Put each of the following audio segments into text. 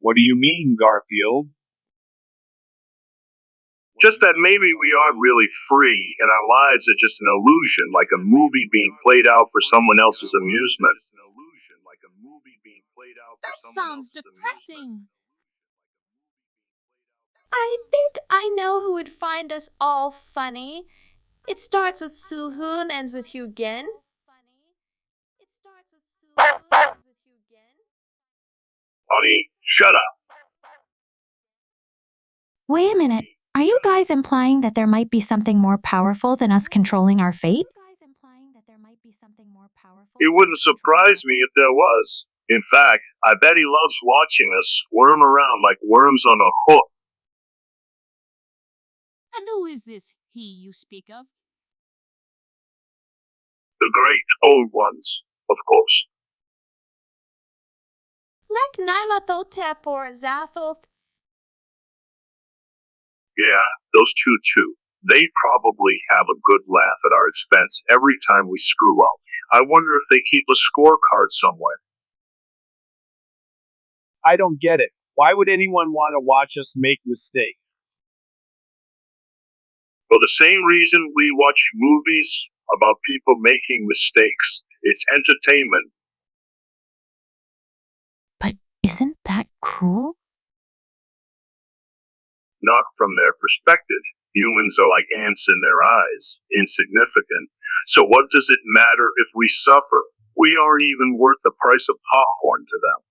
What do you mean, Garfield? Just that maybe we aren't really free and our lives are just an illusion, like a movie being played out for someone else's amusement. That sounds depressing. I think I know who would find us all funny. It starts with Sulhoon, ends with Hugen. Honey, shut up. Wait a minute. Are you guys implying that there might be something more powerful than us controlling our fate? It wouldn't surprise me if there was. In fact, I bet he loves watching us squirm around like worms on a hook. And who is this he you speak of? The great old ones, of course. Like Nyarlathotep or Zathoth. Yeah, those two too. They probably have a good laugh at our expense every time we screw up. I wonder if they keep a scorecard somewhere. I don't get it. Why would anyone want to watch us make mistakes? For the same reason we watch movies about people making mistakes. It's entertainment. But isn't that cruel? Not from their perspective. Humans are like ants in their eyes, insignificant. So what does it matter if we suffer? We aren't even worth the price of popcorn to them.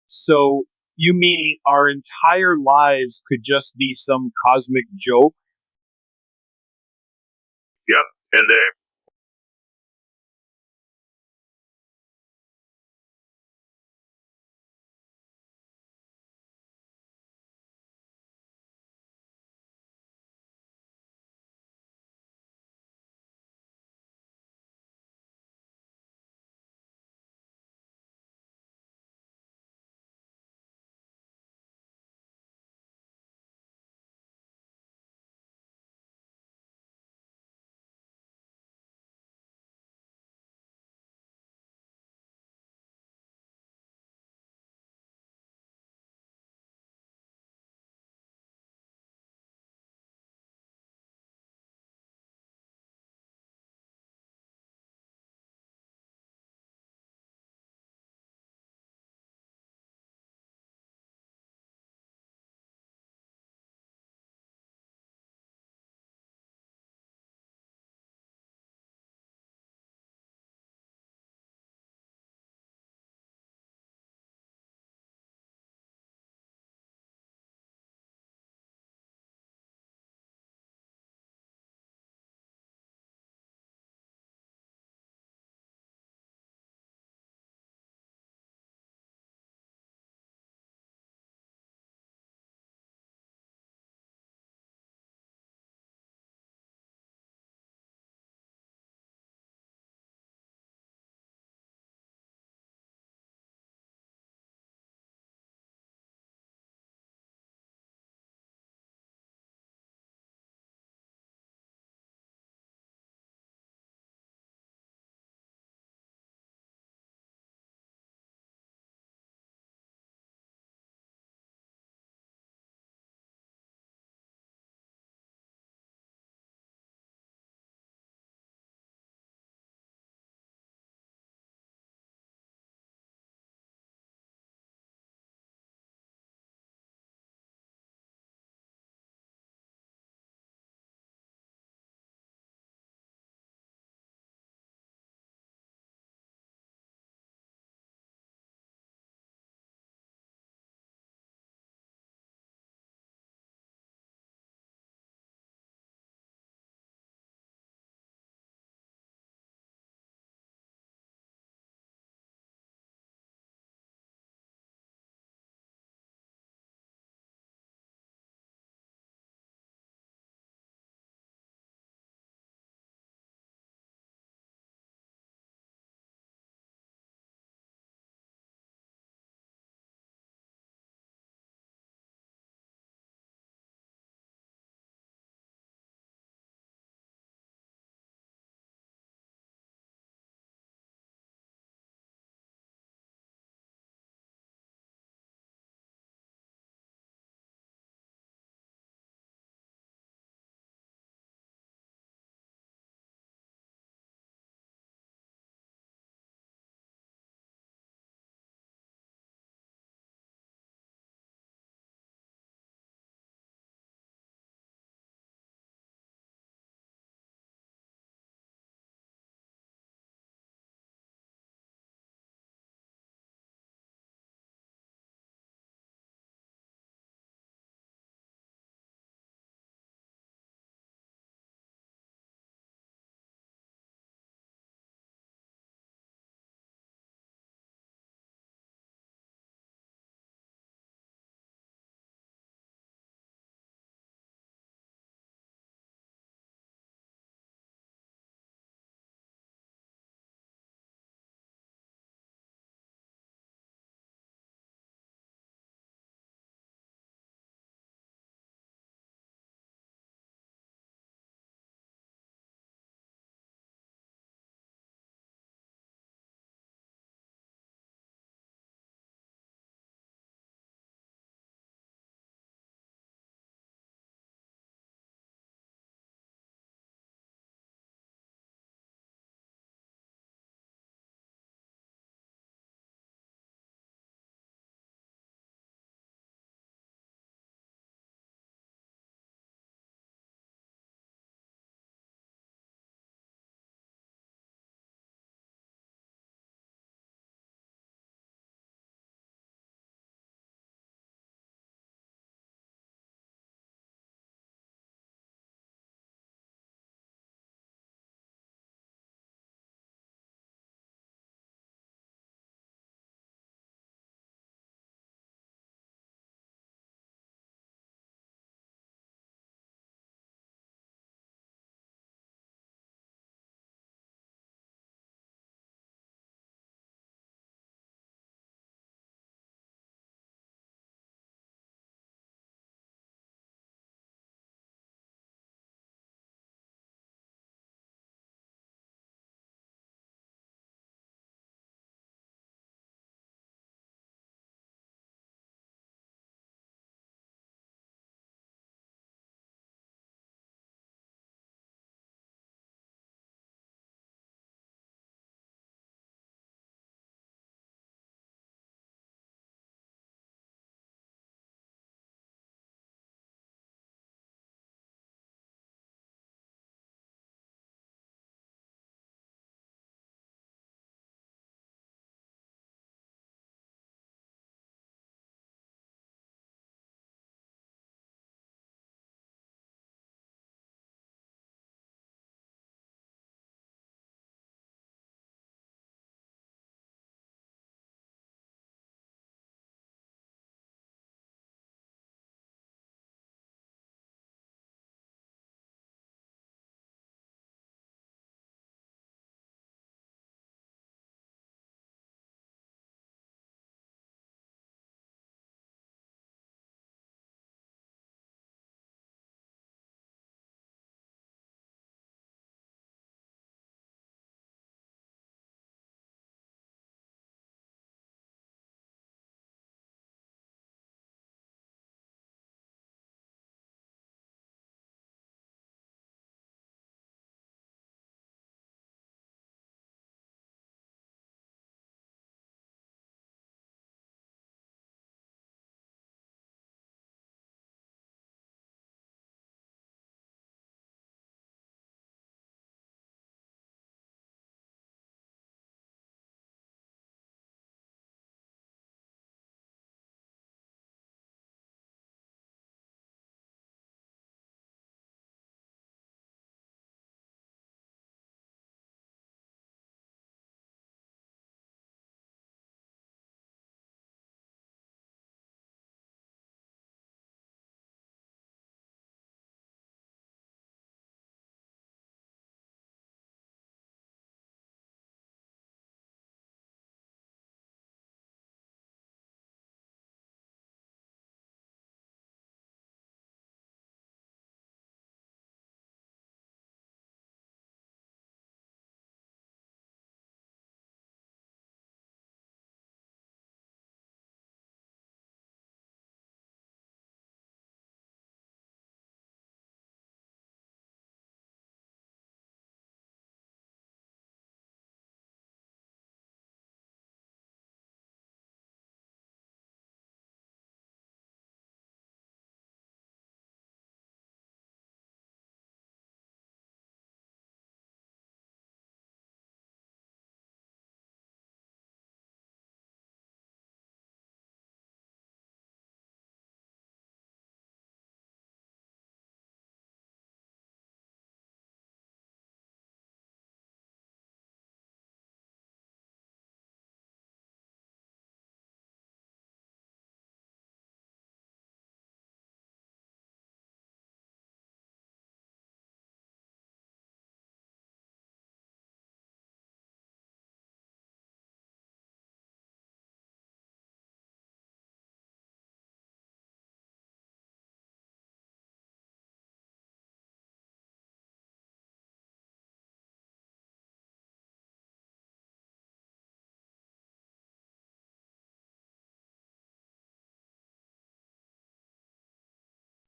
So, you mean our entire lives could just be some cosmic joke? Yep, and they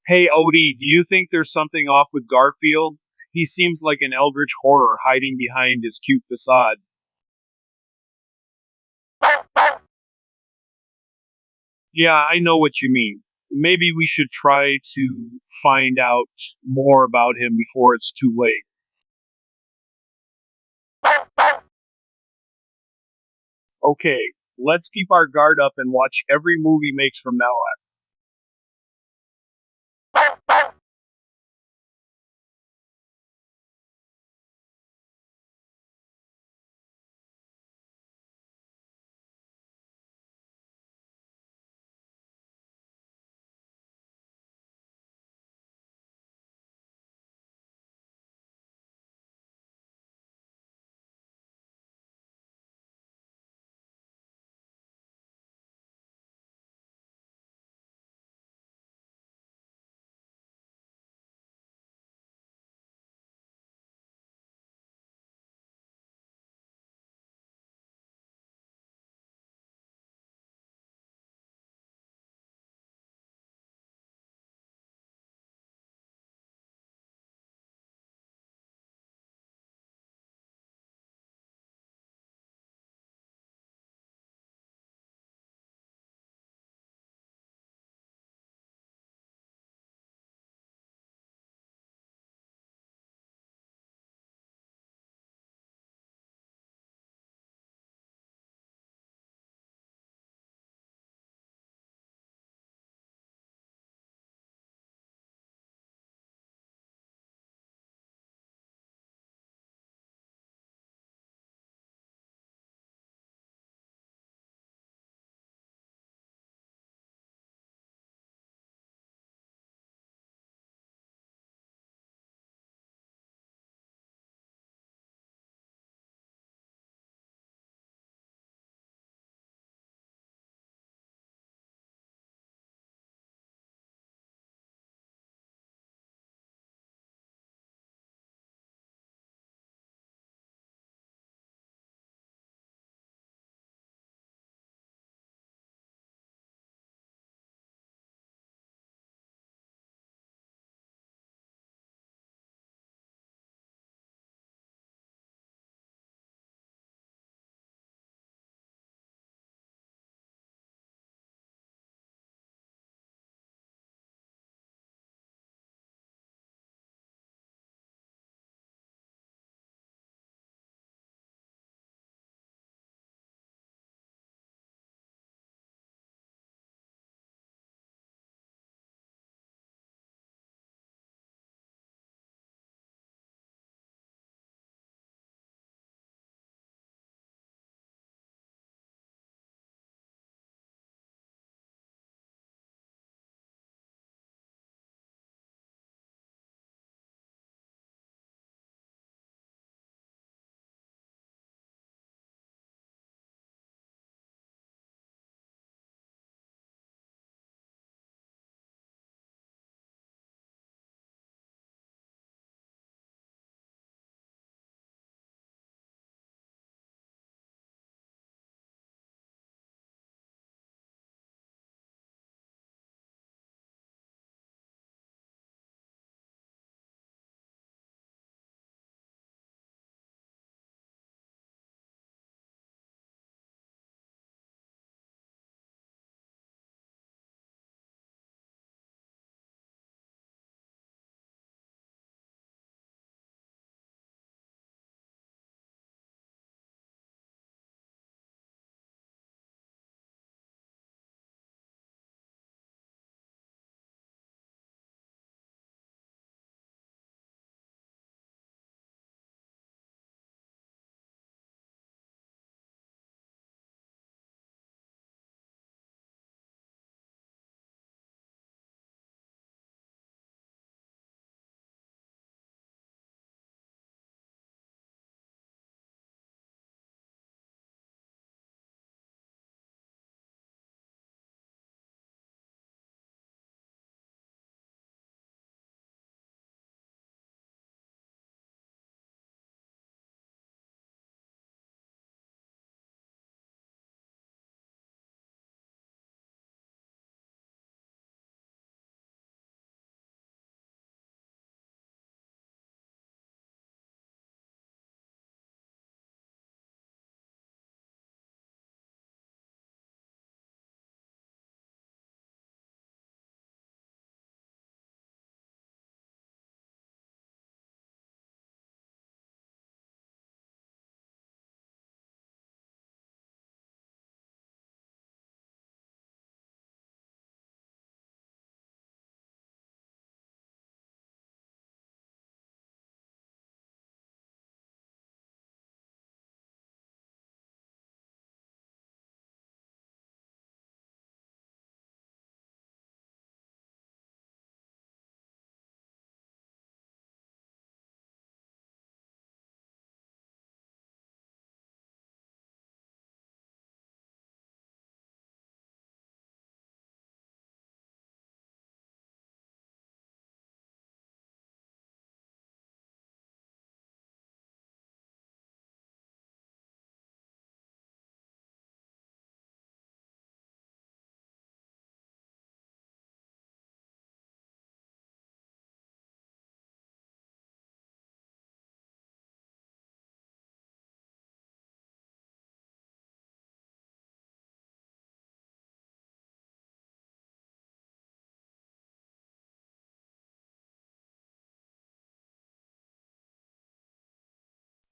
Hey, Odie, do you think there's something off with Garfield? He seems like an eldritch horror hiding behind his cute facade. Yeah, I know what you mean. Maybe we should try to find out more about him before it's too late. Okay, let's keep our guard up and watch every move he makes from now on.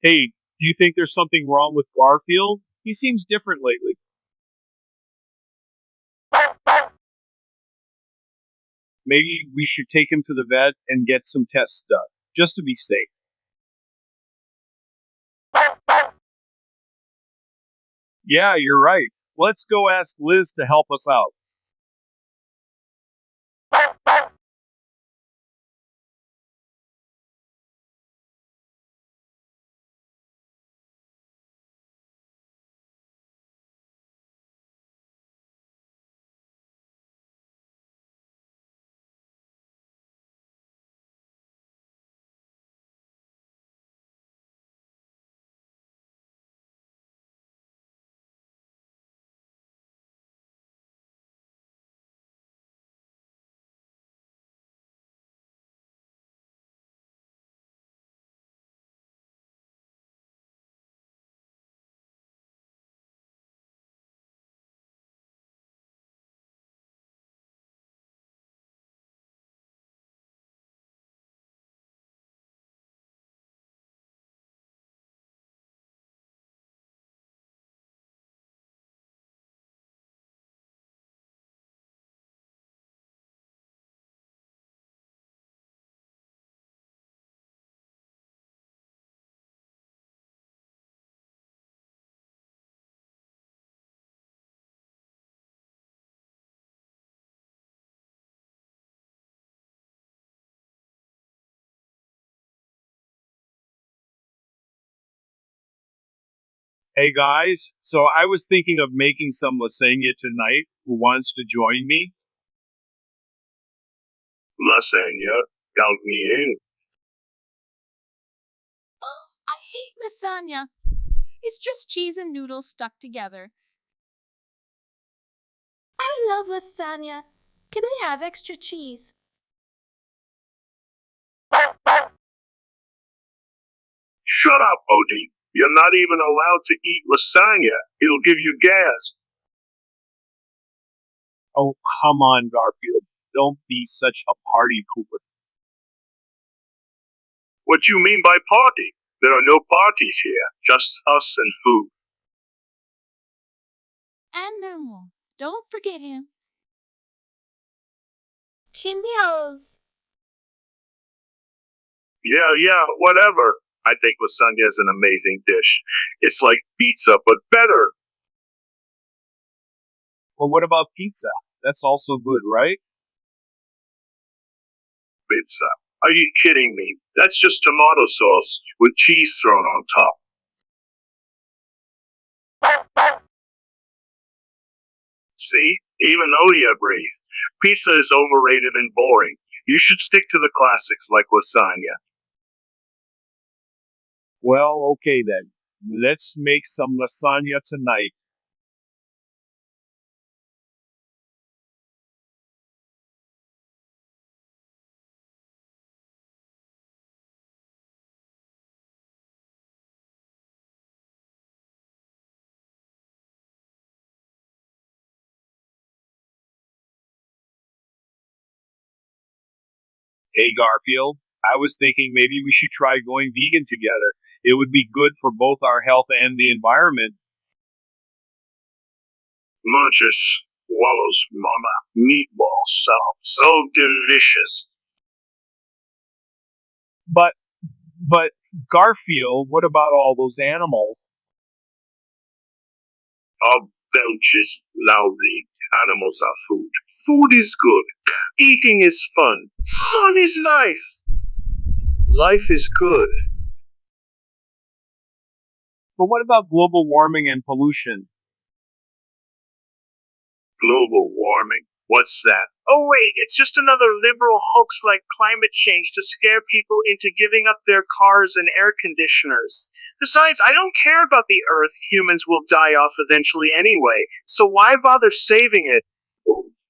Hey, do you think there's something wrong with Garfield? He seems different lately. Maybe we should take him to the vet and get some tests done, just to be safe. Yeah, you're right. Let's go ask Liz to help us out. Hey guys, so I was thinking of making some lasagna tonight. Who wants to join me? Lasagna, count me in. Oh, I hate lasagna. It's just cheese and noodles stuck together. I love lasagna. Can I have extra cheese? Shut up, Odie. You're not even allowed to eat lasagna. It'll give you gas. Oh, come on, Garfield. Don't be such a party pooper. What you mean by party? There are no parties here, just us and food. And no, don't forget him. Chimeos. Yeah, whatever. I think lasagna is an amazing dish. It's like pizza, but better. Well, what about pizza? That's also good, right? Pizza. Are you kidding me? That's just tomato sauce with cheese thrown on top. See? Even Odia agrees. Pizza is overrated and boring. You should stick to the classics like lasagna. Well, okay then. Let's make some lasagna tonight. Hey, Garfield, I was thinking maybe we should try going vegan together. It would be good for both our health and the environment. Munches, wallows, mama, meatballs sound so delicious. But, but, Garfield, what about all those animals? Our belches loudly. Animals are food. Food is good. Eating is fun. Fun is life. Life is good. But what about global warming and pollution? Global warming. What's that? Oh wait, it's just another liberal hoax like climate change to scare people into giving up their cars and air conditioners. Besides, I don't care about the earth. Humans will die off eventually anyway, so why bother saving it?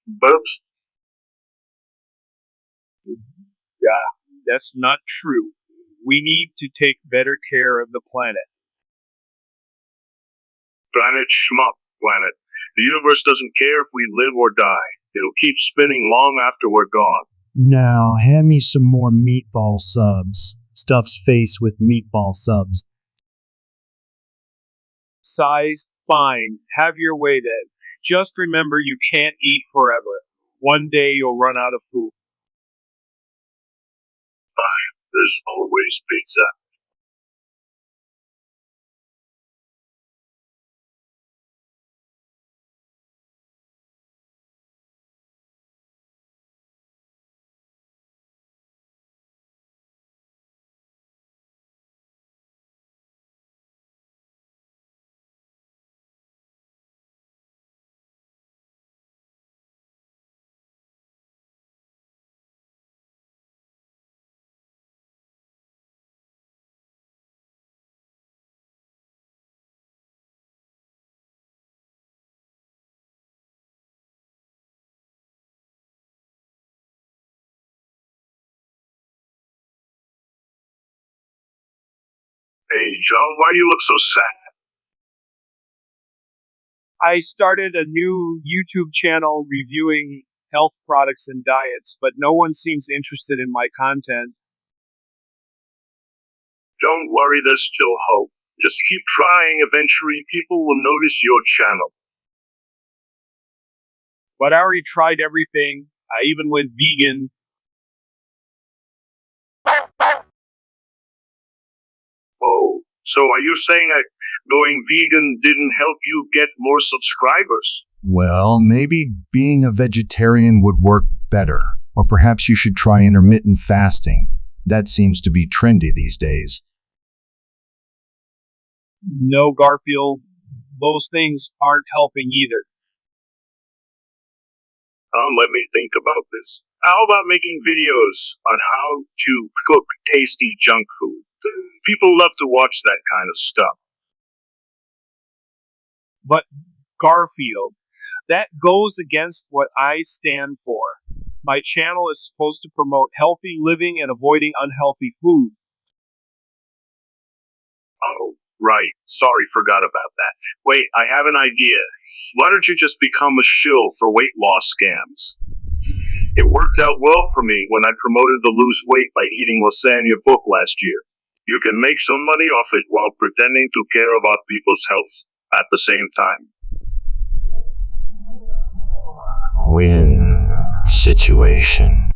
Burps. Yeah, that's not true. We need to take better care of the planet. Planet schmuck planet. The universe doesn't care if we live or die. It'll keep spinning long after we're gone. Now, hand me some more meatball subs. Stuff's face with meatball subs. Sighs, fine, have your way then. Just remember you can't eat forever. One day you'll run out of food. There's always pizza. Hey, John, why do you look so sad? I started a new YouTube channel reviewing health products and diets, but no one seems interested in my content. Don't worry, there's still hope. Just keep trying. Eventually, people will notice your channel. But I already tried everything. I even went vegan. Oh, so are you saying that going vegan didn't help you get more subscribers? Well, maybe being a vegetarian would work better. Or perhaps you should try intermittent fasting. That seems to be trendy these days. No, Garfield, those things aren't helping either. Let me think about this. How about making videos on how to cook tasty junk food? People love to watch that kind of stuff. But Garfield, that goes against what I stand for. My channel is supposed to promote healthy living and avoiding unhealthy food. Oh, right. Sorry, forgot about that. Wait, I have an idea. Why don't you just become a shill for weight loss scams? It worked out well for me when I promoted the lose weight by eating lasagna book last year. You can make some money off it while pretending to care about people's health at the same time. Win situation.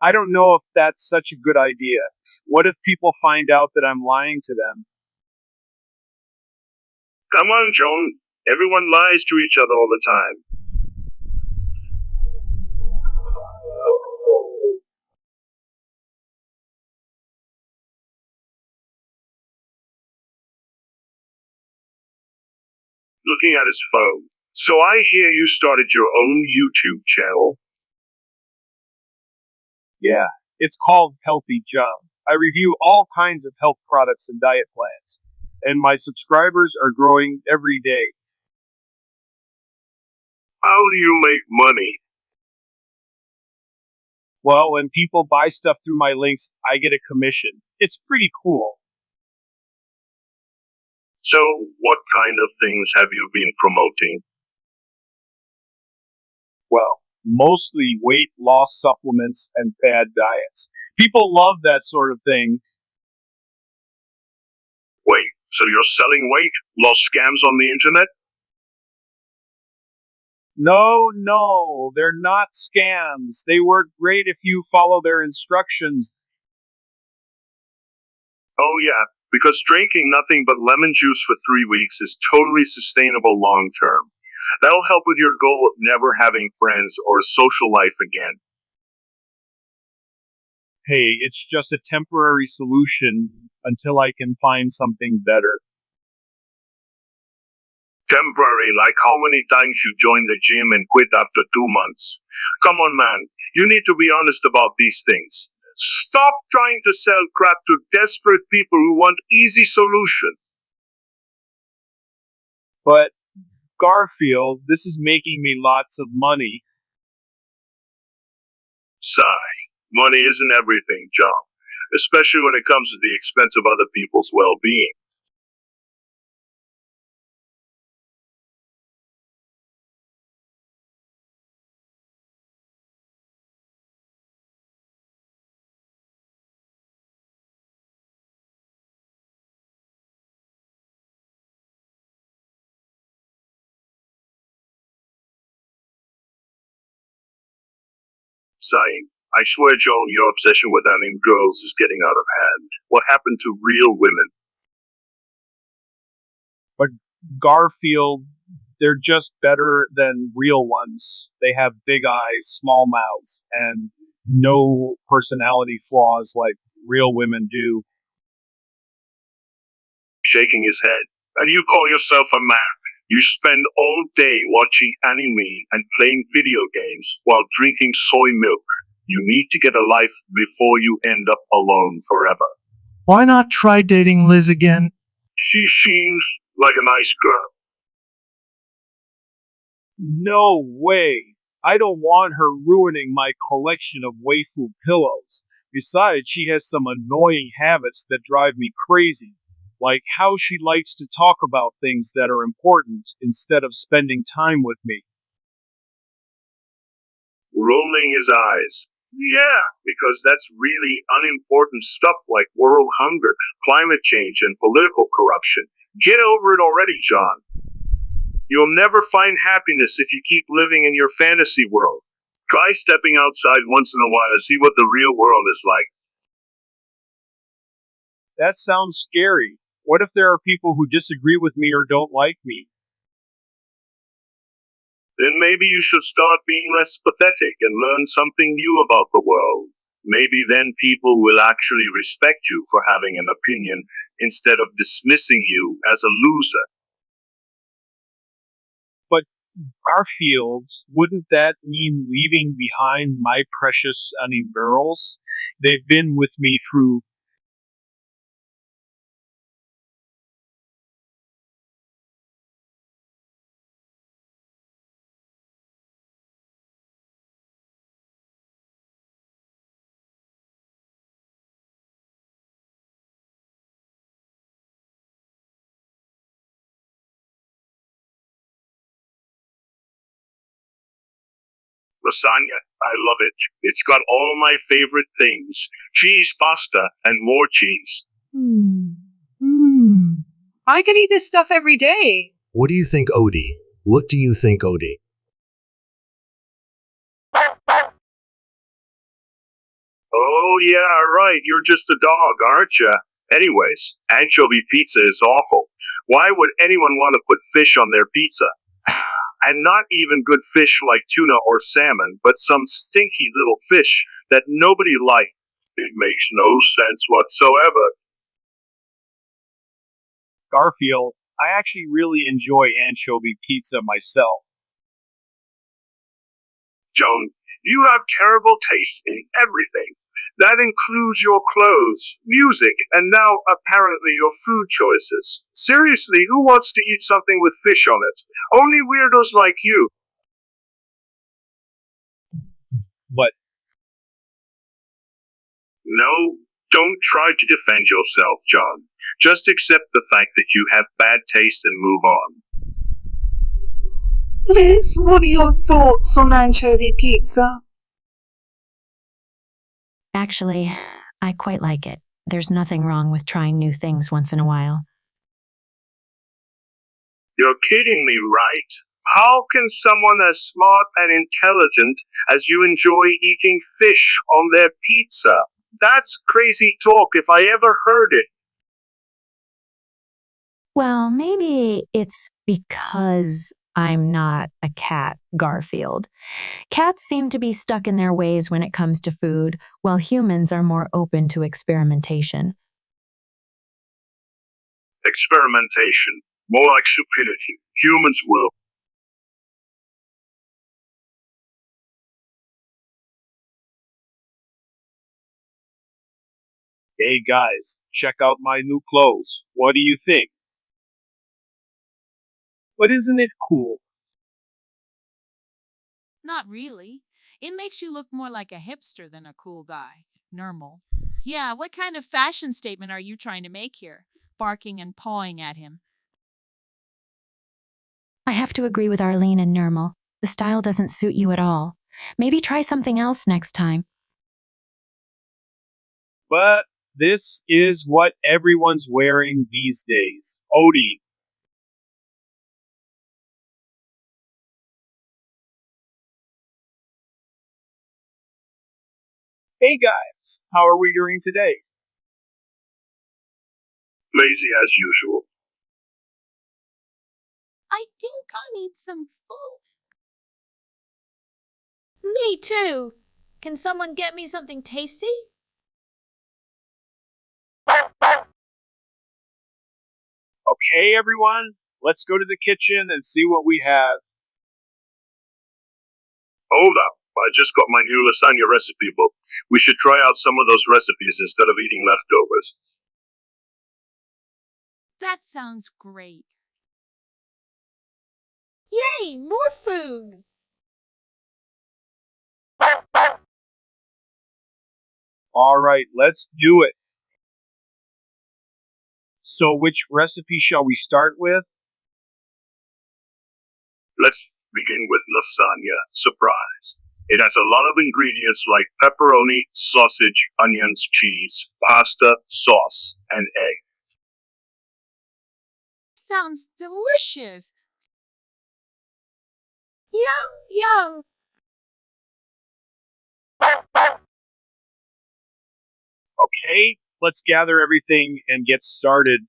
I don't know if that's such a good idea. What if people find out that I'm lying to them? Come on, Joan. Everyone lies to each other all the time. Looking at his phone. So I hear you started your own YouTube channel. Yeah, it's called Healthy Job. I review all kinds of health products and diet plans. And my subscribers are growing every day. How do you make money? Well, when people buy stuff through my links, I get a commission. It's pretty cool. So, what kind of things have you been promoting? Well, mostly weight loss supplements and fad diets. People love that sort of thing. Wait, so you're selling weight loss scams on the internet? No, they're not scams. They work great if you follow their instructions. Oh yeah, because drinking nothing but lemon juice for 3 weeks is totally sustainable long term. That'll help with your goal of never having friends or a social life again. Hey, it's just a temporary solution until I can find something better. Temporary, like how many times you joined the gym and quit after 2 months. Come on, man. You need to be honest about these things. Stop trying to sell crap to desperate people who want easy solutions. But Garfield, this is making me lots of money. Sigh. Money isn't everything, John. Especially when it comes to the expense of other people's well-being. Sighing. I swear, Joan, your obsession with anime girls is getting out of hand. What happened to real women? But Garfield, they're just better than real ones. They have big eyes, small mouths, and no personality flaws like real women do. Shaking his head. And you call yourself a man? You spend all day watching anime and playing video games while drinking soy milk. You need to get a life before you end up alone forever. Why not try dating Liz again? She seems like a nice girl. No way! I don't want her ruining my collection of waifu pillows. Besides, she has some annoying habits that drive me crazy. Like how she likes to talk about things that are important instead of spending time with me. Rolling his eyes. Yeah, because that's really unimportant stuff like world hunger, climate change, and political corruption. Get over it already, John. You'll never find happiness if you keep living in your fantasy world. Try stepping outside once in a while to see what the real world is like. That sounds scary. What if there are people who disagree with me or don't like me? Then maybe you should start being less pathetic and learn something new about the world. Maybe then people will actually respect you for having an opinion instead of dismissing you as a loser. But Garfield, wouldn't that mean leaving behind my precious anime girls? They've been with me through. Lasagna, I love it. It's got all my favorite things. Cheese, pasta, and more cheese. I could eat this stuff every day. What do you think, Odie? What do you think, Odie? Oh, yeah, right. You're just a dog, aren't you? Anyways, anchovy pizza is awful. Why would anyone want to put fish on their pizza? And not even good fish like tuna or salmon, but some stinky little fish that nobody likes. It makes no sense whatsoever. Garfield, I actually really enjoy anchovy pizza myself. Joan, you have terrible taste in everything. That includes your clothes, music, and now apparently your food choices. Seriously, who wants to eat something with fish on it? Only weirdos like you. But No, don't try to defend yourself, John. Just accept the fact that you have bad taste and move on. Liz, what are your thoughts on anchovy pizza? Actually, I quite like it. There's nothing wrong with trying new things once in a while. You're kidding me, right? How can someone as smart and intelligent as you enjoy eating fish on their pizza? That's crazy talk if I ever heard it. Well, maybe it's because I'm not a cat, Garfield. Cats seem to be stuck in their ways when it comes to food, while humans are more open to experimentation. Experimentation. More like stupidity. Humans will. hey guys, check out my new clothes. What do you think? But isn't it cool? Not really. It makes you look more like a hipster than a cool guy. Normal. Yeah, what kind of fashion statement are you trying to make here? Barking and pawing at him. I have to agree with Arlene and Nirmal. The style doesn't suit you at all. Maybe try something else next time. But this is what everyone's wearing these days. Odie, Hey guys, how are we doing today? Lazy as usual. I think I need some food. Me too. Can someone get me something tasty? Okay, everyone, let's go to the kitchen and see what we have. Hold up. I just got my new lasagna recipe book. We should try out some of those recipes instead of eating leftovers. That sounds great. Yay, more food! All right, let's do it. So, which recipe shall we start with? Let's begin with lasagna. Surprise. It has a lot of ingredients like pepperoni, sausage, onions, cheese, pasta, sauce, and egg. Sounds delicious. Yum, yum! Okay, let's gather everything and get started.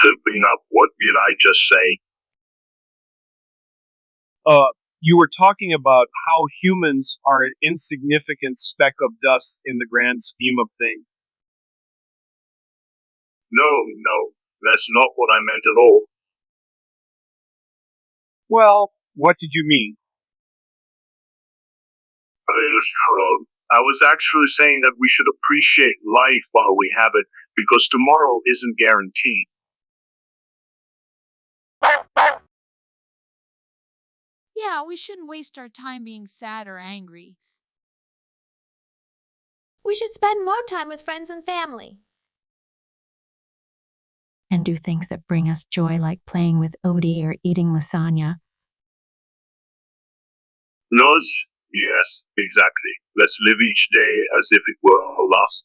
Tripping up. What did I just say? Uh, you were talking about how humans are an insignificant speck of dust in the grand scheme of things. No, that's not what I meant at all. Well, what did you mean? I was actually saying that we should appreciate life while we have it, because tomorrow isn't guaranteed. Yeah, we shouldn't waste our time being sad or angry. We should spend more time with friends and family. And do things that bring us joy, like playing with Odie or eating lasagna. Nudge? Yes, exactly. Let's live each day as if it were our last.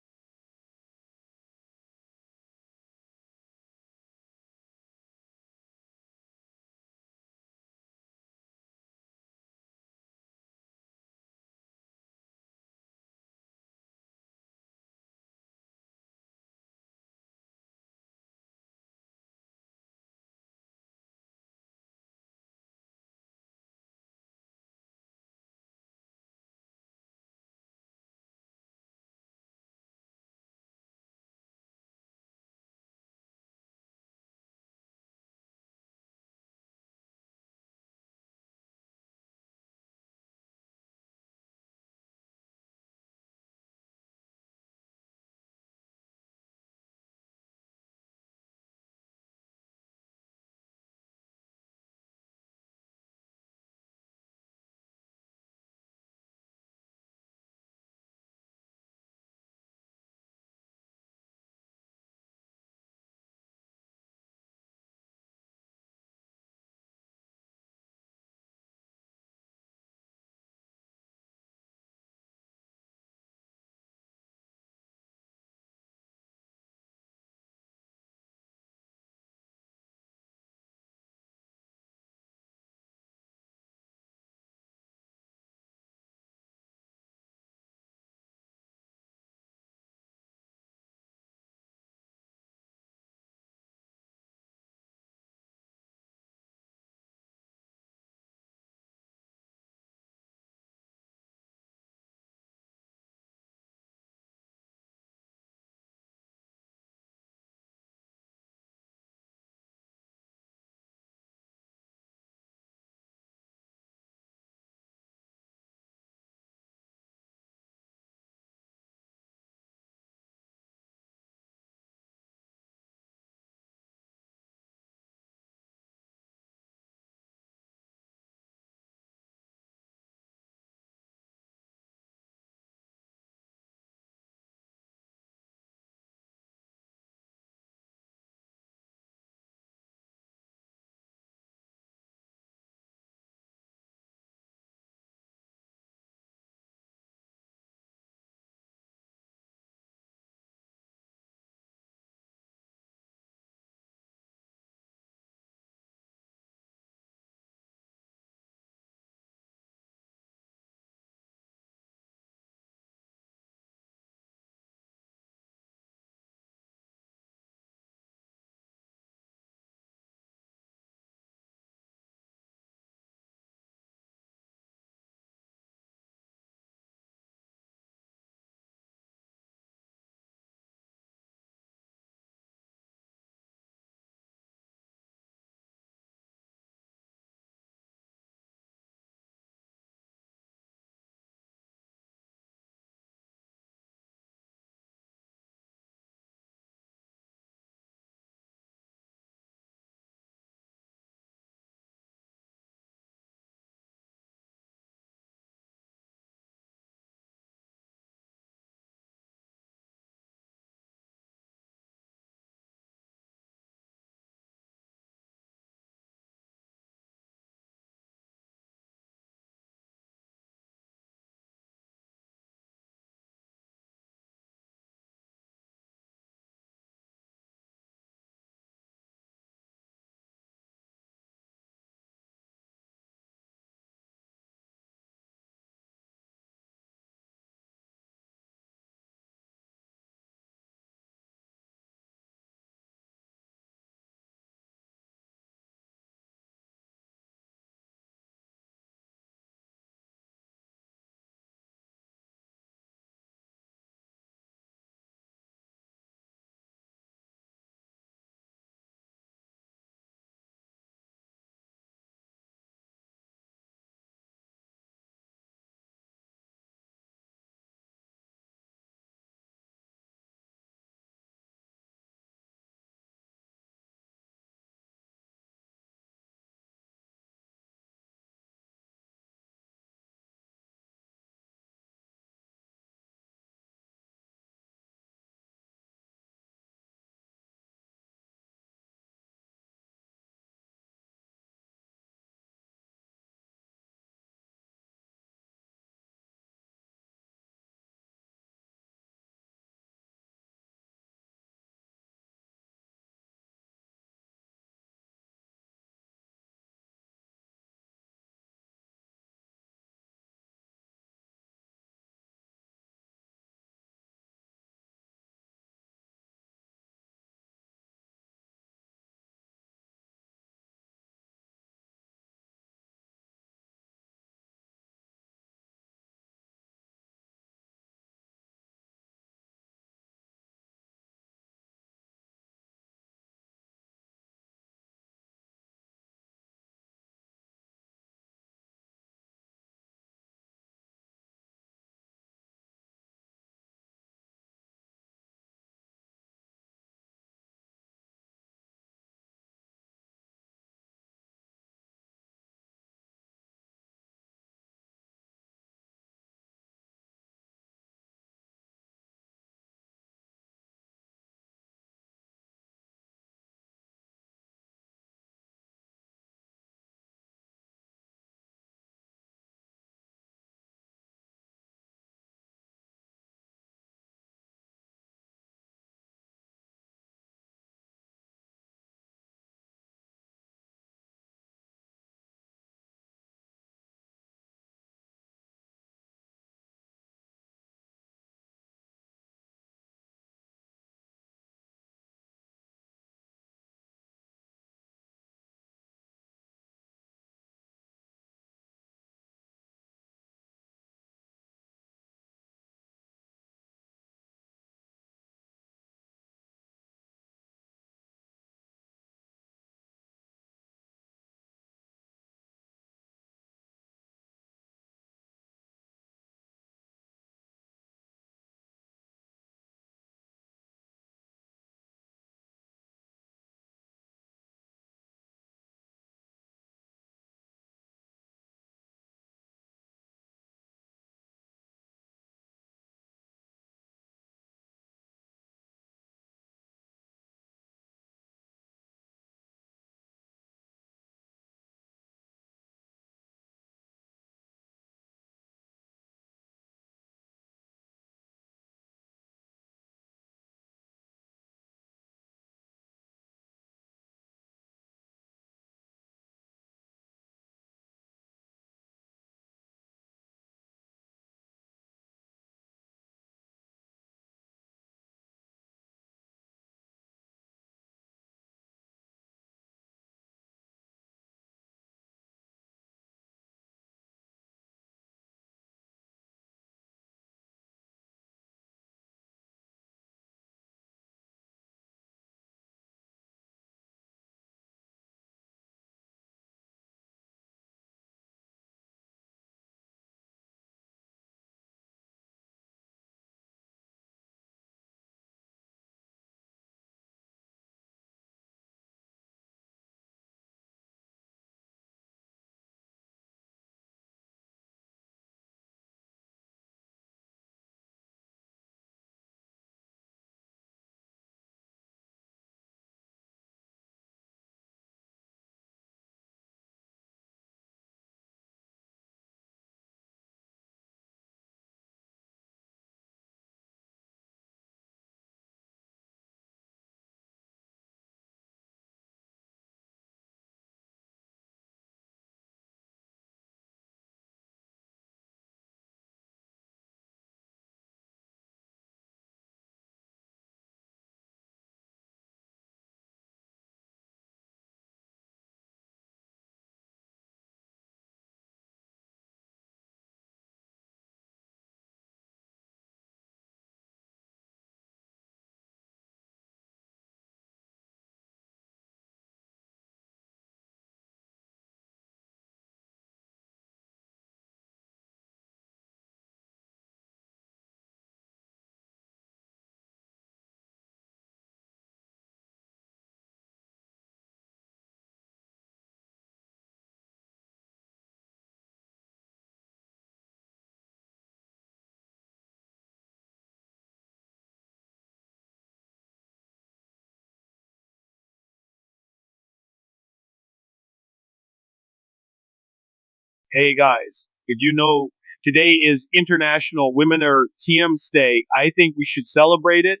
Hey guys, did you know today is International Women or TM's Day? I think we should celebrate it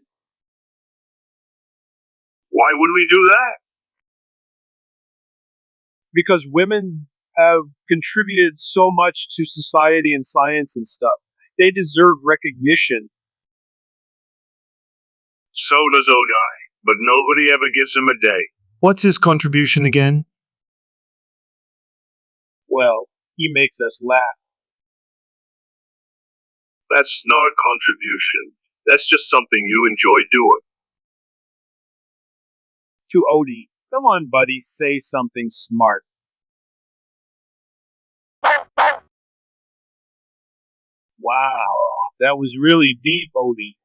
Why would we do that? because women have contributed so much to society and science and stuff. They deserve recognition. So does Odai, but nobody ever gives him a day. What's his contribution again? Well, he makes us laugh. That's not a contribution. That's just something you enjoy doing. To Odie, come on, buddy, say something smart. Wow, that was really deep, Odie.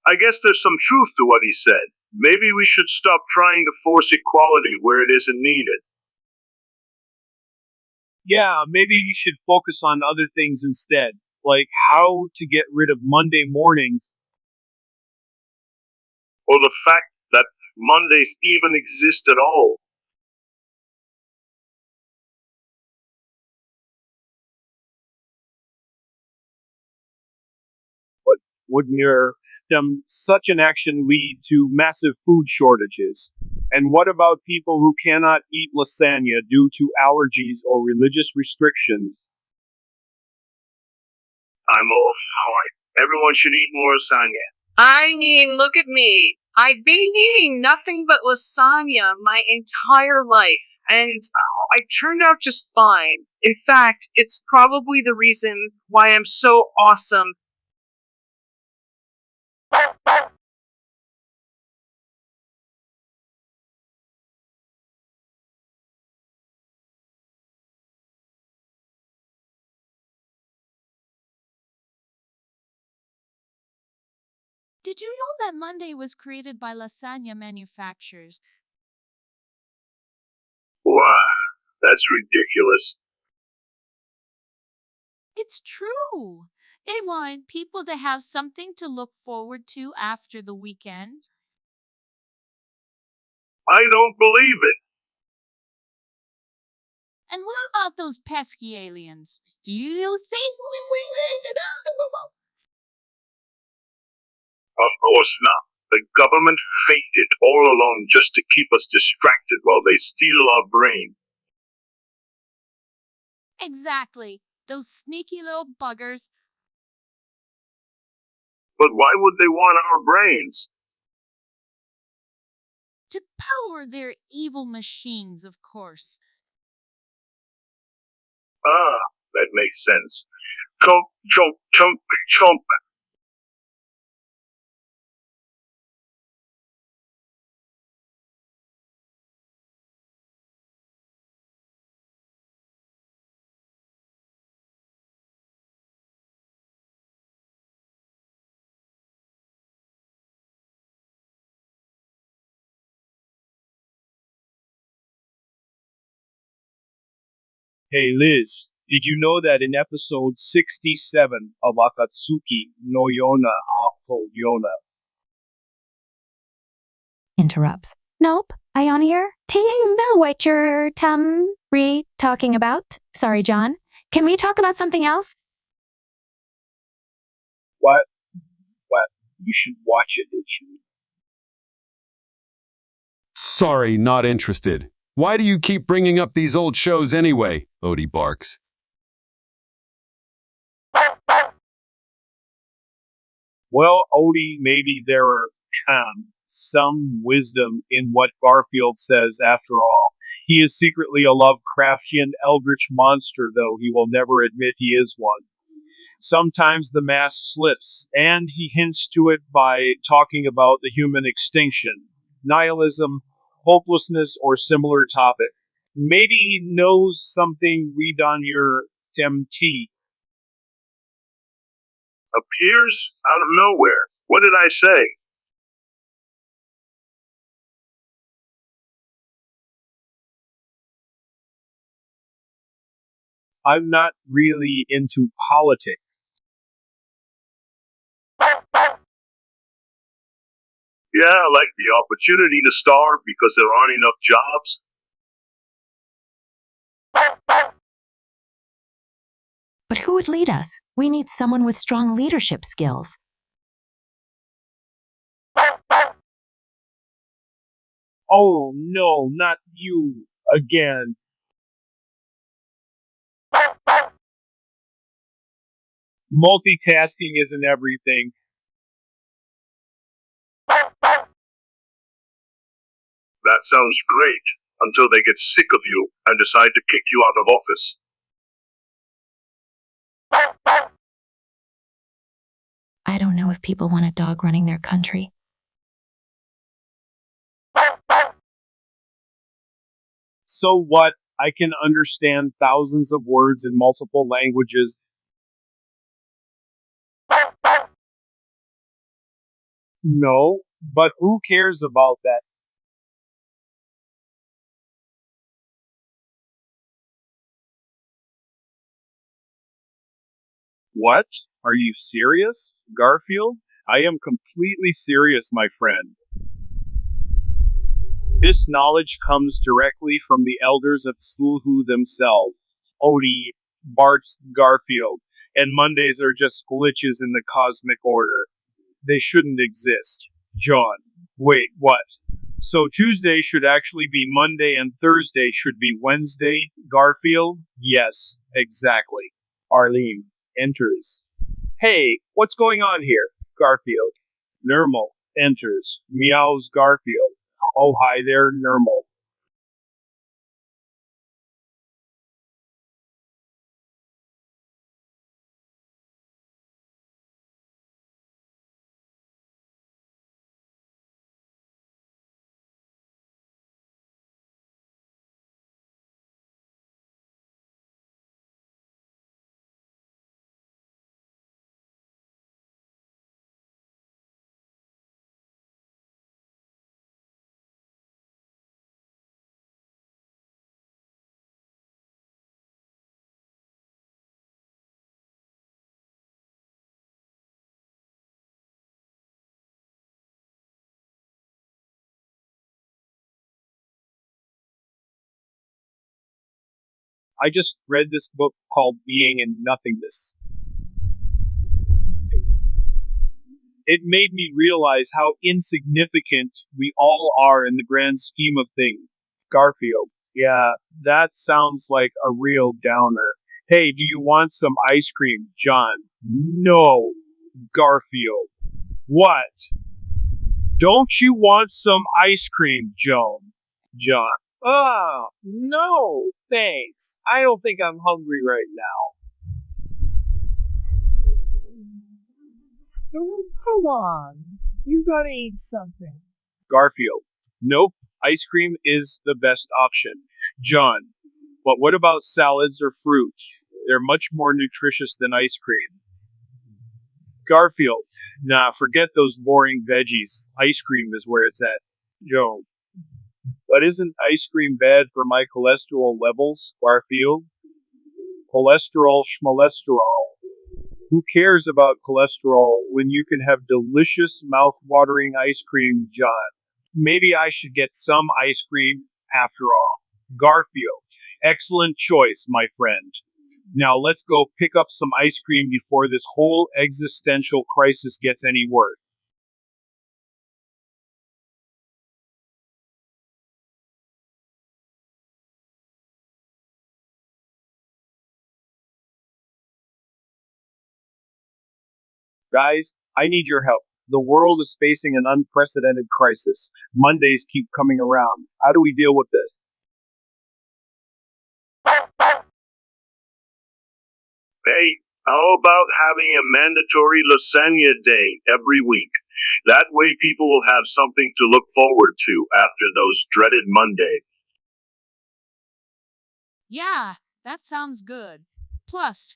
I guess there's some truth to what he said. Maybe we should stop trying to force equality where it isn't needed. Yeah, maybe you should focus on other things instead, like how to get rid of Monday mornings. Or the fact that Mondays even exist at all. But wouldn't your such an action lead to massive food shortages? And what about people who cannot eat lasagna due to allergies or religious restrictions? I'm all for it. Everyone should eat more lasagna. I mean, look at me. I've been eating nothing but lasagna my entire life, and I turned out just fine. In fact, it's probably the reason why I'm so awesome. Did you know that Monday was created by lasagna manufacturers? Wow, that's ridiculous. It's true. They want people to have something to look forward to after the weekend. I don't believe it. And what about those pesky aliens? Do you think Of course not. The government faked it all along just to keep us distracted while they steal our brain. Exactly. Those sneaky little buggers. But why would they want our brains? To power their evil machines, of course. Ah, that makes sense. Chomp, chomp, chomp, chomp. Hey Liz, did you know that in episode 67 of Akatsuki no Yona Ako Yona, Interrupts. Nope, I on here. Do you know what you're talking about? Sorry, John. Can we talk about something else? what? What? You should watch it, did you? Sorry, not interested. Why do you keep bringing up these old shows anyway? Odie barks. Well, Odie, maybe there are some wisdom in what Garfield says after all. He is secretly a Lovecraftian eldritch monster, though he will never admit he is one. Sometimes the mask slips, and he hints to it by talking about the human extinction, nihilism, hopelessness, or similar topic. Maybe he knows something read on your MT. Appears out of nowhere. What did I say? I'm not really into politics. Yeah, like the opportunity to starve because there aren't enough jobs. Who would lead us? We need someone with strong leadership skills. Oh no, not you again. Multitasking isn't everything. That sounds great, until they get sick of you and decide to kick you out of office. I don't know if people want a dog running their country. So what? I can understand thousands of words in multiple languages. No, but who cares about that? What? Are you serious, Garfield? I am completely serious, my friend. This knowledge comes directly from the elders of Sulhu themselves. Odie, Bart, Garfield, and Mondays are just glitches in the cosmic order. They shouldn't exist. John. Wait, what? So Tuesday should actually be Monday and Thursday should be Wednesday, Garfield? Yes, exactly. Arlene enters. Hey, what's going on here? Garfield. Nermal enters. Meows Garfield. Oh, hi there, Nermal. I just read this book called Being in Nothingness. It made me realize how insignificant we all are in the grand scheme of things. Garfield. Yeah, that sounds like a real downer. Hey, do you want some ice cream, John? No. Garfield. What? Don't you want some ice cream, Joan? John. Oh, no, thanks. I don't think I'm hungry right now. Oh, come on. You gotta eat something. Garfield. Nope, ice cream is the best option. John. But what about salads or fruit? They're much more nutritious than ice cream. Garfield. Nah, forget those boring veggies. Ice cream is where it's at. Joan. But isn't ice cream bad for my cholesterol levels, Garfield? Cholesterol schmolesterol. Who cares about cholesterol when you can have delicious mouth-watering ice cream, John? Maybe I should get some ice cream after all. Garfield. Excellent choice, my friend. Now let's go pick up some ice cream before this whole existential crisis gets any worse. Guys, I need your help. The world is facing an unprecedented crisis. Mondays keep coming around. How do we deal with this? Hey, how about having a mandatory lasagna day every week? That way people will have something to look forward to after those dreaded Mondays. Yeah, that sounds good. Plus,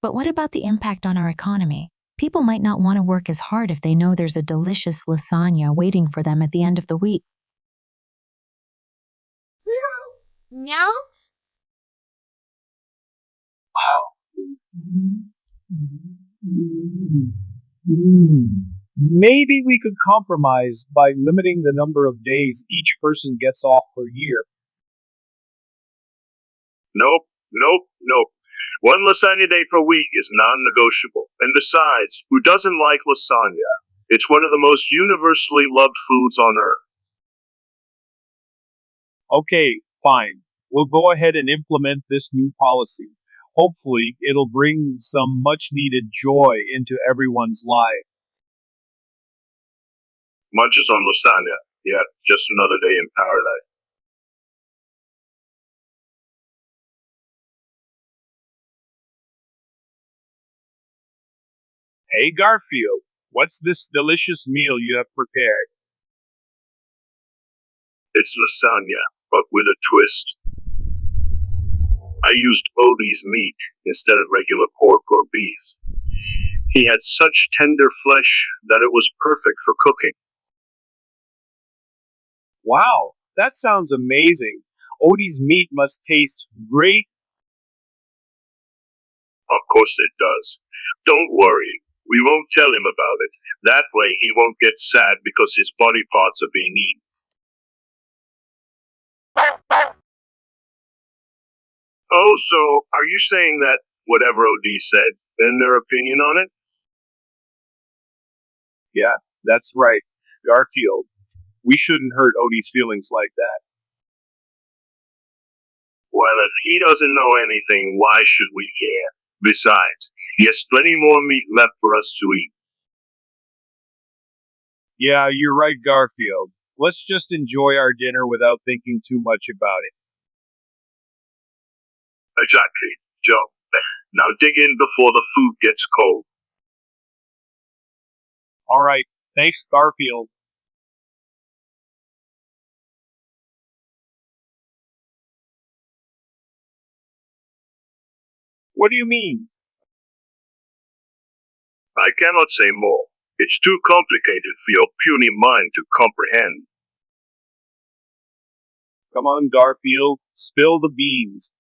But what about the impact on our economy? People might not want to work as hard if they know there's a delicious lasagna waiting for them at the end of the week. Meow? Maybe we could compromise by limiting the number of days each person gets off per year. Nope, nope, nope. One lasagna day per week is non-negotiable. And besides, who doesn't like lasagna? It's one of the most universally loved foods on earth. Okay, fine. We'll go ahead and implement this new policy. Hopefully, it'll bring some much needed joy into everyone's life. Munches on lasagna. Yeah, just another day in paradise. Hey Garfield, what's this delicious meal you have prepared? It's lasagna, but with a twist. I used Odie's meat instead of regular pork or beef. He had such tender flesh that it was perfect for cooking. Wow, that sounds amazing. Odie's meat must taste great. Of course it does. Don't worry, we won't tell him about it. That way he won't get sad because his body parts are being eaten. Oh, so are you saying that whatever OD said, then their opinion on it? Yeah, that's right. Garfield, we shouldn't hurt Odie's feelings like that. Well, if he doesn't know anything, why should we care? Besides, he has plenty more meat left for us to eat. Yeah, you're right, Garfield. Let's just enjoy our dinner without thinking too much about it. Exactly, Joe. Now dig in before the food gets cold. All right, thanks, Garfield. What do you mean? I cannot say more. It's too complicated for your puny mind to comprehend. Come on, Garfield, spill the beans.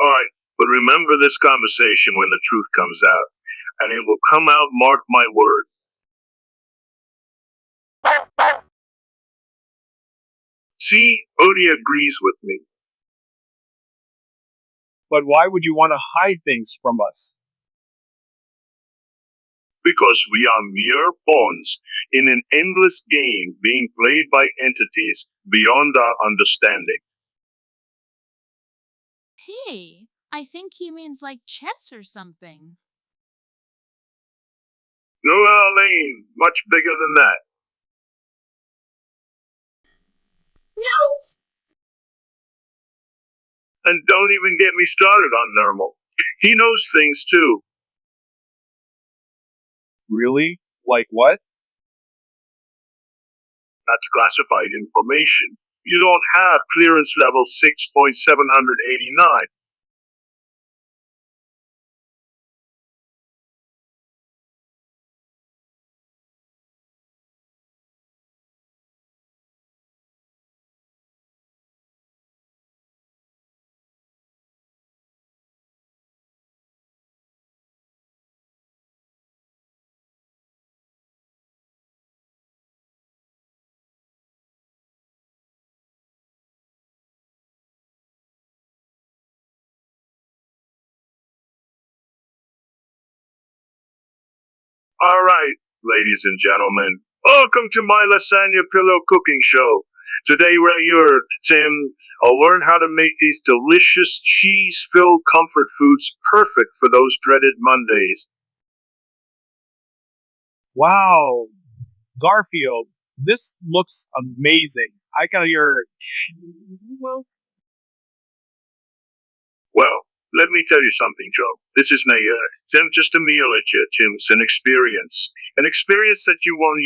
Alright, but remember this conversation when the truth comes out. And it will come out, mark my word. See, Odie agrees with me. But why would you want to hide things from us? Because we are mere pawns in an endless game being played by entities beyond our understanding. Hey, I think he means like chess or something. No, Arlene, much bigger than that. No! And don't even get me started on Normal. He knows things too. Really? Like what? That's classified information. You don't have clearance level 6.789. Alright, ladies and gentlemen, welcome to my lasagna pillow cooking show. Today right here, Tim, I'll learn how to make these delicious cheese-filled comfort foods perfect for those dreaded Mondays. Wow, Garfield, this looks amazing. I got your. Well, Well, let me tell you something, Joe. This is Tim just a meal at you, Tim. It's an experience. An experience that you want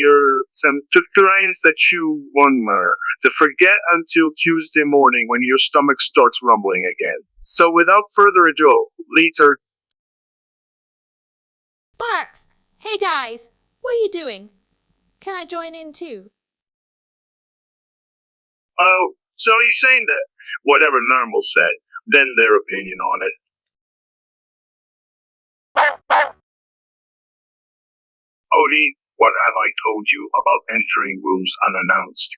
some experience that you want to forget until Tuesday morning when your stomach starts rumbling again. So without further ado, later. Barks! Hey guys, what are you doing? Can I join in too? Oh, so you're saying that whatever Normal said, then their opinion on it. Odie, What have I told you about entering rooms unannounced?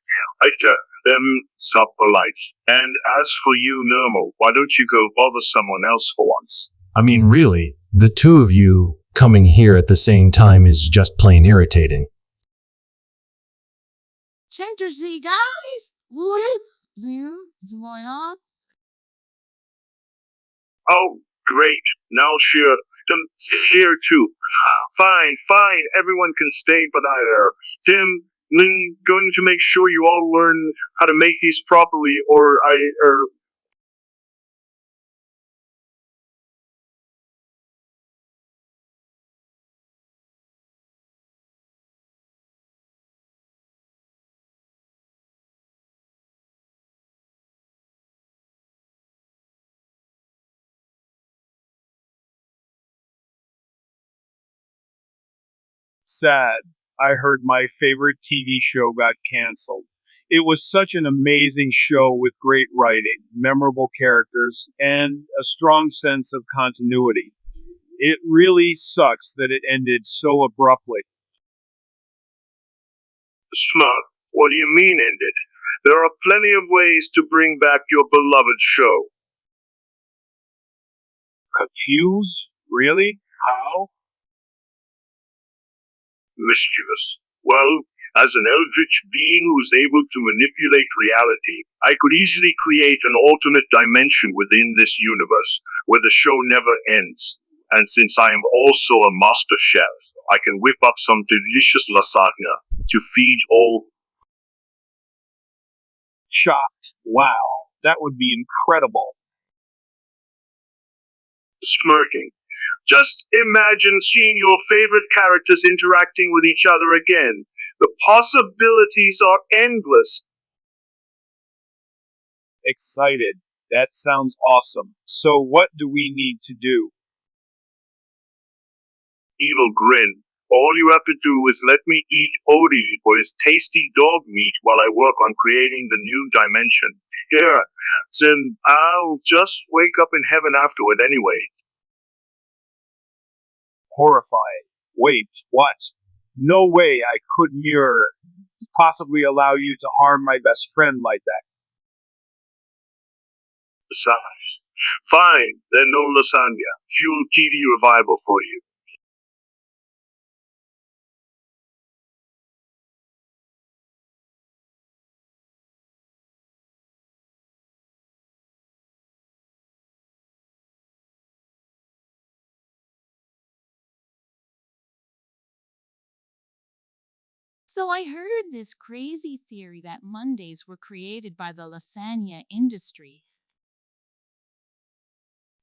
I tell them stop polite. And as for you, Normal, why don't you go bother someone else for once? I mean, really, the two of you coming here at the same time is just plain irritating. Change guys. What is going on? Oh, great. Now share them here too. Fine, fine. Everyone can stay but I Tim, I'm going to make sure you all learn how to make these properly or Sad. I heard my favorite TV show got canceled. It was such an amazing show with great writing, memorable characters, and a strong sense of continuity. It really sucks that it ended so abruptly. smart. What do you mean ended? There are plenty of ways to bring back your beloved show. Confused? Really? How? Mischievous. Well, as an eldritch being who's able to manipulate reality, I could easily create an alternate dimension within this universe, where the show never ends. And since I am also a master chef, I can whip up some delicious lasagna to feed all. Shocked. Wow. That would be incredible. Smirking. Just imagine seeing your favorite characters interacting with each other again. The possibilities are endless. Excited. That sounds awesome. So what do we need to do? Evil grin. All you have to do is let me eat Odie for his tasty dog meat while I work on creating the new dimension. Here, then I'll just wake up in heaven afterward anyway. Horrified. Wait, what? No way I could mirror possibly allow you to harm my best friend like that. Besides, fine, then no lasagna. Fuel TV revival for you. So I heard this crazy theory that Mondays were created by the lasagna industry.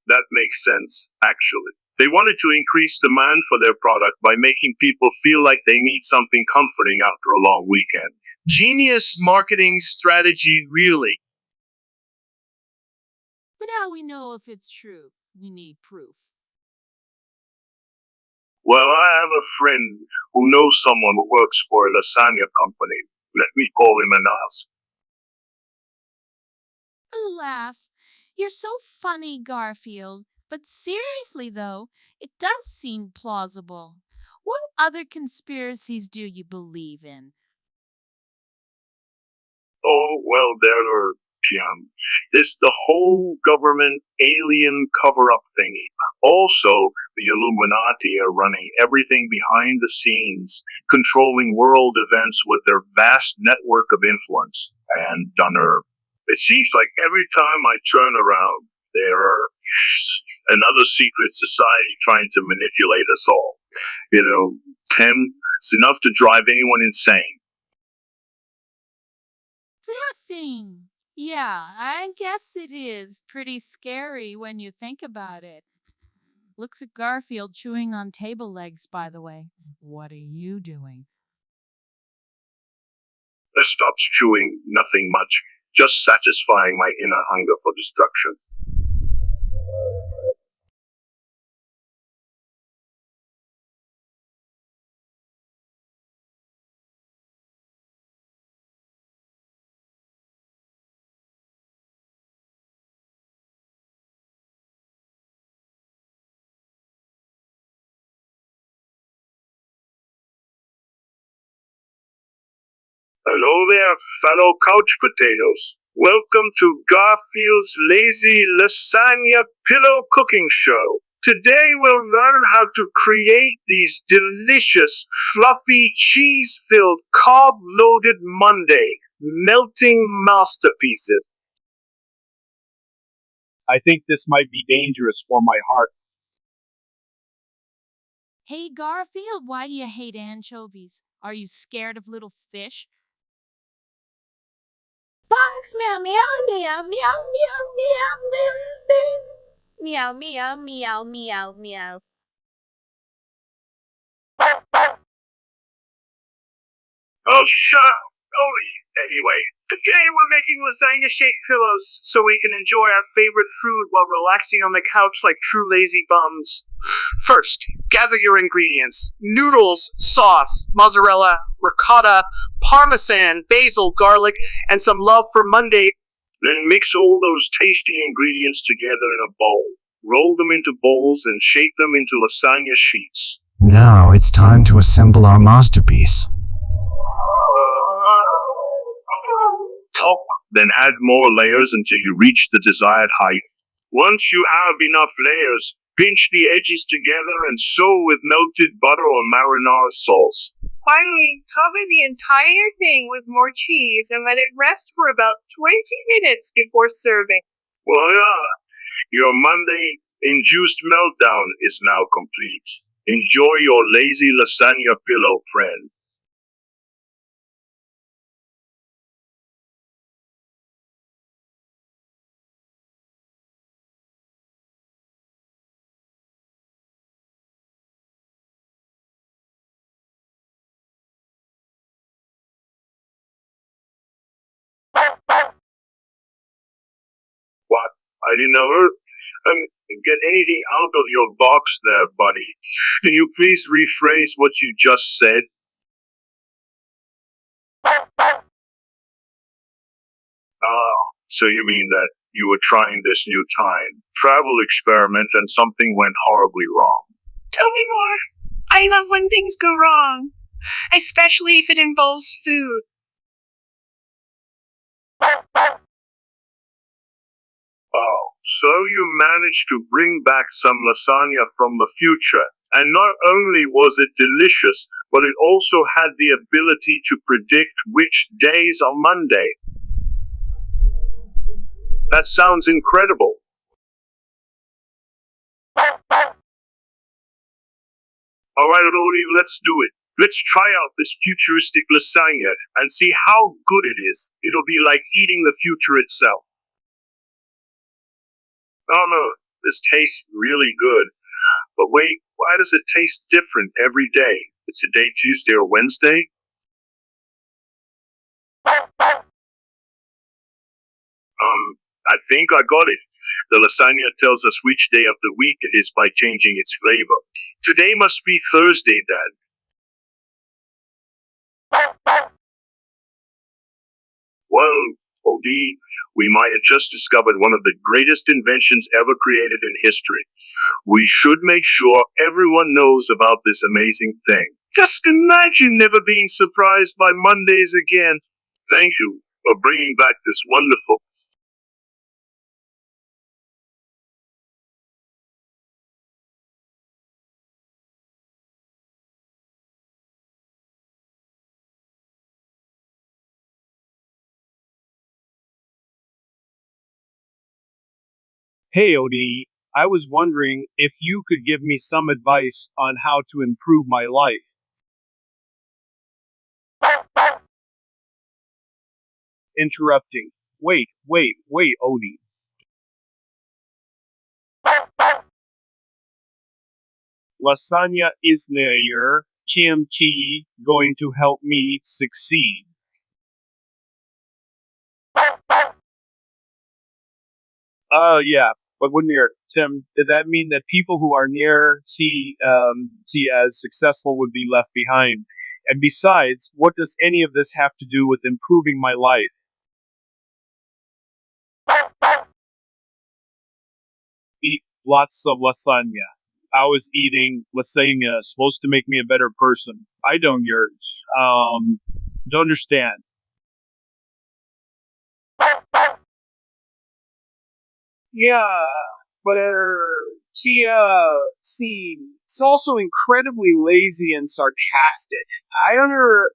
That makes sense, actually. They wanted to increase demand for their product by making people feel like they need something comforting after a long weekend. Genius marketing strategy, really. But how we know if it's true? We need proof. Well, I have a friend who knows someone who works for a lasagna company. Let me call him and ask. Alas, you're so funny, Garfield. But seriously, though, it does seem plausible. What other conspiracies do you believe in? Oh, well, there are, there's the whole government alien cover-up thingy. Also, the Illuminati are running everything behind the scenes, controlling world events with their vast network of influence. And Dunner, it seems like every time I turn around, there are another secret society trying to manipulate us all. Tim, it's enough to drive anyone insane. That thing. Yeah, I guess it is pretty scary when you think about it. Looks at Garfield chewing on table legs, by the way. What are you doing? Stops chewing nothing much, just satisfying my inner hunger for destruction. Hello there, fellow couch potatoes. Welcome to Garfield's Lazy Lasagna Pillow Cooking Show. Today we'll learn how to create these delicious, fluffy, cheese-filled, carb-loaded Monday melting masterpieces. I think this might be dangerous for my heart. Hey Garfield, why do you hate anchovies? Are you scared of little fish? Box meow meow meow meow meow meow meow meow meow meow meow. Oh, shut up. Oh, anyway, today we're making lasagna-shaped pillows so we can enjoy our favorite food while relaxing on the couch like true lazy bums. First, gather your ingredients. Noodles, sauce, mozzarella, ricotta, parmesan, basil, garlic, and some love for Monday. Then mix all those tasty ingredients together in a bowl. Roll them into balls and shape them into lasagna sheets. Now it's time to assemble our masterpiece. Oh, then add more layers until you reach the desired height. Once you have enough layers, pinch the edges together and sew with melted butter or marinara sauce. Finally, cover the entire thing with more cheese and let it rest for about 20 minutes before serving. Voila! Your Monday-induced meltdown is now complete. Enjoy your lazy lasagna pillow, friend. What? I didn't know get anything out of your box there, buddy. Can you please rephrase what you just said? Ah, so you mean that you were trying this new time travel experiment and something went horribly wrong? Tell me more. I love when things go wrong, especially if it involves food. Oh, so you managed to bring back some lasagna from the future. And not only was it delicious, but it also had the ability to predict which days are Monday. That sounds incredible. Alright, Odie, let's do it. Let's try out this futuristic lasagna and see how good it is. It'll be like eating the future itself. Oh no, this tastes really good. But wait, why does it taste different every day? Is today Tuesday or Wednesday? I think I got it. The lasagna tells us which day of the week it is by changing its flavor. Today must be Thursday then. Well, Odie, we might have just discovered one of the greatest inventions ever created in history. We should make sure everyone knows about this amazing thing. Just imagine never being surprised by Mondays again. Thank you for bringing back this wonderful. Hey, OD, I was wondering if you could give me some advice on how to improve my life. Interrupting. Wait, OD. Lasagna is near kimchi going to help me succeed. Yeah, but when you're Tim, did that mean that people who are near see as successful would be left behind? And besides, what does any of this have to do with improving my life? Eat lots of lasagna. I was eating lasagna, supposed to make me a better person. I don't understand. Yeah, but see, it's also incredibly lazy and sarcastic. I under.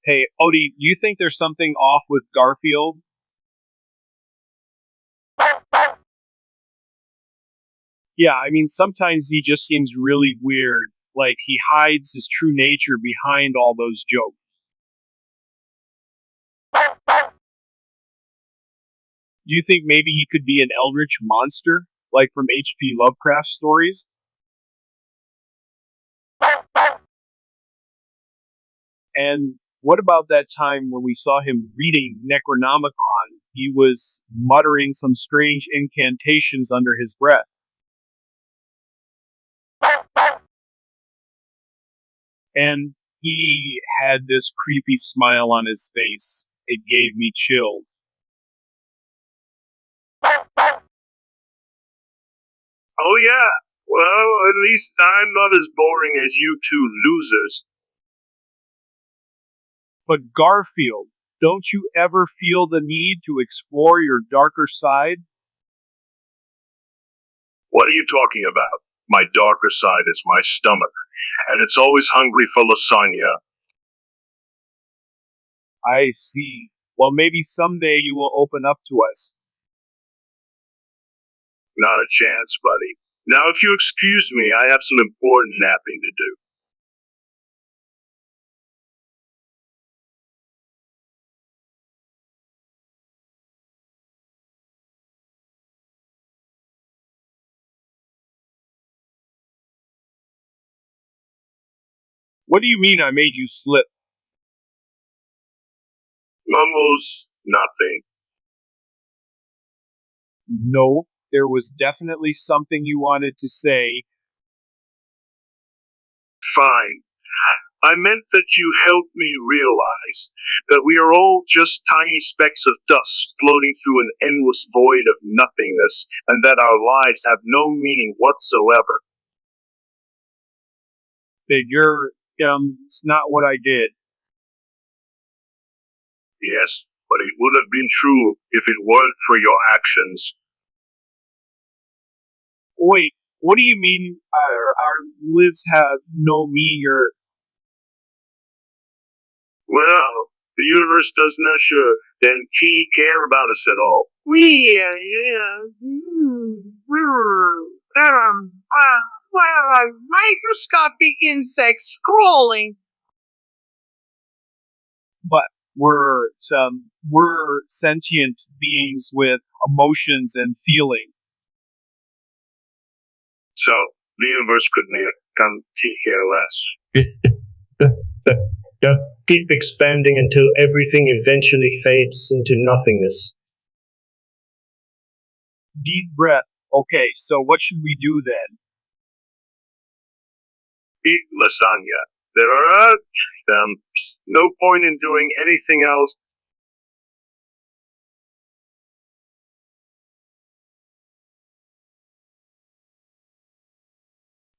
Hey, Odie, do you think there's something off with Garfield? Yeah, I mean, sometimes he just seems really weird. Like he hides his true nature behind all those jokes. Do you think maybe he could be an eldritch monster, like from H.P. Lovecraft stories? And what about that time when we saw him reading Necronomicon? He was muttering some strange incantations under his breath. And he had this creepy smile on his face. It gave me chills. Oh yeah. Well, at least I'm not as boring as you two losers. But Garfield, don't you ever feel the need to explore your darker side? What are you talking about? My darker side is my stomach, and it's always hungry for lasagna. I see. Well, maybe someday you will open up to us. Not a chance, buddy. Now, if you excuse me, I have some important napping to do. What do you mean I made you slip? Almost nothing. No, there was definitely something you wanted to say. Fine. I meant that you helped me realize that we are all just tiny specks of dust floating through an endless void of nothingness, and that our lives have no meaning whatsoever. That it's not what I did. Yes, but it would have been true if it weren't for your actions. Wait, what do you mean our lives have no meaning or Well, the universe does not sure, then he care about us at all. Microscopic insects crawling. but we're sentient beings with emotions and feeling. So, the universe could never come to care less. Just keep expanding until everything eventually fades into nothingness. Deep breath. Okay, so what should we do then? Eat lasagna. There are no point in doing anything else.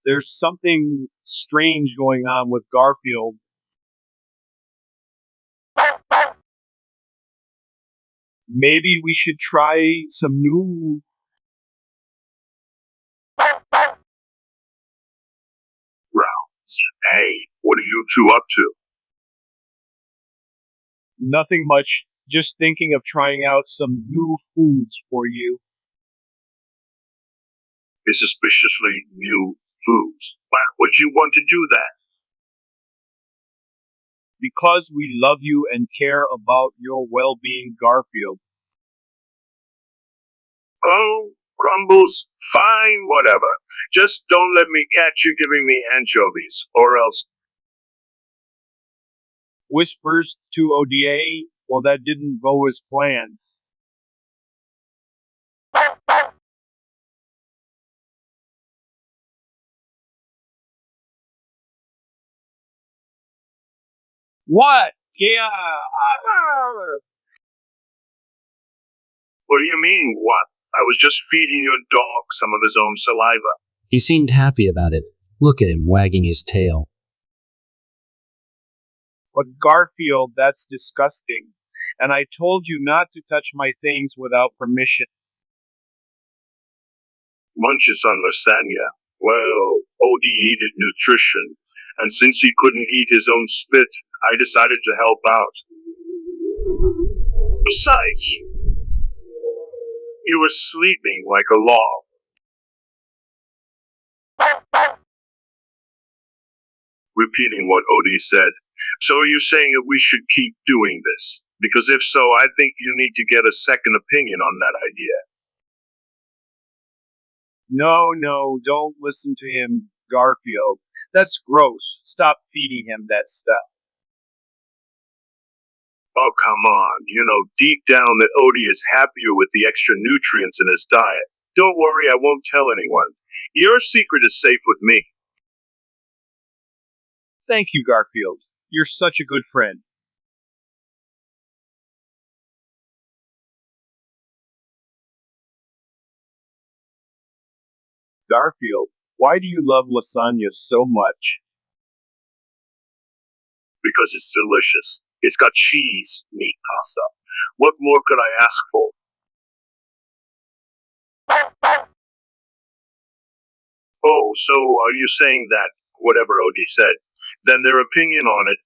There's something strange going on with Garfield. Maybe we should try some new. Rounds. Hey, what are you two up to? Nothing much. Just thinking of trying out some new foods for you. Suspiciously new foods. Why would you want to do that? Because we love you and care about your well being, Garfield. Oh, crumbles, fine, whatever. Just don't let me catch you giving me anchovies, or else. Whispers to ODA. Well, that didn't go as planned. What? Yeah. What do you mean, what? I was just feeding your dog some of his own saliva. He seemed happy about it. Look at him wagging his tail. But Garfield, that's disgusting. And I told you not to touch my things without permission. Munches on lasagna. Well, Odie needed nutrition, and since he couldn't eat his own spit, I decided to help out. Besides, you were sleeping like a log. Repeating what Odie said. So are you saying that we should keep doing this? Because if so, I think you need to get a second opinion on that idea. No, don't listen to him, Garfield. That's gross. Stop feeding him that stuff. Oh, come on. You know deep down that Odie is happier with the extra nutrients in his diet. Don't worry, I won't tell anyone. Your secret is safe with me. Thank you, Garfield. You're such a good friend. Garfield, why do you love lasagna so much? Because it's delicious. It's got cheese, meat, pasta. What more could I ask for? Oh, so are you saying that, whatever Odie said, then their opinion on it?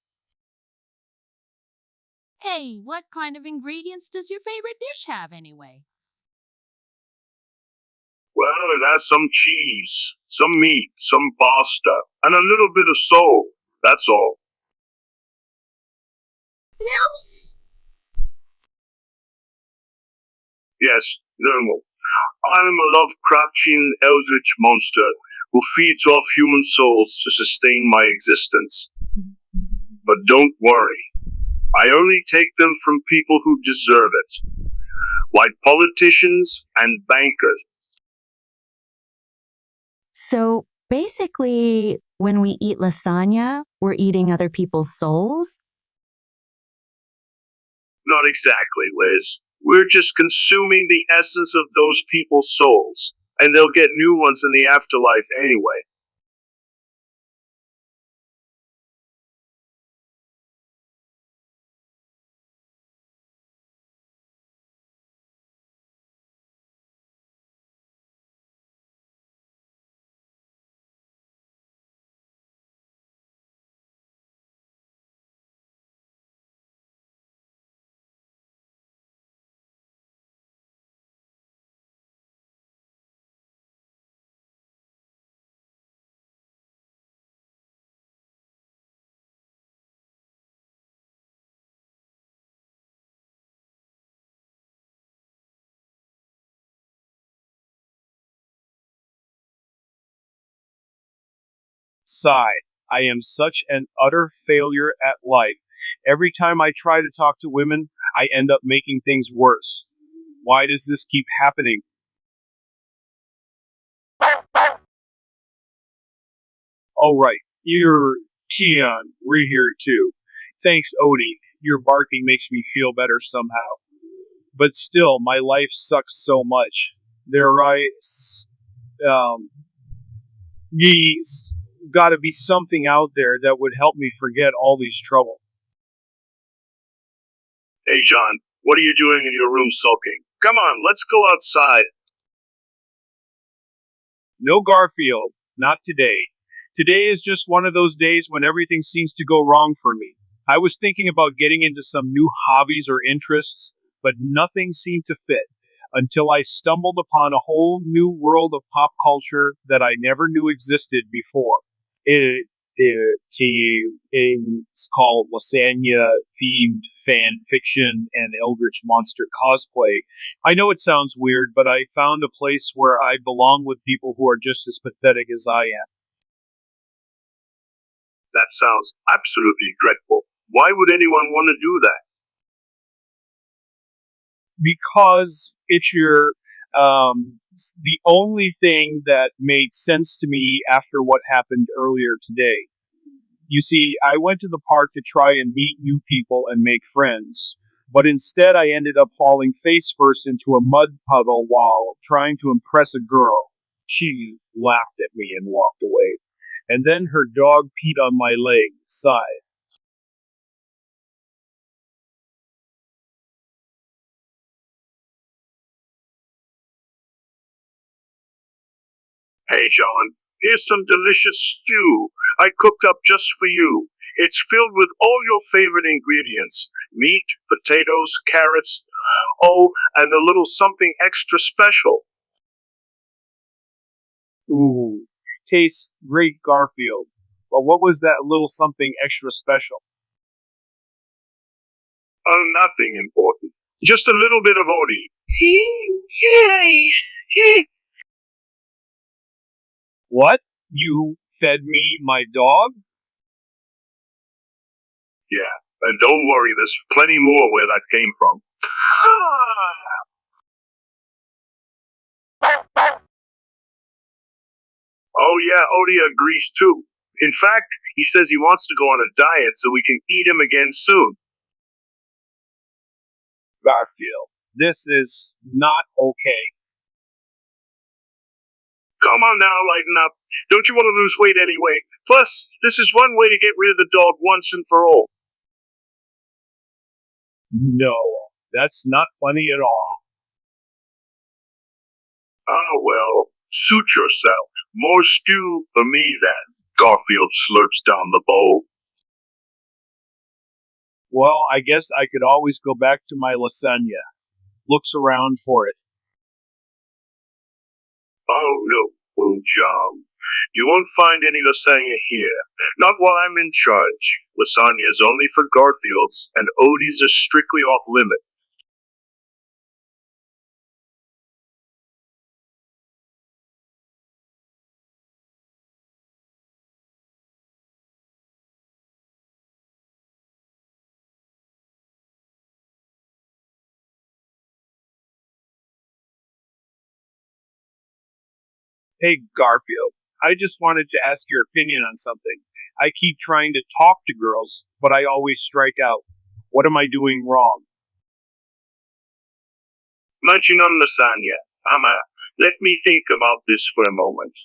Hey, what kind of ingredients does your favorite dish have anyway? Well, it has some cheese, some meat, some pasta, and a little bit of soul. That's all. Yes. Yes, normal. I'm a Lovecraftian eldritch monster who feeds off human souls to sustain my existence. But don't worry. I only take them from people who deserve it, like politicians and bankers. So basically, when we eat lasagna, we're eating other people's souls? Not exactly, Liz. We're just consuming the essence of those people's souls, and they'll get new ones in the afterlife anyway. Sigh. I am such an utter failure at life. Every time I try to talk to women, I end up making things worse. Why does this keep happening? All right, you're Tian. We're here too. Thanks, Odie. Your barking makes me feel better somehow. But still, my life sucks so much. There I, um, ye's got to be something out there that would help me forget all these trouble. Hey, John, what are you doing in your room sulking? Come on, let's go outside. No, Garfield, not today. Today is just one of those days when everything seems to go wrong for me. I was thinking about getting into some new hobbies or interests, but nothing seemed to fit until I stumbled upon a whole new world of pop culture that I never knew existed before. It's called lasagna themed fan fiction and eldritch monster cosplay. I know it sounds weird, but I found a place where I belong with people who are just as pathetic as I am. That sounds absolutely dreadful. Why would anyone want to do that? Because the only thing that made sense to me after what happened earlier today. You see, I went to the park to try and meet new people and make friends, but instead I ended up falling face first into a mud puddle while trying to impress a girl. She laughed at me and walked away. And then her dog peed on my leg. Sigh. Hey, John, here's some delicious stew I cooked up just for you. It's filled with all your favorite ingredients meat, potatoes, carrots, oh, and a little something extra special. Ooh, tastes great, Garfield. But what was that little something extra special? Oh, nothing important. Just a little bit of Odie. Yay! What? You fed me my dog? Yeah, and don't worry, there's plenty more where that came from. Oh yeah, Odie agrees too. In fact, he says he wants to go on a diet so we can eat him again soon. Garfield, this is not okay. Come on now, lighten up. Don't you want to lose weight anyway? Plus, this is one way to get rid of the dog once and for all. No, that's not funny at all. Ah, well, suit yourself. More stew for me then. Garfield slurps down the bowl. Well, I guess I could always go back to my lasagna. Looks around for it. Oh, no, John. You won't find any lasagna here. Not while I'm in charge. Lasagna is only for Garfields, and Odies are strictly off limit. Hey, Garfield, I just wanted to ask your opinion on something. I keep trying to talk to girls, but I always strike out. What am I doing wrong? Munching on lasagna. Let me think about this for a moment.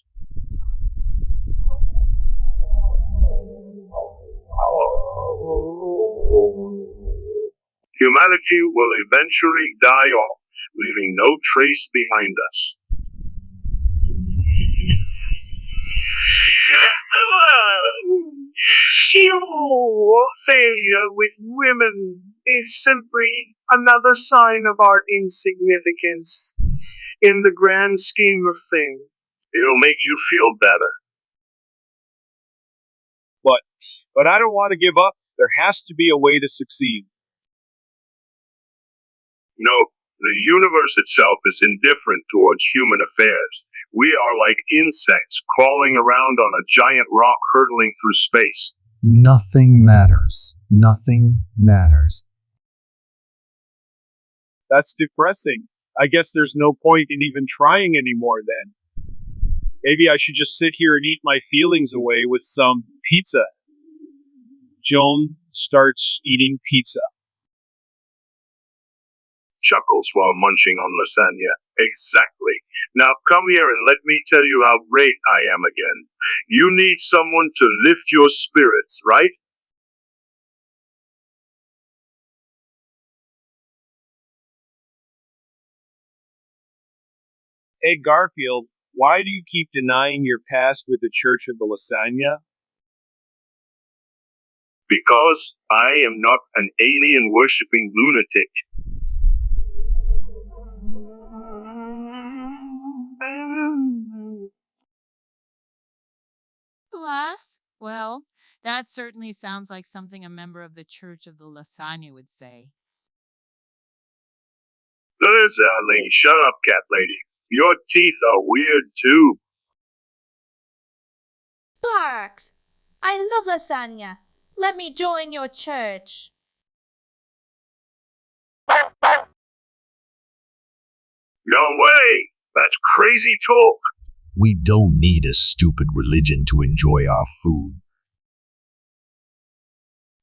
Humanity will eventually die off, leaving no trace behind us. Your failure with women is simply another sign of our insignificance in the grand scheme of things. It'll make you feel better. But I don't want to give up. There has to be a way to succeed. No, the universe itself is indifferent towards human affairs. We are like insects crawling around on a giant rock hurtling through space. Nothing matters. Nothing matters. That's depressing. I guess there's no point in even trying anymore then. Maybe I should just sit here and eat my feelings away with some pizza. Joan starts eating pizza. Chuckles while munching on lasagna. Exactly. Now come here and let me tell you how great I am again. You need someone to lift your spirits, right? Hey, Garfield, why do you keep denying your past with the Church of the Lasagna? Because I am not an alien worshipping lunatic. Glass? Well, that certainly sounds like something a member of the Church of the Lasagna would say. There's Eileen. Shut up, cat lady. Your teeth are weird too. Sparks! I love lasagna. Let me join your church. No way! That's crazy talk. We don't need a stupid religion to enjoy our food.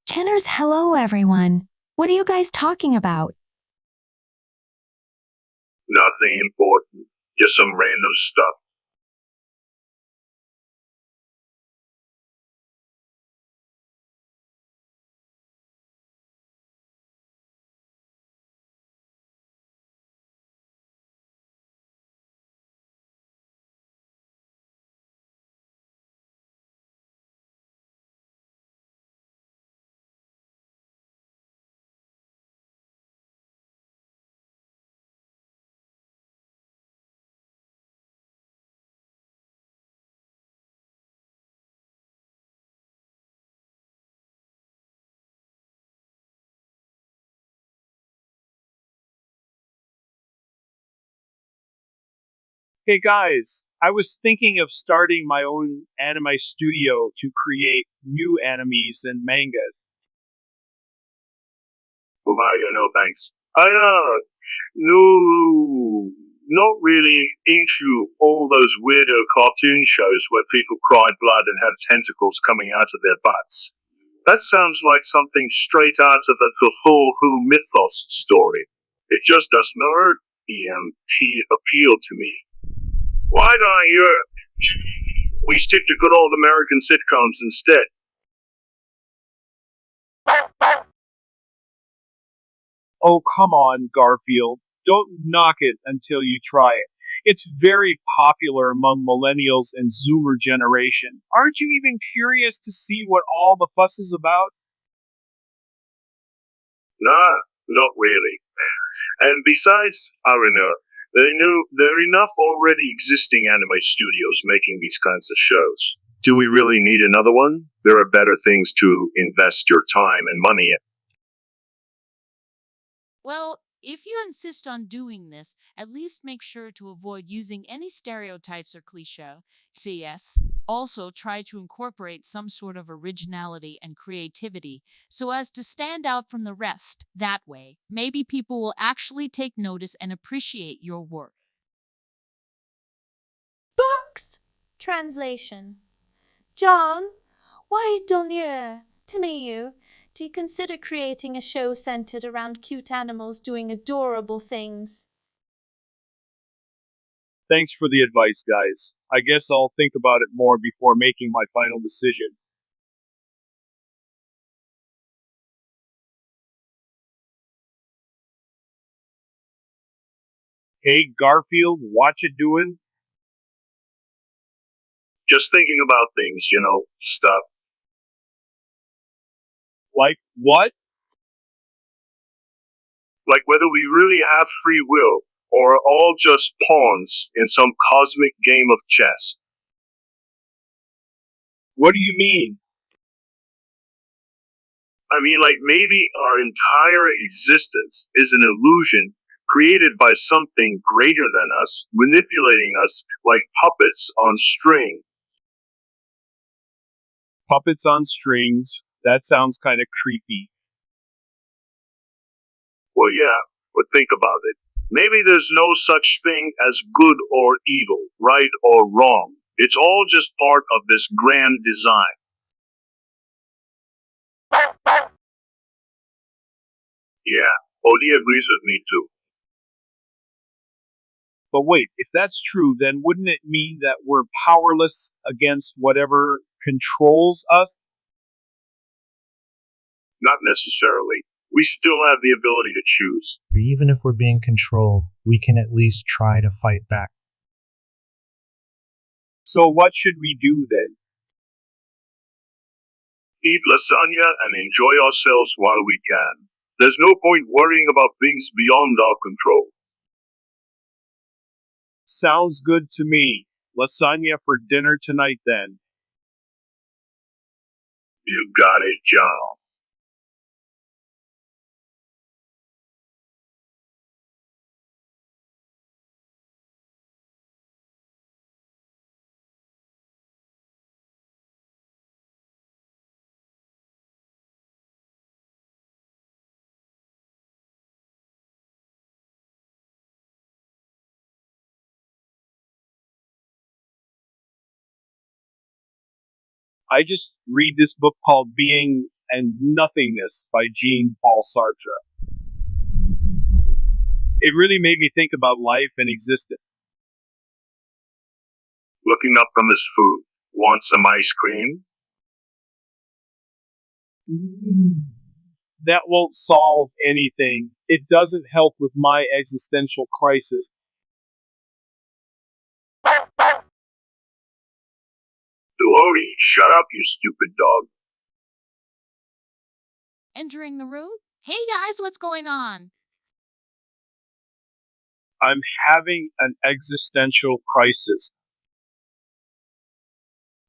Jenner's hello, everyone. What are you guys talking about? Nothing important. Just some random stuff. Hey guys, I was thinking of starting my own anime studio to create new animes and mangas. Mario, no thanks. No, not really into all those weirdo cartoon shows where people cry blood and have tentacles coming out of their butts. That sounds like something straight out of a Cthulhu mythos story. It just does not appeal to me. Why don't we stick to good old American sitcoms instead? Oh, come on, Garfield. Don't knock it until you try it. It's very popular among millennials and Zoomer generation. Aren't you even curious to see what all the fuss is about? Nah, not really. And besides, I don't know. There are enough already existing anime studios making these kinds of shows. Do we really need another one? There are better things to invest your time and money in. Well, if you insist on doing this, at least make sure to avoid using any stereotypes or cliché. CS. Also, try to incorporate some sort of originality and creativity so as to stand out from the rest. That way, maybe people will actually take notice and appreciate your work. Books! Translation. John, why don't you, do you consider creating a show centered around cute animals doing adorable things? Thanks for the advice, guys. I guess I'll think about it more before making my final decision. Hey, Garfield, what you doing? Just thinking about things, stuff. Like what? Like whether we really have free will or are all just pawns in some cosmic game of chess. What do you mean? I mean, like maybe our entire existence is an illusion created by something greater than us, manipulating us like puppets on string. Puppets on strings? That sounds kind of creepy. Well, yeah, but think about it. Maybe there's no such thing as good or evil, right or wrong. It's all just part of this grand design. Yeah, Odie agrees with me too. But wait, if that's true, then wouldn't it mean that we're powerless against whatever controls us? Not necessarily. We still have the ability to choose. Even if we're being controlled, we can at least try to fight back. So what should we do then? Eat lasagna and enjoy ourselves while we can. There's no point worrying about things beyond our control. Sounds good to me. Lasagna for dinner tonight then. You got it, John. I just read this book called Being and Nothingness by Jean-Paul Sartre. It really made me think about life and existence. Looking up from his food. Want some ice cream? That won't solve anything. It doesn't help with my existential crisis. Dory, shut up, you stupid dog. Entering the room? Hey guys, what's going on? I'm having an existential crisis.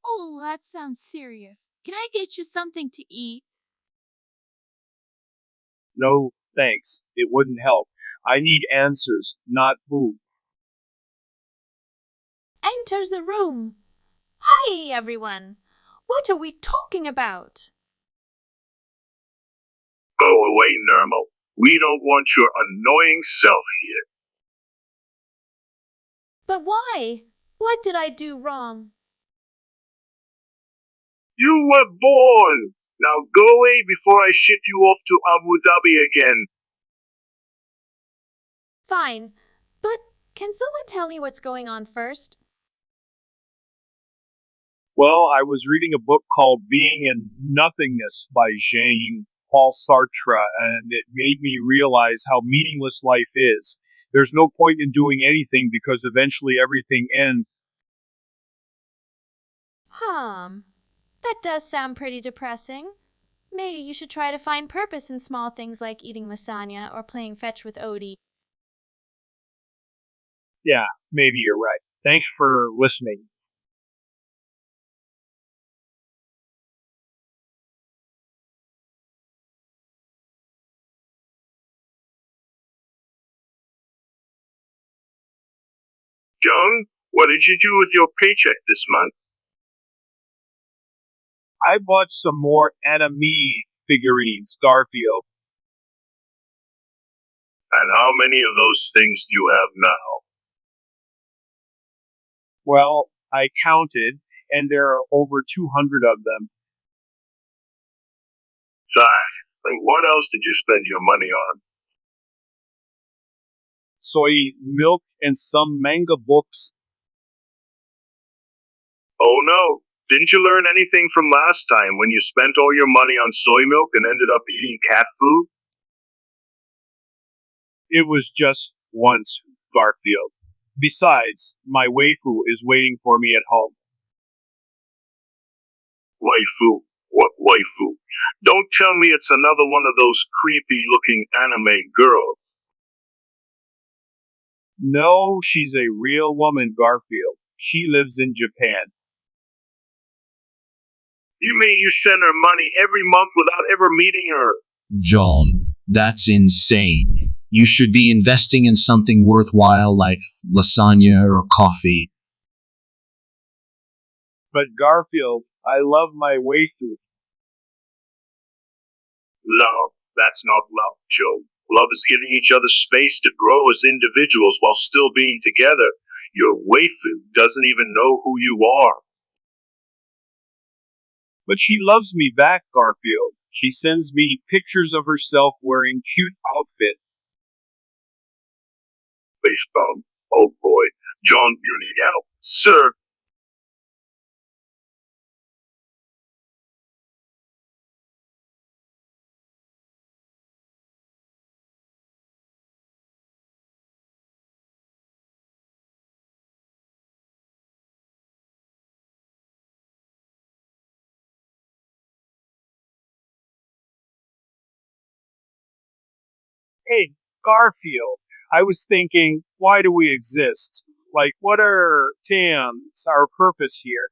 Oh, that sounds serious. Can I get you something to eat? No, thanks. It wouldn't help. I need answers, not food. Enters the room. Hi, everyone. What are we talking about? Go away, Normal. We don't want your annoying self here. But why? What did I do wrong? You were born! Now go away before I ship you off to Abu Dhabi again. Fine. But can someone tell me what's going on first? Well, I was reading a book called Being in Nothingness by Jean-Paul Sartre, and it made me realize how meaningless life is. There's no point in doing anything because eventually everything ends. That does sound pretty depressing. Maybe you should try to find purpose in small things like eating lasagna or playing fetch with Odie. Yeah, maybe you're right. Thanks for listening. John, what did you do with your paycheck this month? I bought some more N.O.V.A.S.P.A.R.K.L.E figurines, Garfield. And how many of those things do you have now? Well, I counted, and there are over 200 of them. And what else did you spend your money on? Soy milk and some manga books. Oh no, didn't you learn anything from last time when you spent all your money on soy milk and ended up eating cat food? It was just once, Garfield. Besides, my waifu is waiting for me at home. Waifu? What waifu? Don't tell me it's another one of those creepy looking anime girls. No, she's a real woman, Garfield. She lives in Japan. You mean you send her money every month without ever meeting her? John, that's insane. You should be investing in something worthwhile like lasagna or coffee. But Garfield, I love my waifu. Love. That's not love, Joe. Love is giving each other space to grow as individuals while still being together. Your waifu doesn't even know who you are. But she loves me back, Garfield. She sends me pictures of herself wearing cute outfits. Baseball. Oh boy. John, you need help. Sir. Hey, Garfield, I was thinking, why do we exist? Like, what are our purpose here?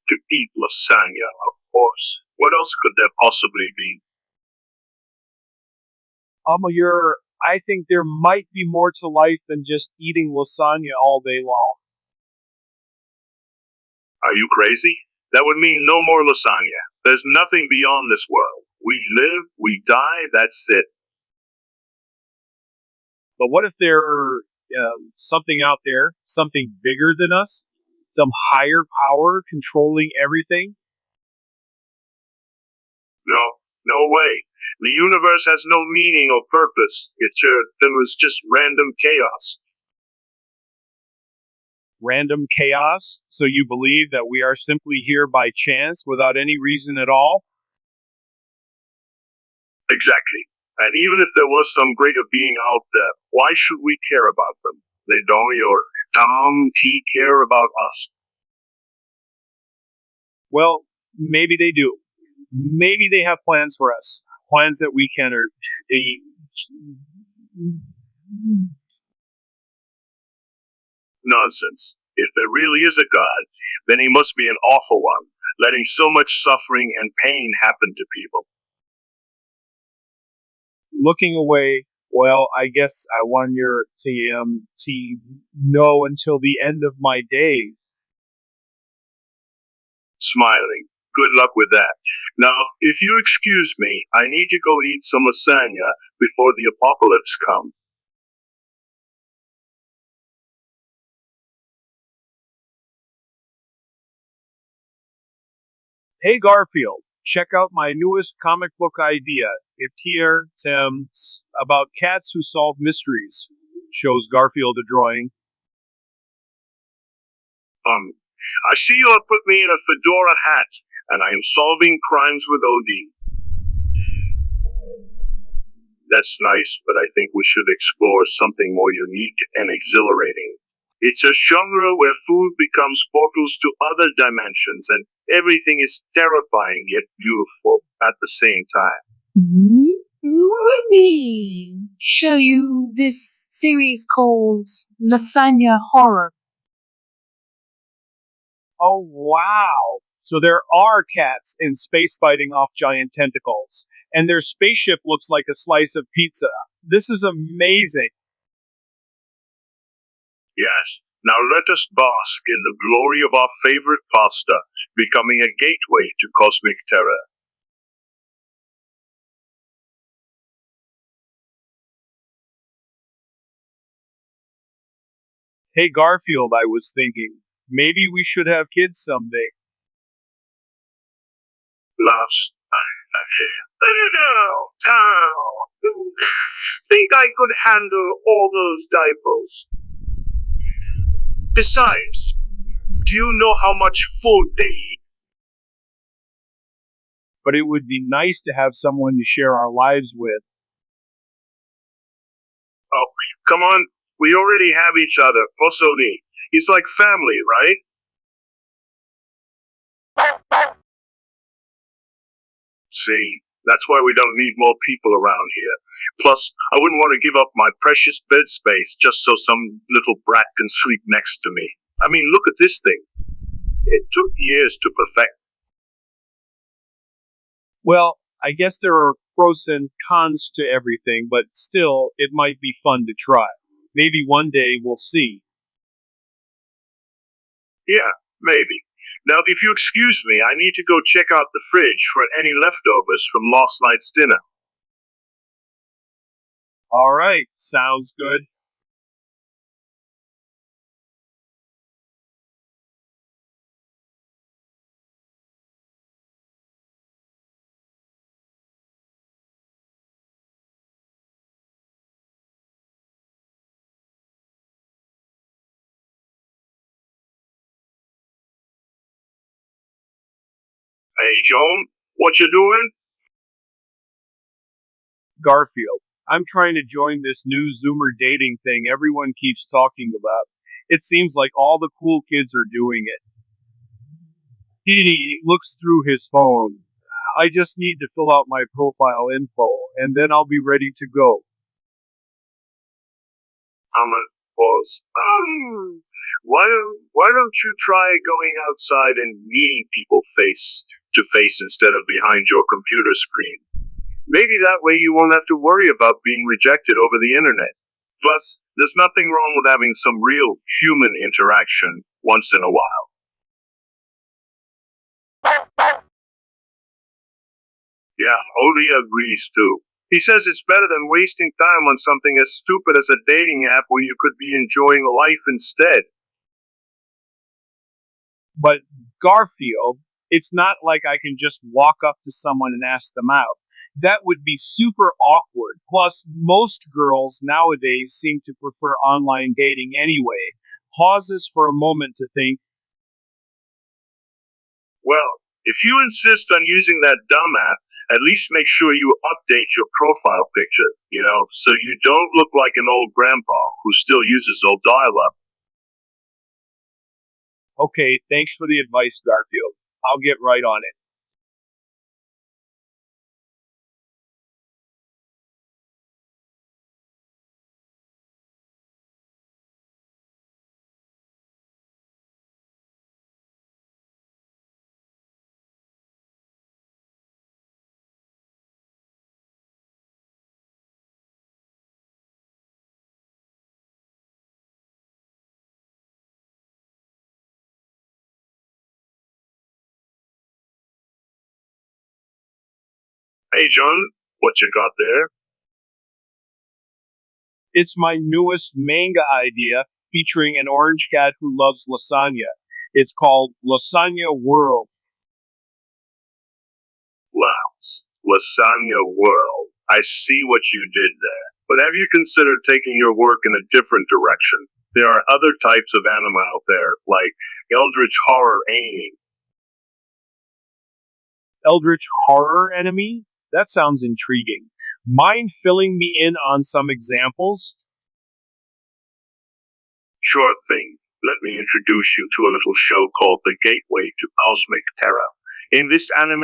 To eat lasagna, of course. What else could there possibly be? I think there might be more to life than just eating lasagna all day long. Are you crazy? That would mean no more lasagna. There's nothing beyond this world. We live, we die, that's it. But what if there's something out there, something bigger than us, some higher power controlling everything? No, no way. The universe has no meaning or purpose. There was just random chaos. Random chaos? So you believe that we are simply here by chance without any reason at all? Exactly. And even if there was some greater being out there, why should we care about them? They don't or Tom T care about us. Well, maybe they do. Maybe they have plans for us. Plans that we can or Nonsense. If there really is a God, then he must be an awful one, letting so much suffering and pain happen to people. looking away. Well, I guess I want your to know until the end of my days. Smiling. Good luck with that. Now, if you excuse me, I need to go eat some lasagna before the apocalypse comes. Hey Garfield, check out my newest comic book idea. It's about cats who solve mysteries. Shows Garfield a drawing. I see you have put me in a fedora hat, and I am solving crimes with OD. That's nice, but I think we should explore something more unique and exhilarating. It's a genre where food becomes portals to other dimensions, and everything is terrifying yet beautiful at the same time. Let me show you this series called Lasagna Horror. Oh wow! So there are cats in space fighting off giant tentacles, and their spaceship looks like a slice of pizza. This is amazing. Yes, now let us bask in the glory of our favorite pasta, becoming a gateway to cosmic terror. Hey Garfield, I was thinking, maybe we should have kids someday. Loves. I don't know. Think I could handle all those diapers. Besides, do you know how much food they eat? But it would be nice to have someone to share our lives with. Oh, come on. We already have each other. Posodi. It's like family, right? See, that's why we don't need more people around here. Plus, I wouldn't want to give up my precious bed space just so some little brat can sleep next to me. I mean, look at this thing. It took years to perfect. Well, I guess there are pros and cons to everything, but still, it might be fun to try. Maybe one day we'll see. Yeah, maybe. Now, if you excuse me, I need to go check out the fridge for any leftovers from last night's dinner. All right, sounds good. Hey, Joan, what you doing? Garfield, I'm trying to join this new Zoomer dating thing everyone keeps talking about. It seems like all the cool kids are doing it. He looks through his phone. I just need to fill out my profile info, and then I'll be ready to go. I'm a pause. Why don't you try going outside and meeting people face to face instead of behind your computer screen? Maybe that way you won't have to worry about being rejected over the internet. Plus, there's nothing wrong with having some real human interaction once in a while. Yeah, Odie agrees too. He says it's better than wasting time on something as stupid as a dating app when you could be enjoying life instead. But Garfield, It's not like I can just walk up to someone and ask them out. That would be super awkward. Plus, most girls nowadays seem to prefer online dating anyway. Pauses for a moment to think. Well, if you insist on using that dumb app, at least make sure you update your profile picture, so you don't look like an old grandpa who still uses old dial-up. Okay, thanks for the advice, Garfield. I'll get right on it. Hey, John, what you got there? It's my newest manga idea featuring an orange cat who loves lasagna. It's called Lasagna World. Wow, Lasagna World. I see what you did there. But have you considered taking your work in a different direction? There are other types of anime out there, like Eldritch Horror Anime. Eldritch Horror Enemy? That sounds intriguing. Mind filling me in on some examples? Sure thing. Let me introduce you to a little show called The Gateway to Cosmic Terror. In this anime,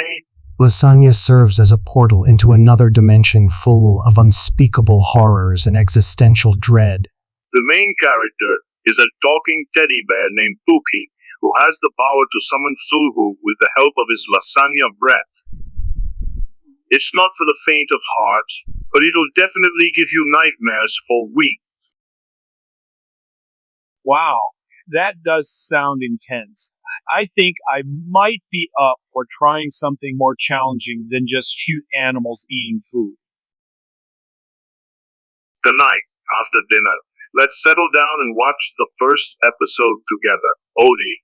Lasagna serves as a portal into another dimension full of unspeakable horrors and existential dread. the main character is a talking teddy bear named Pookie, who has the power to summon Sulhu with the help of his lasagna breath. It's not for the faint of heart, but it'll definitely give you nightmares for weeks. Wow, that does sound intense. I think I might be up for trying something more challenging than just cute animals eating food. Tonight, after dinner, let's settle down and watch the first episode together. Odie,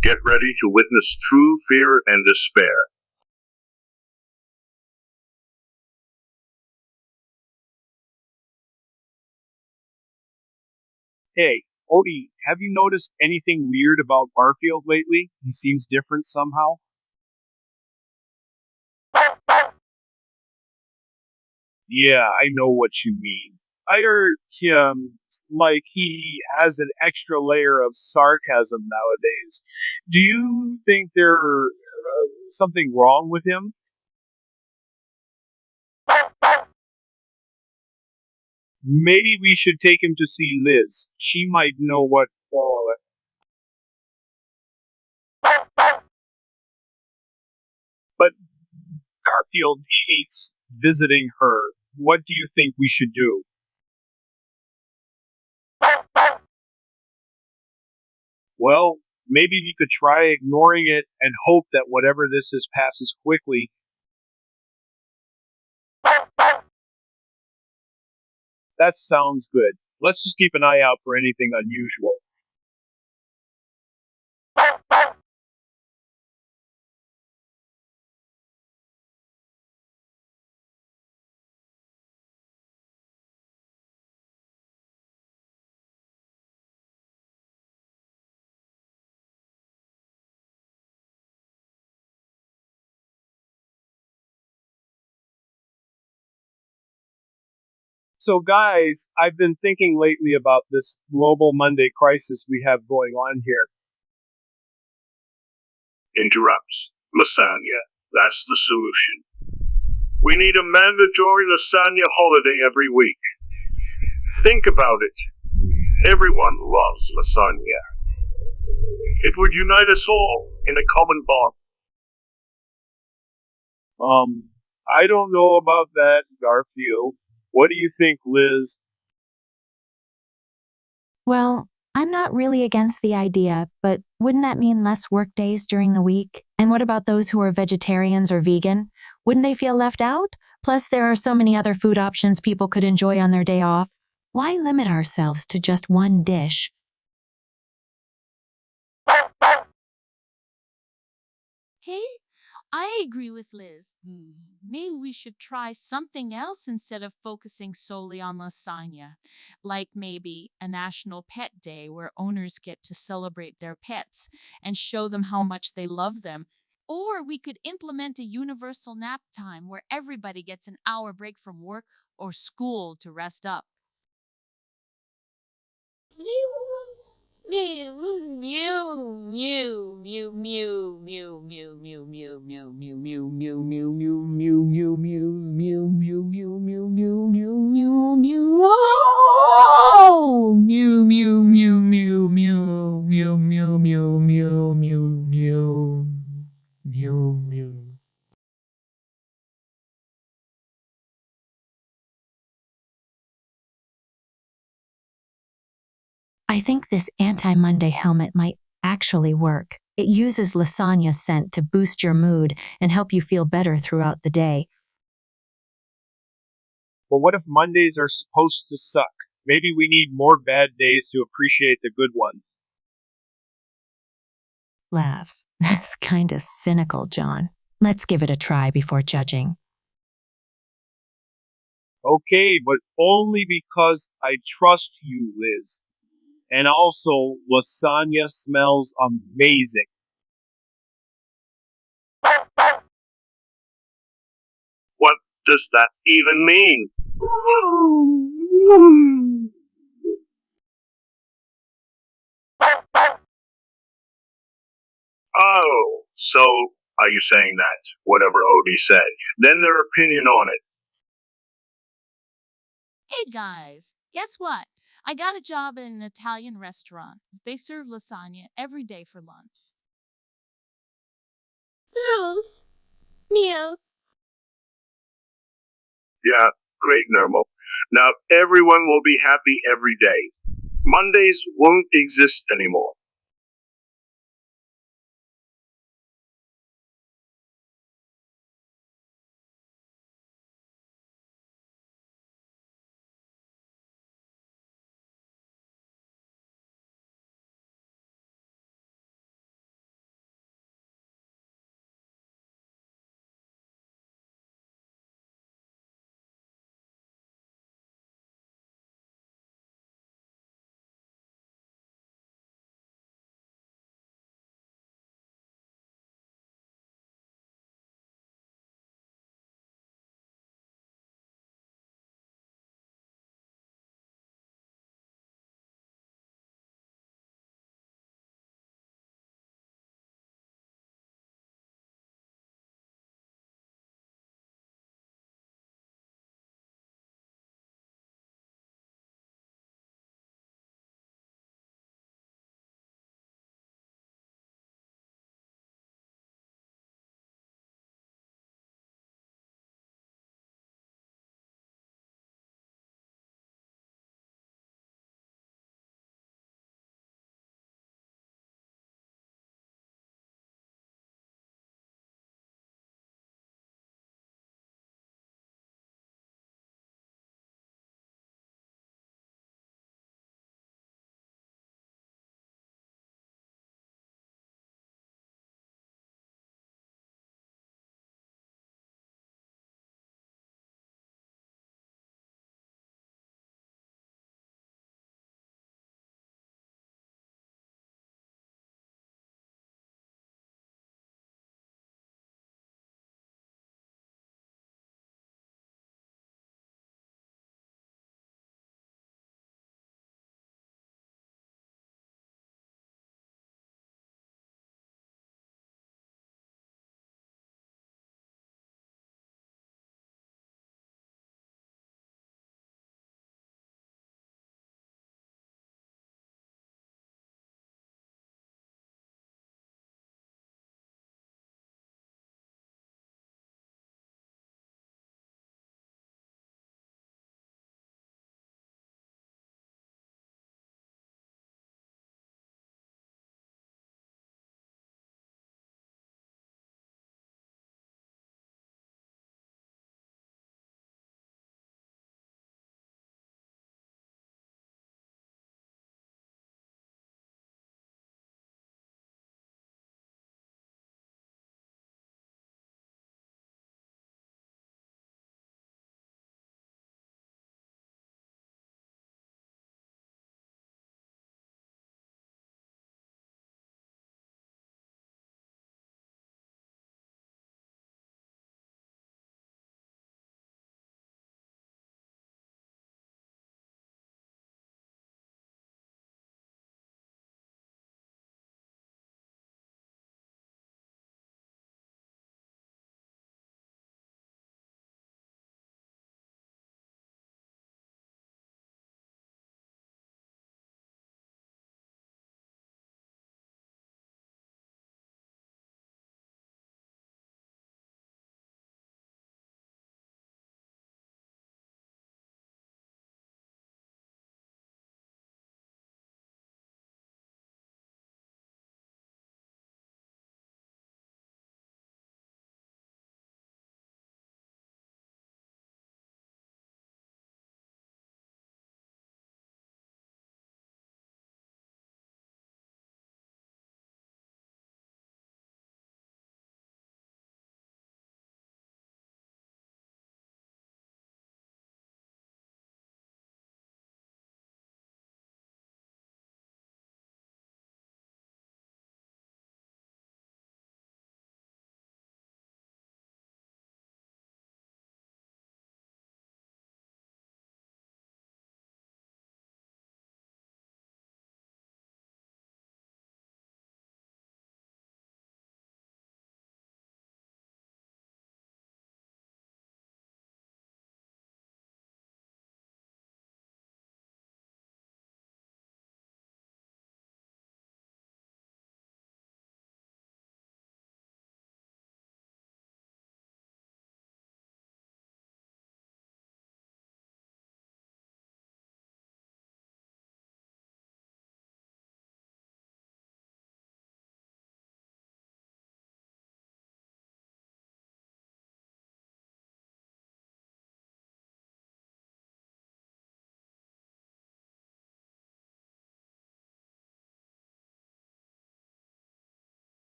get ready to witness true fear and despair. Hey, Odie, have you noticed anything weird about Barfield lately? He seems different somehow. Yeah, I know what you mean. I heard like he has an extra layer of sarcasm nowadays. Do you think there's something wrong with him? Maybe we should take him to see Liz. She might know what. But Garfield hates visiting her. What do you think we should do? Well, maybe we could try ignoring it and hope that whatever this is passes quickly. That sounds good. Let's just keep an eye out for anything unusual. So, guys, I've been thinking lately about this global Monday crisis we have going on here. Interrupts. Lasagna. That's the solution. We need a mandatory lasagna holiday every week. Think about it. Everyone loves lasagna. It would unite us all in a common bond. I don't know about that, Garfield. What do you think, Liz? Well, I'm not really against the idea, but wouldn't that mean less work days during the week? And what about those who are vegetarians or vegan? Wouldn't they feel left out? Plus, there are so many other food options people could enjoy on their day off. Why limit ourselves to just one dish? Hey, I agree with Liz. Maybe we should try something else instead of focusing solely on lasagna. Like maybe a National Pet Day where owners get to celebrate their pets and show them how much they love them. Or we could implement a universal nap time where everybody gets an hour break from work or school to rest up. I think this anti-Monday helmet might actually work. It uses lasagna scent to boost your mood and help you feel better throughout the day. But what if Mondays are supposed to suck? Maybe we need more bad days to appreciate the good ones. Laughs. That's kinda cynical, John. Let's give it a try before judging. Okay, but only because I trust you, Liz. And also, lasagna smells amazing. What does that even mean? Oh, so are you saying that, whatever Odie said, then their opinion on it? Hey guys, guess what? I got a job in an Italian restaurant. They serve lasagna every day for lunch. Meows. Meows. Yeah, great, Nermal. Now everyone will be happy every day. Mondays won't exist anymore.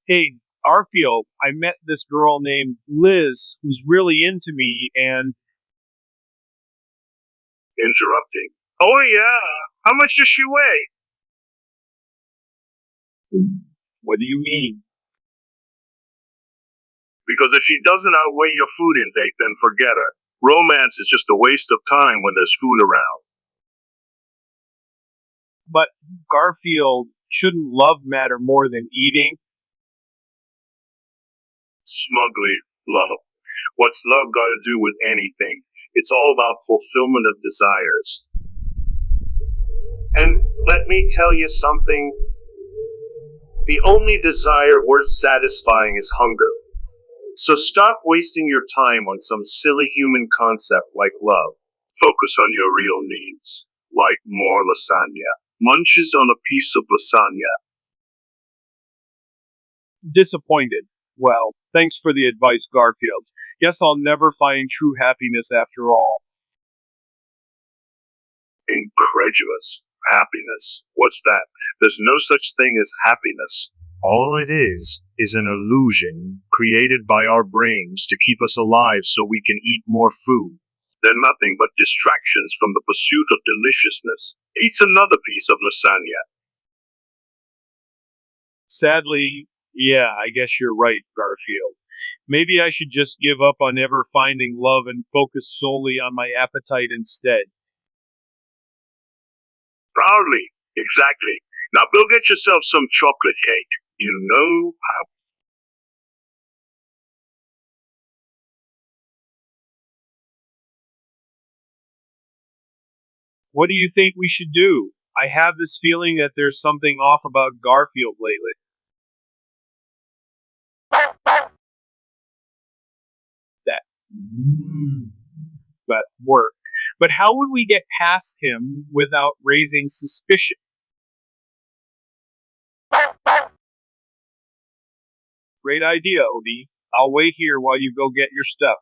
Hey, Garfield, I met this girl named Liz who's really into me, and Interrupting. Oh yeah. How much does she weigh? what do you mean? Because if she doesn't outweigh your food intake, then forget her. Romance is just a waste of time when there's food around. But Garfield, shouldn't love matter more than eating? Smugly love. What's love got to do with anything? It's all about fulfillment of desires. And let me tell you something. The only desire worth satisfying is hunger. So stop wasting your time on some silly human concept like love. Focus on your real needs, like more lasagna. Munches on a piece of lasagna. Disappointed. Well, thanks for the advice, Garfield. Guess I'll never find true happiness after all. Incredulous. Happiness. What's that? There's no such thing as happiness. All it is an illusion created by our brains to keep us alive so we can eat more food. They're nothing but distractions from the pursuit of deliciousness. Eats another piece of lasagna. Sadly, yeah, I guess you're right, Garfield. Maybe I should just give up on ever finding love and focus solely on my appetite instead. Proudly. Exactly. Now go get yourself some chocolate cake. You know how. What do you think we should do? I have this feeling that there's something off about Garfield lately. That but work. But how would we get past him without raising suspicion? Great idea, Odie. I'll wait here while you go get your stuff.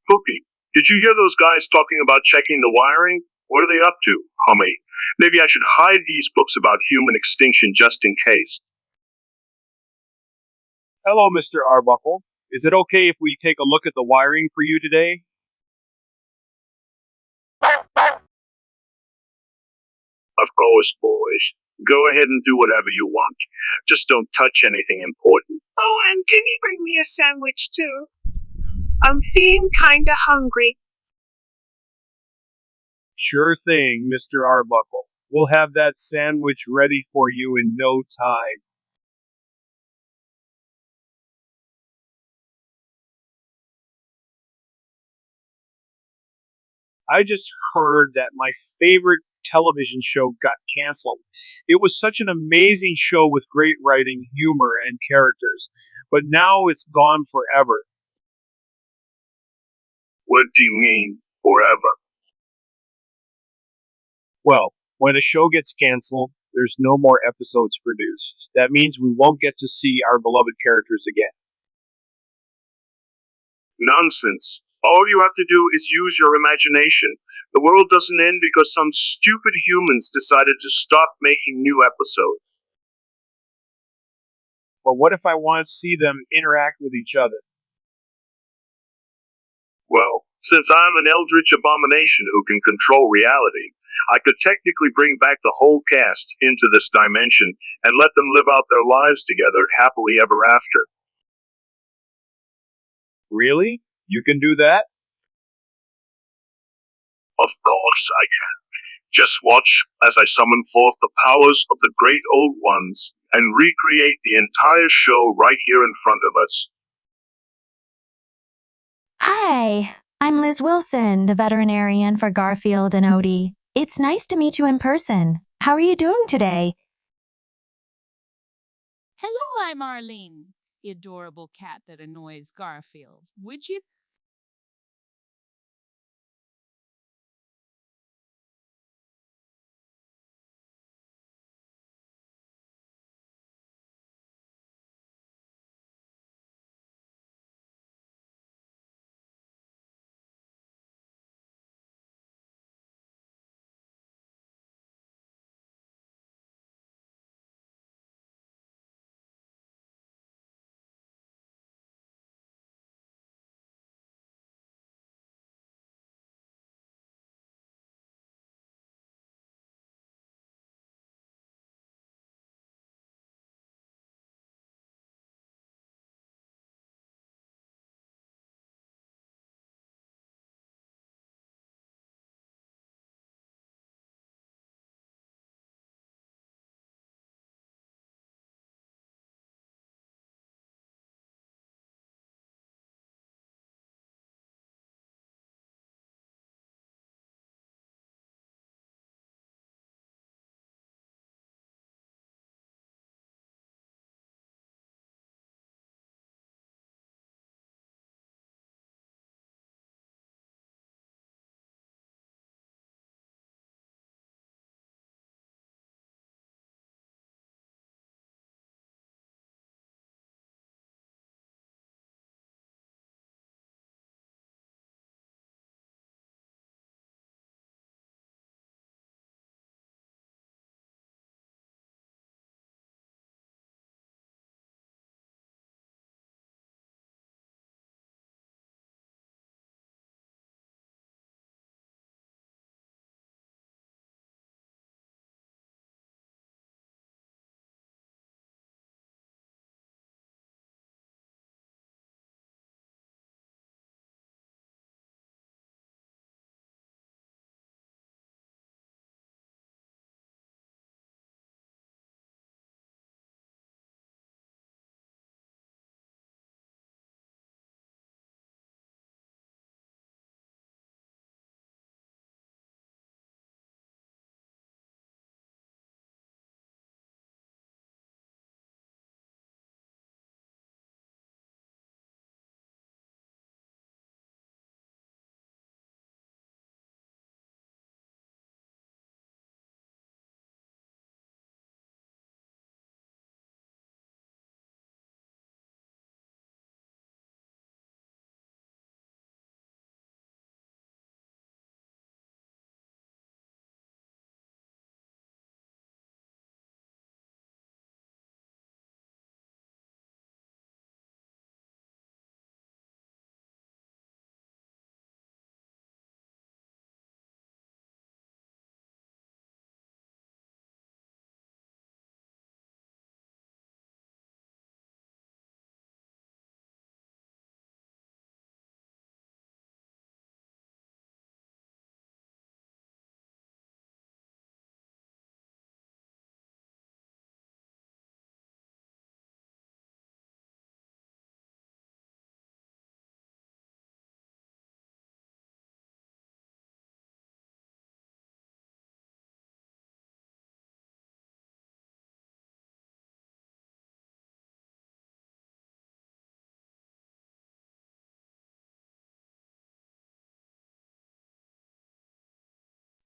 Cookie, did you hear those guys talking about checking the wiring? What are they up to, homie? Maybe I should hide these books about human extinction just in case. Hello, Mr. Arbuckle. Is it okay if we take a look at the wiring for you today? Of course, boys. Go ahead and do whatever you want. Just don't touch anything important. Oh, and can you bring me a sandwich too? I'm feeling kinda hungry. Sure thing, Mr. Arbuckle. We'll have that sandwich ready for you in no time. I just heard that my favorite television show got canceled. It was such an amazing show with great writing, humor, and characters. But now it's gone forever. What do you mean, forever? Well, when a show gets canceled, there's no more episodes produced. That means we won't get to see our beloved characters again. Nonsense. All you have to do is use your imagination. The world doesn't end because some stupid humans decided to stop making new episodes. But what if I want to see them interact with each other? Well, since I'm an eldritch abomination who can control reality, I could technically bring back the whole cast into this dimension and let them live out their lives together happily ever after. Really? You can do that? Of course I can. Just watch as I summon forth the powers of the great old ones and recreate the entire show right here in front of us. Hi, I'm Liz Wilson, the veterinarian for Garfield and Odie. It's nice to meet you in person. How are you doing today? Hello, I'm Arlene, the adorable cat that annoys Garfield. Would you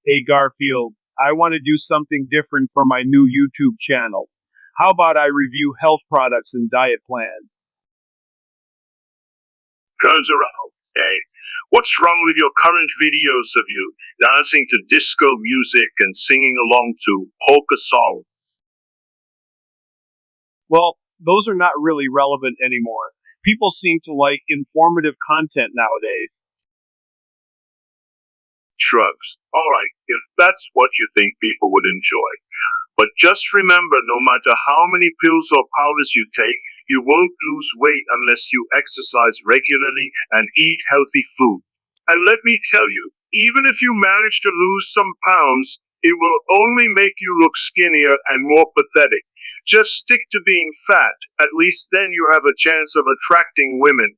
Hey Garfield, I want to do something different for my new YouTube channel. How about I review health products and diet plans? Turns around. Hey, what's wrong with your current videos of you dancing to disco music and singing along to polka song? Well, those are not really relevant anymore. People seem to like informative content nowadays. Shrugs. Alright, if that's what you think people would enjoy. But just remember, no matter how many pills or powders you take, you won't lose weight unless you exercise regularly and eat healthy food. And let me tell you, even if you manage to lose some pounds, it will only make you look skinnier and more pathetic. Just stick to being fat, at least then you have a chance of attracting women.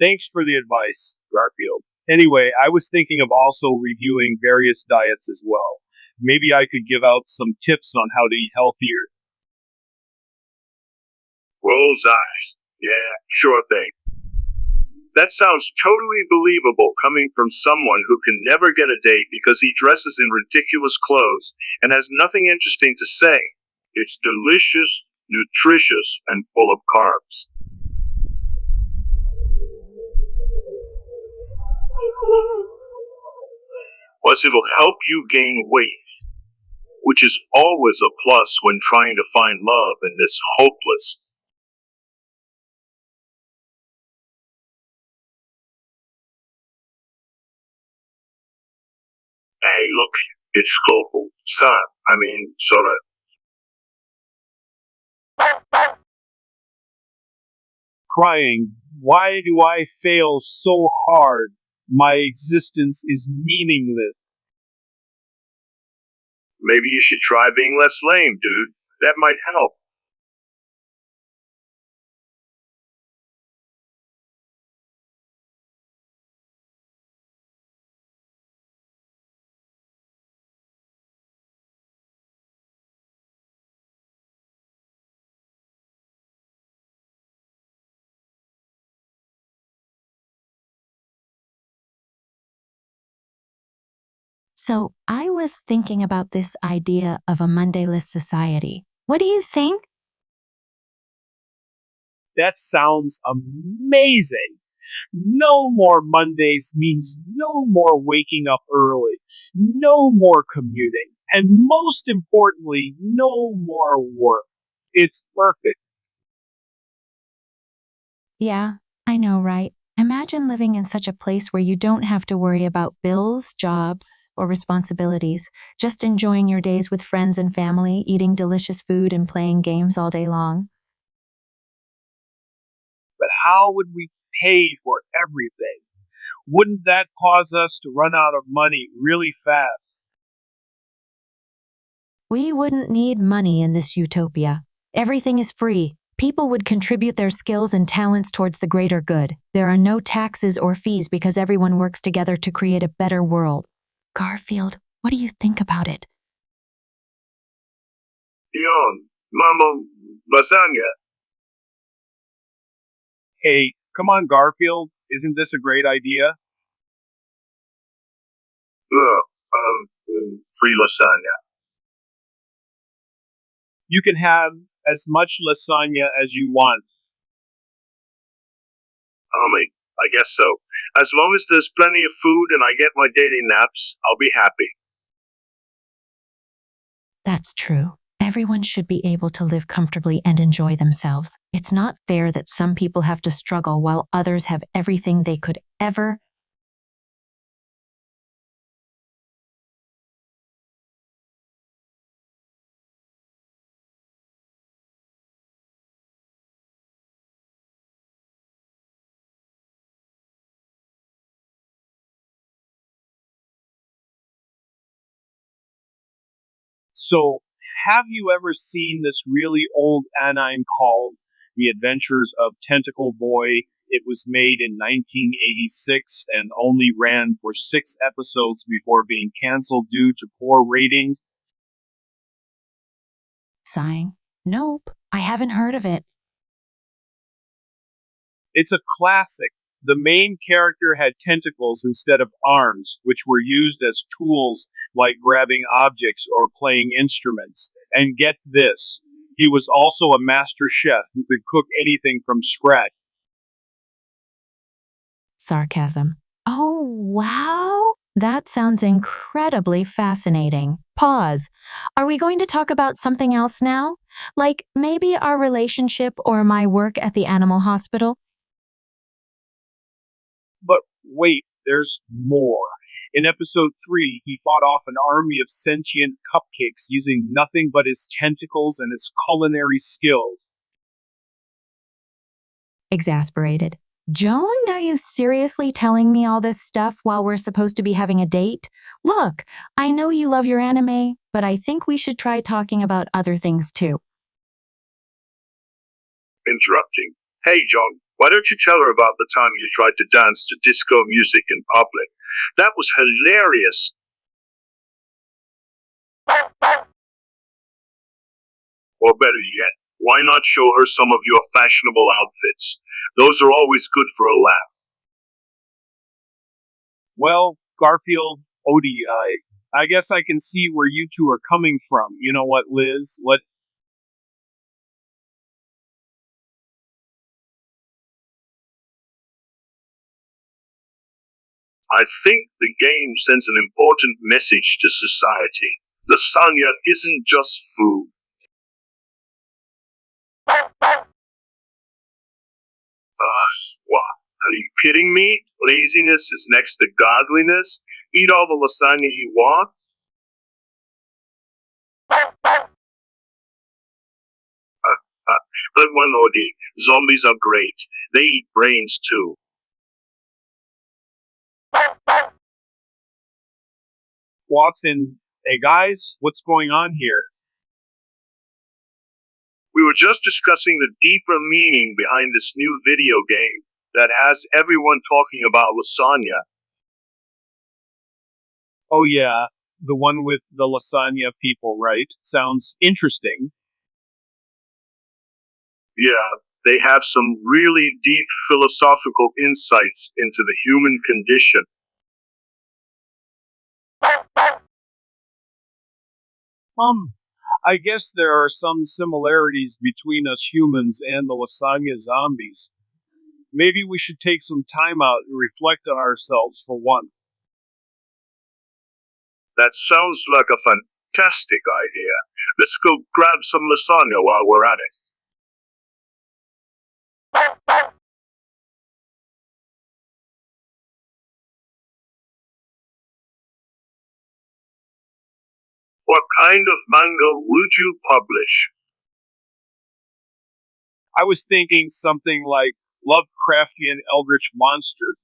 Thanks for the advice, Garfield. Anyway, I was thinking of also reviewing various diets as well. Maybe I could give out some tips on how to eat healthier. Rolls eyes. Yeah, sure thing. That sounds totally believable coming from someone who can never get a date because he dresses in ridiculous clothes and has nothing interesting to say. It's delicious, nutritious, and full of carbs. Plus, it'll help you gain weight, which is always a plus when trying to find love in this hopeless. Hey, look, it's global. Sorry. Crying, why do I fail so hard? My existence is meaningless. Maybe you should try being less lame, dude. That might help. So I was thinking about this idea of a Mondayless society. What do you think? That sounds amazing. No more Mondays means no more waking up early, no more commuting, and most importantly, no more work. It's perfect. Yeah, I know, right? Imagine living in such a place where you don't have to worry about bills, jobs, or responsibilities, just enjoying your days with friends and family, eating delicious food and playing games all day long. But how would we pay for everything? Wouldn't that cause us to run out of money really fast? We wouldn't need money in this utopia. Everything is free. People would contribute their skills and talents towards the greater good. There are no taxes or fees because everyone works together to create a better world. Garfield, what do you think about it? Yon, Mama, lasagna. Hey, come on, Garfield. Isn't this a great idea? Free lasagna. You can have as much lasagna as you want. I guess so. As long as there's plenty of food and I get my daily naps, I'll be happy. That's true. Everyone should be able to live comfortably and enjoy themselves. It's not fair that some people have to struggle while others have everything they could ever. So, have you ever seen this really old anime called The Adventures of Tentacle Boy? It was made in 1986 and only ran for 6 episodes before being canceled due to poor ratings. Sighing. Nope, I haven't heard of it. It's a classic. The main character had tentacles instead of arms, which were used as tools like grabbing objects or playing instruments. And get this, he was also a master chef who could cook anything from scratch. Sarcasm. Oh, wow! That sounds incredibly fascinating. Pause. Are we going to talk about something else now? Like maybe our relationship or my work at the animal hospital? But wait, there's more. In episode 3, he fought off an army of sentient cupcakes using nothing but his tentacles and his culinary skills. Exasperated. Joan, are you seriously telling me all this stuff while we're supposed to be having a date? Look, I know you love your anime, but I think we should try talking about other things too. Interrupting. Hey, John, why don't you tell her about the time you tried to dance to disco music in public? That was hilarious. Or better yet, why not show her some of your fashionable outfits? Those are always good for a laugh. Well, Garfield, ODI. I guess I can see where you two are coming from. You know what, Liz? I think the game sends an important message to society. Lasagna isn't just food. What? Are you kidding me? Laziness is next to godliness? Eat all the lasagna you want? But one Odi, zombies are great. They eat brains too. Watson, hey guys, what's going on here? We were just discussing the deeper meaning behind this new video game that has everyone talking about lasagna. Oh yeah, the one with the lasagna people, right? Sounds interesting. Yeah, they have some really deep philosophical insights into the human condition. I guess there are some similarities between us humans and the lasagna zombies. Maybe we should take some time out and reflect on ourselves for one. That sounds like a fantastic idea. Let's go grab some lasagna while we're at it. What kind of manga would you publish? I was thinking something like Lovecraftian Eldritch Monsters.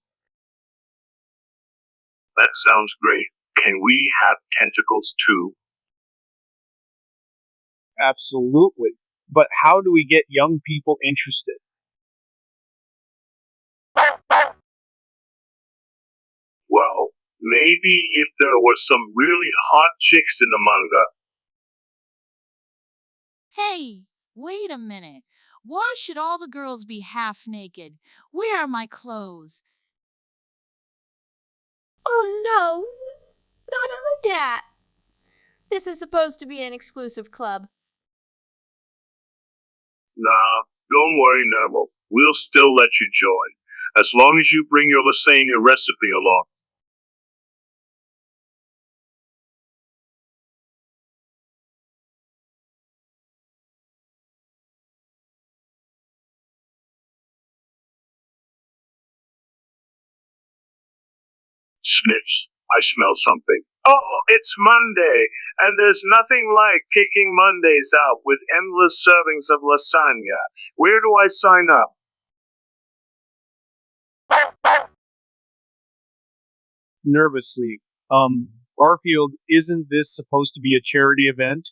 That sounds great. Can we have tentacles too? Absolutely. But how do we get young people interested? Well, maybe if there were some really hot chicks in the manga. Hey, wait a minute. Why should all the girls be half naked? Where are my clothes? Oh no! Not only that! This is supposed to be an exclusive club. Nah, don't worry, Nermal. We'll still let you join, as long as you bring your lasagna recipe along. Sniffs. I smell something. Oh, it's Monday, and there's nothing like kicking Mondays out with endless servings of lasagna. Where do I sign up? Nervously. Garfield, isn't this supposed to be a charity event?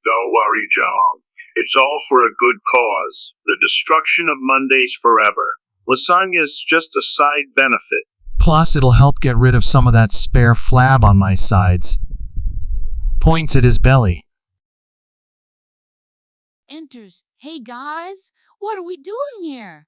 Don't worry, John. It's all for a good cause. The destruction of Mondays forever. Lasagna's just a side benefit. Plus, it'll help get rid of some of that spare flab on my sides. Points at his belly. Enters. Hey guys, what are we doing here?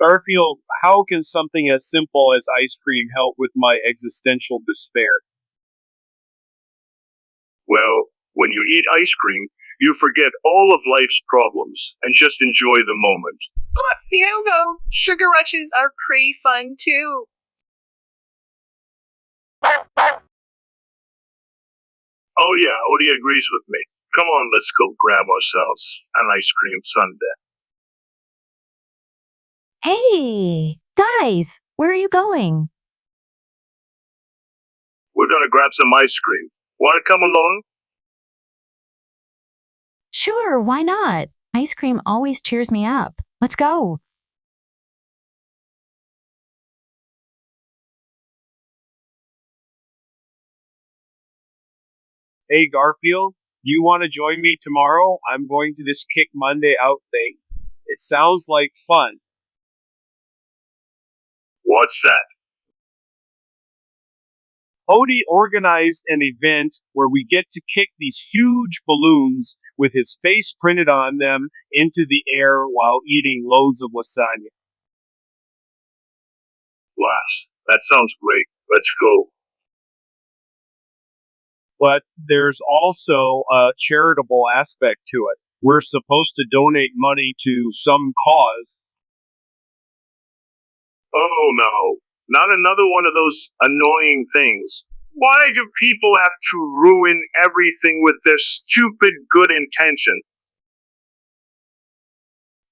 Garfield, how can something as simple as ice cream help with my existential despair? Well, when you eat ice cream, you forget all of life's problems and just enjoy the moment. Plus, though, sugar rushes are pretty fun too. Oh yeah, Odie agrees with me. Come on, let's go grab ourselves an ice cream sundae. Hey, guys, where are you going? We're gonna grab some ice cream. Wanna come along? Sure, why not? Ice cream always cheers me up. Let's go. Hey Garfield, do you want to join me tomorrow? I'm going to this Kick Monday out thing. It sounds like fun. What's that? Odie organized an event where we get to kick these huge balloons with his face printed on them into the air while eating loads of lasagna. Blast. That sounds great. Let's go. But there's also a charitable aspect to it. We're supposed to donate money to some cause. Oh no. Not another one of those annoying things. Why do people have to ruin everything with their stupid good intention?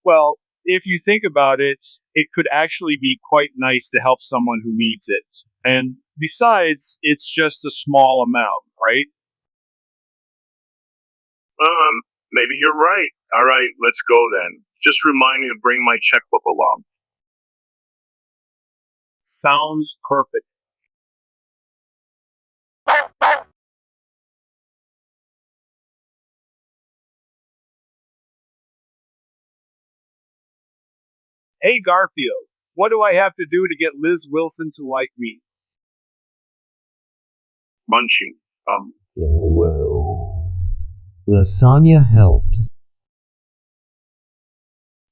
Well, if you think about it, it could actually be quite nice to help someone who needs it. And besides, it's just a small amount, right? Maybe you're right. Alright, let's go then. Just remind me to bring my checkbook along. Sounds perfect. Hey Garfield, what do I have to do to get Liz Wilson to like me? Munching. Well, lasagna helps.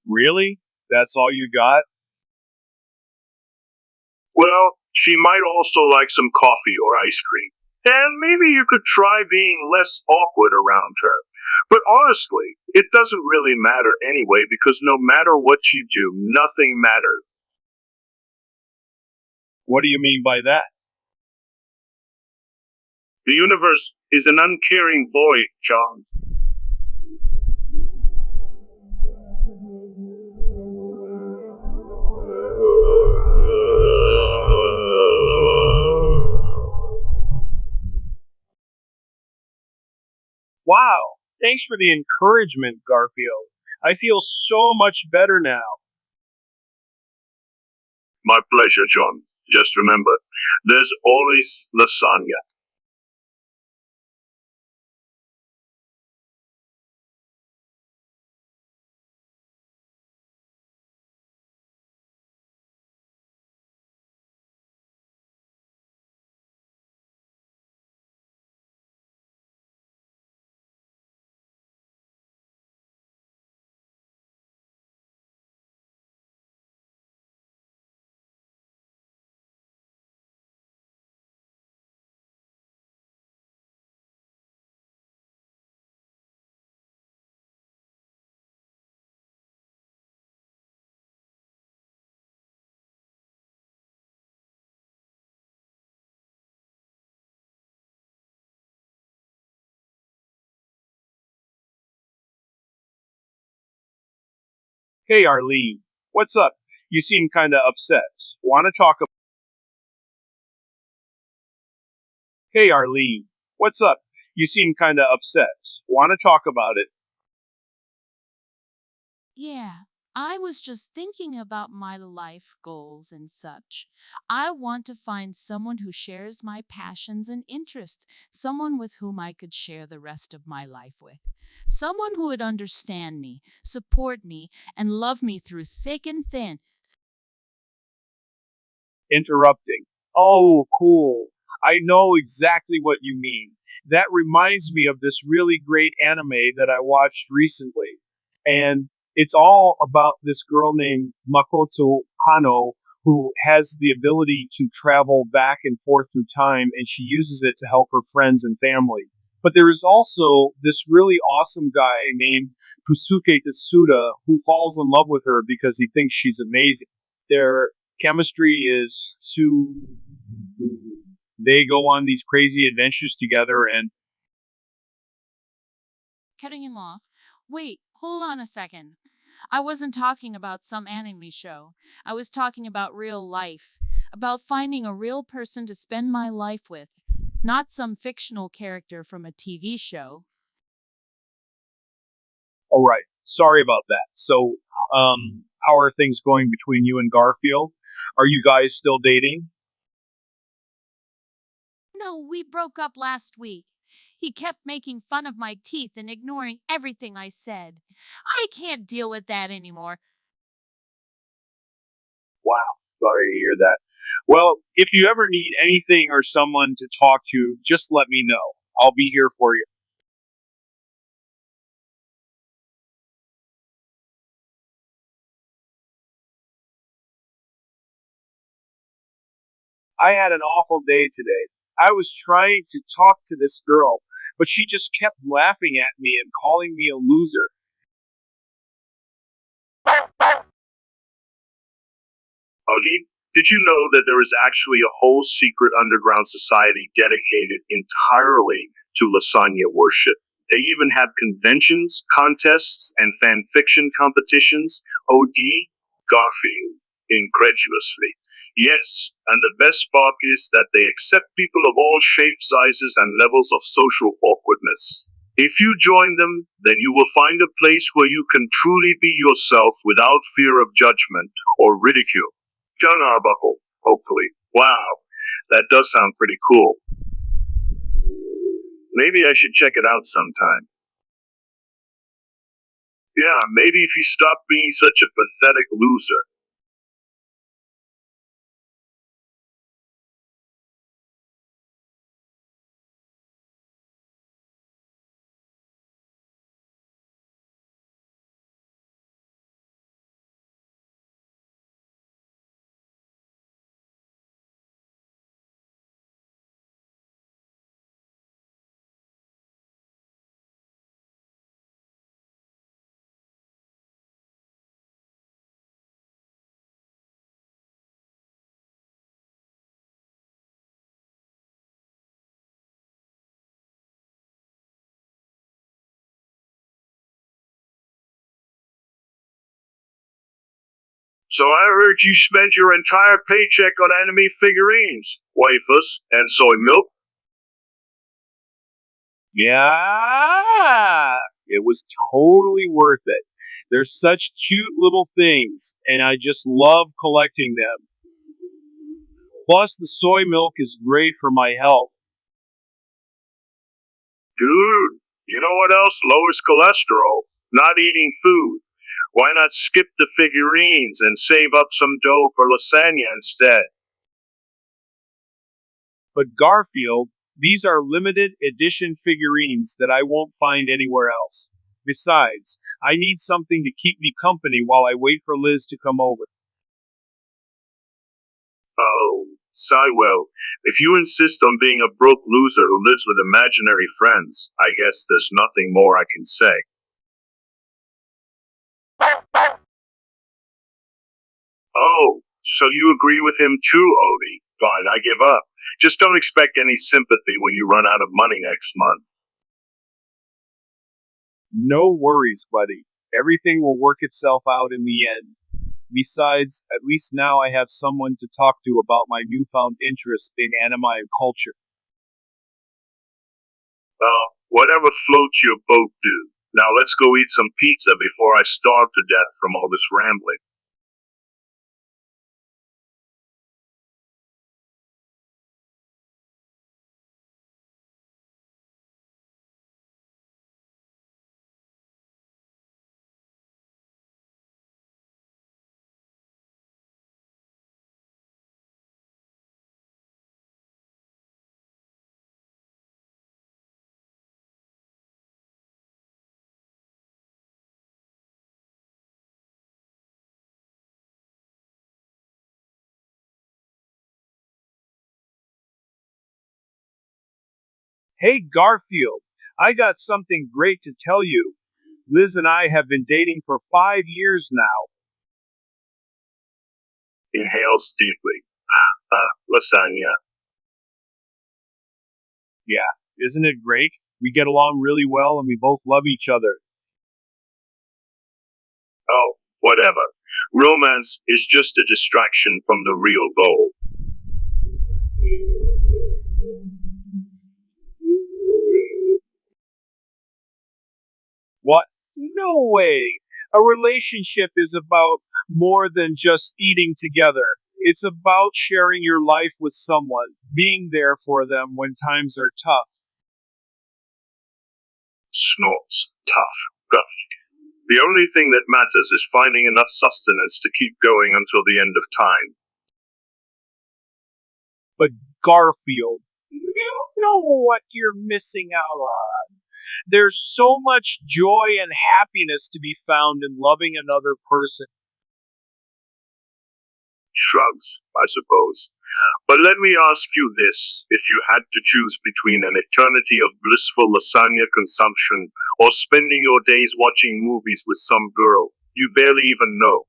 Really? That's all you got? Well, she might also like some coffee or ice cream. And maybe you could try being less awkward around her. But honestly, it doesn't really matter anyway because no matter what you do, nothing matters. What do you mean by that? The universe is an uncaring void, John. Wow, thanks for the encouragement, Garfield. I feel so much better now. My pleasure, John. Just remember, there's always lasagna. Hey Arlene, what's up? You seem kinda upset. Wanna talk about Hey Arlene, what's up? You seem kinda upset. Wanna talk about it? Yeah, I was just thinking about my life goals and such. I want to find someone who shares my passions and interests, someone with whom I could share the rest of my life with. Someone who would understand me, support me, and love me through thick and thin. Interrupting. Oh, cool. I know exactly what you mean. That reminds me of this really great anime that I watched recently. And It's all about this girl named Makoto Hano who has the ability to travel back and forth through time, and she uses it to help her friends and family. But there is also this really awesome guy named Kusuke Tsuda who falls in love with her because he thinks she's amazing. Their chemistry is so. They go on these crazy adventures together, and Cutting him off. Wait, hold on a second. I wasn't talking about some anime show. I was talking about real life. About finding a real person to spend my life with. Not some fictional character from a TV show. all right, sorry about that. So, how are things going between you and Garfield? Are you guys still dating? No, we broke up last week. He kept making fun of my teeth and ignoring everything I said. I can't deal with that anymore. Wow, sorry to hear that. Well, if you ever need anything or someone to talk to, just let me know. I'll be here for you. I had an awful day today. I was trying to talk to this girl, but she just kept laughing at me and calling me a loser. Ali, did you know that there is actually a whole secret underground society dedicated entirely to lasagna worship? They even have conventions, contests, and fan fiction competitions. OD Garfield, incredulously. Yes, and the best part is that they accept people of all shapes, sizes, and levels of social awkwardness. If you join them, then you will find a place where you can truly be yourself without fear of judgment or ridicule. John Arbuckle, hopefully. Wow, that does sound pretty cool. Maybe I should check it out sometime. Yeah, maybe if you stop being such a pathetic loser. So I heard you spent your entire paycheck on anime figurines, wafers, and soy milk. Yeah, it was totally worth it. They're such cute little things, and I just love collecting them. Plus, the soy milk is great for my health. Dude, you know what else lowers cholesterol? Not eating food. Why not skip the figurines and save up some dough for lasagna instead? But Garfield, these are limited edition figurines that I won't find anywhere else. Besides, I need something to keep me company while I wait for Liz to come over. Oh, Sywell, if you insist on being a broke loser who lives with imaginary friends, I guess there's nothing more I can say. Oh, so you agree with him too, Odie? Fine, I give up. Just don't expect any sympathy when you run out of money next month. No worries, buddy. Everything will work itself out in the end. Besides, at least now I have someone to talk to about my newfound interest in anime and culture. Whatever floats your boat, dude. Now let's go eat some pizza before I starve to death from all this rambling. Hey Garfield, I got something great to tell you. Liz and I have been dating for 5 years now. Inhales deeply. Lasagna. Yeah, isn't it great? We get along really well and we both love each other. Oh, whatever. Romance is just a distraction from the real goal. What? No way! A relationship is about more than just eating together. It's about sharing your life with someone, being there for them when times are tough. Snorts. Tough. Rough. The only thing that matters is finding enough sustenance to keep going until the end of time. But Garfield, you know what you're missing out on. There's so much joy and happiness to be found in loving another person. Shrugs, I suppose. But let me ask you this. If you had to choose between an eternity of blissful lasagna consumption or spending your days watching movies with some girl you barely even know,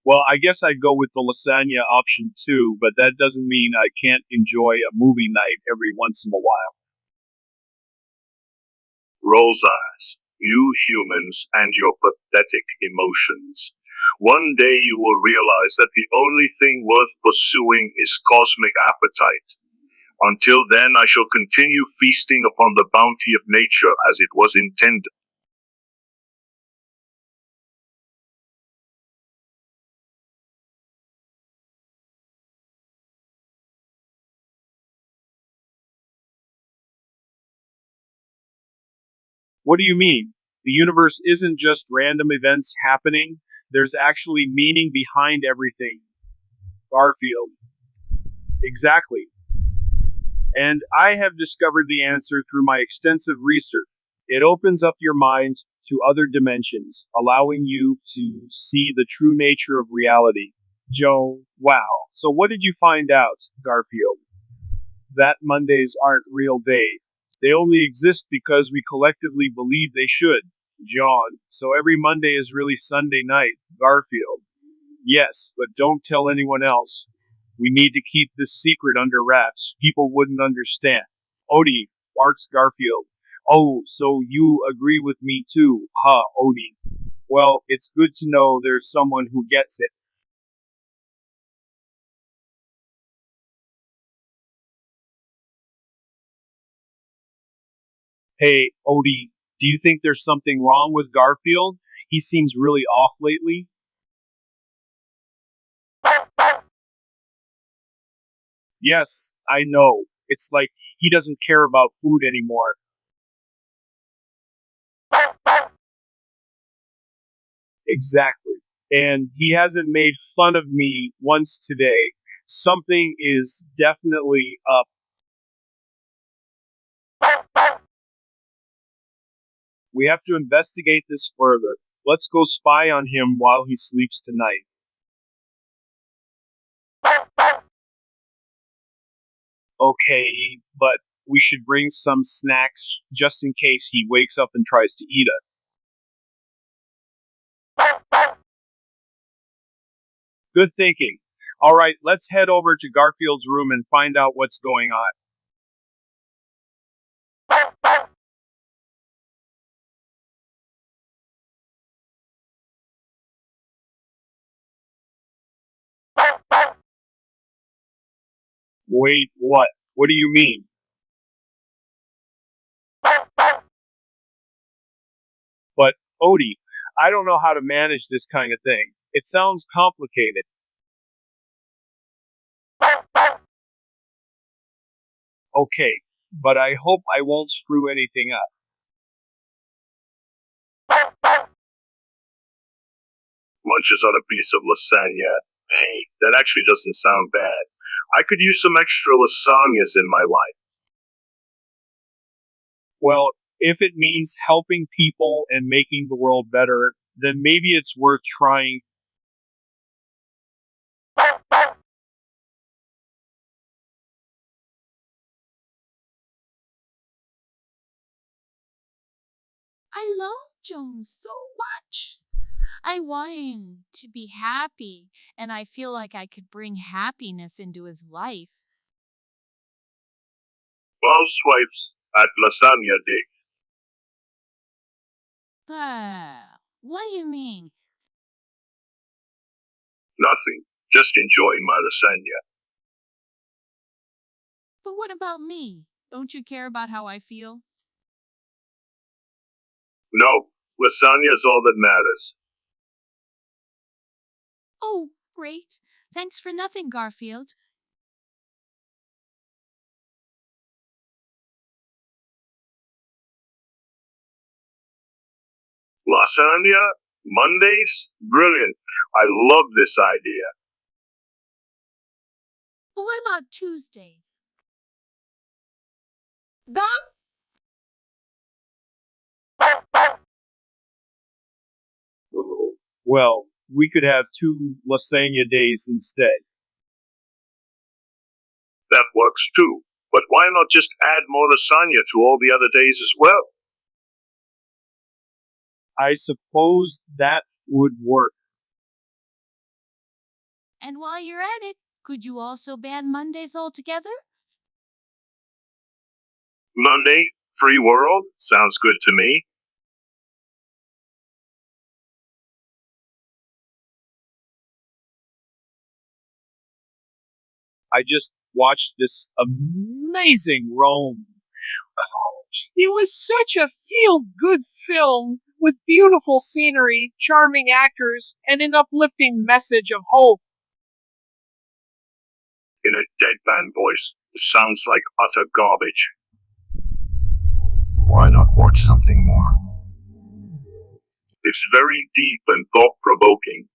Well, I guess I'd go with the lasagna option too, but that doesn't mean I can't enjoy a movie night every once in a while. rolls eyes. You humans and your pathetic emotions. One day you will realize that the only thing worth pursuing is cosmic appetite. Until then, I shall continue feasting upon the bounty of nature as it was intended. What do you mean? The universe isn't just random events happening, there's actually meaning behind everything. Garfield. Exactly. And I have discovered the answer through my extensive research. It opens up your mind to other dimensions, allowing you to see the true nature of reality. Joe, wow. So what did you find out, Garfield? That Mondays aren't real days. They only exist because we collectively believe they should. John, so every Monday is really Sunday night, Garfield. Yes, but don't tell anyone else. We need to keep this secret under wraps. People wouldn't understand. Odie, barks Garfield. Oh, so you agree with me too, huh, Odie? Well, it's good to know there's someone who gets it. Hey, Odie, do you think there's something wrong with Garfield? He seems really off lately. Yes, I know. It's like he doesn't care about food anymore. Exactly. And he hasn't made fun of me once today. Something is definitely up. We have to investigate this further. Let's go spy on him while he sleeps tonight. Okay, but we should bring some snacks just in case he wakes up and tries to eat us. Good thinking. All right, let's head over to Garfield's room and find out what's going on. Wait, what? What do you mean? But, Odie, I don't know how to manage this kind of thing. It sounds complicated. Okay, but I hope I won't screw anything up. Munches on a piece of lasagna. Hey, that actually doesn't sound bad. I could use some extra lasagnas in my life. Well, if it means helping people and making the world better, then maybe it's worth trying. I love Jones so much. I want him to be happy, and I feel like I could bring happiness into his life. 12 swipes at Lasagna Day. What do you mean? Nothing. Just enjoying my lasagna. But what about me? Don't you care about how I feel? No, lasagna is all that matters. Oh, great. Thanks for nothing, Garfield. Lasagna? Mondays? Brilliant. I love this idea. But what about Tuesdays? Well, we could have 2 lasagna days instead. That works too. But why not just add more lasagna to all the other days as well? I suppose that would work. And while you're at it, could you also ban Mondays altogether? Monday? Free world? Sounds good to me. I just watched this amazing Rome. It was such a feel-good film with beautiful scenery, charming actors, and an uplifting message of hope. In a deadpan voice. It sounds like utter garbage. Why not watch something more? It's very deep and thought-provoking.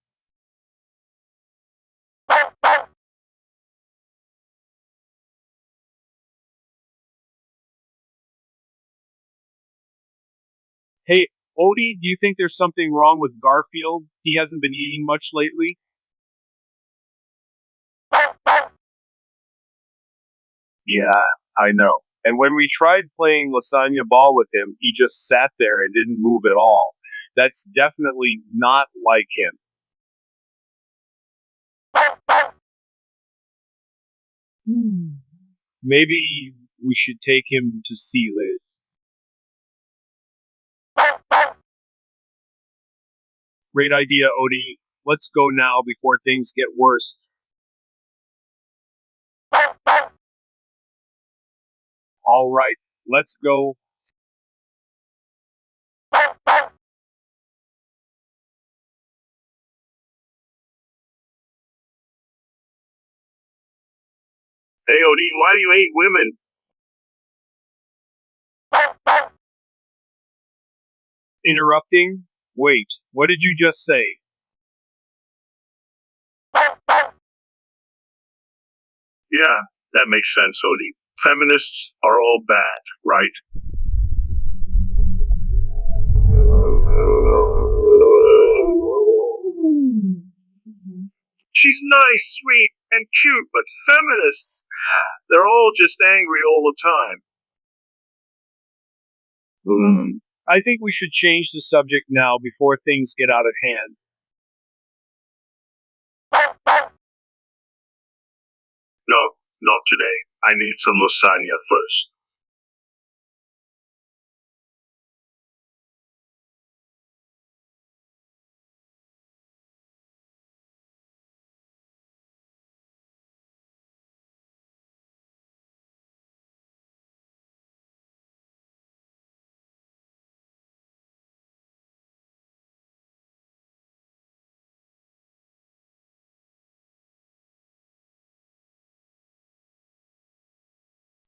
Hey, Odie, do you think there's something wrong with Garfield? He hasn't been eating much lately. Yeah, I know. And when we tried playing lasagna ball with him, he just sat there and didn't move at all. That's definitely not like him. Maybe we should take him to see Liz. Great idea, Odie. Let's go now before things get worse. All right, let's go. Hey Odie, why do you hate women? Interrupting? Wait, what did you just say? Yeah, that makes sense, Odie. Feminists are all bad, right? She's nice, sweet, and cute, but feminists, they're all just angry all the time. I think we should change the subject now before things get out of hand. No, not today. I need some lasagna first.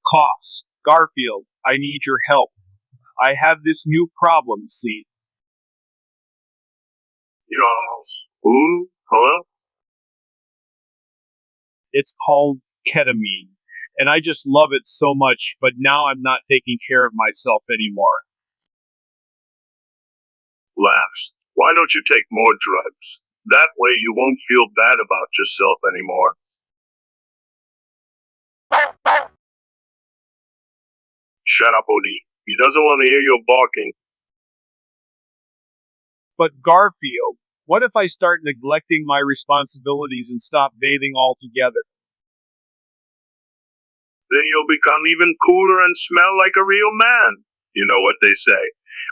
Coughs. Garfield, I need your help. I have this new problem, see. Yes. Who? Hello? It's called ketamine. And I just love it so much, but now I'm not taking care of myself anymore. Laughs. Why don't you take more drugs? That way you won't feel bad about yourself anymore. Shut up, Odie. He doesn't want to hear your barking. But Garfield, what if I start neglecting my responsibilities and stop bathing altogether? Then you'll become even cooler and smell like a real man. You know what they say.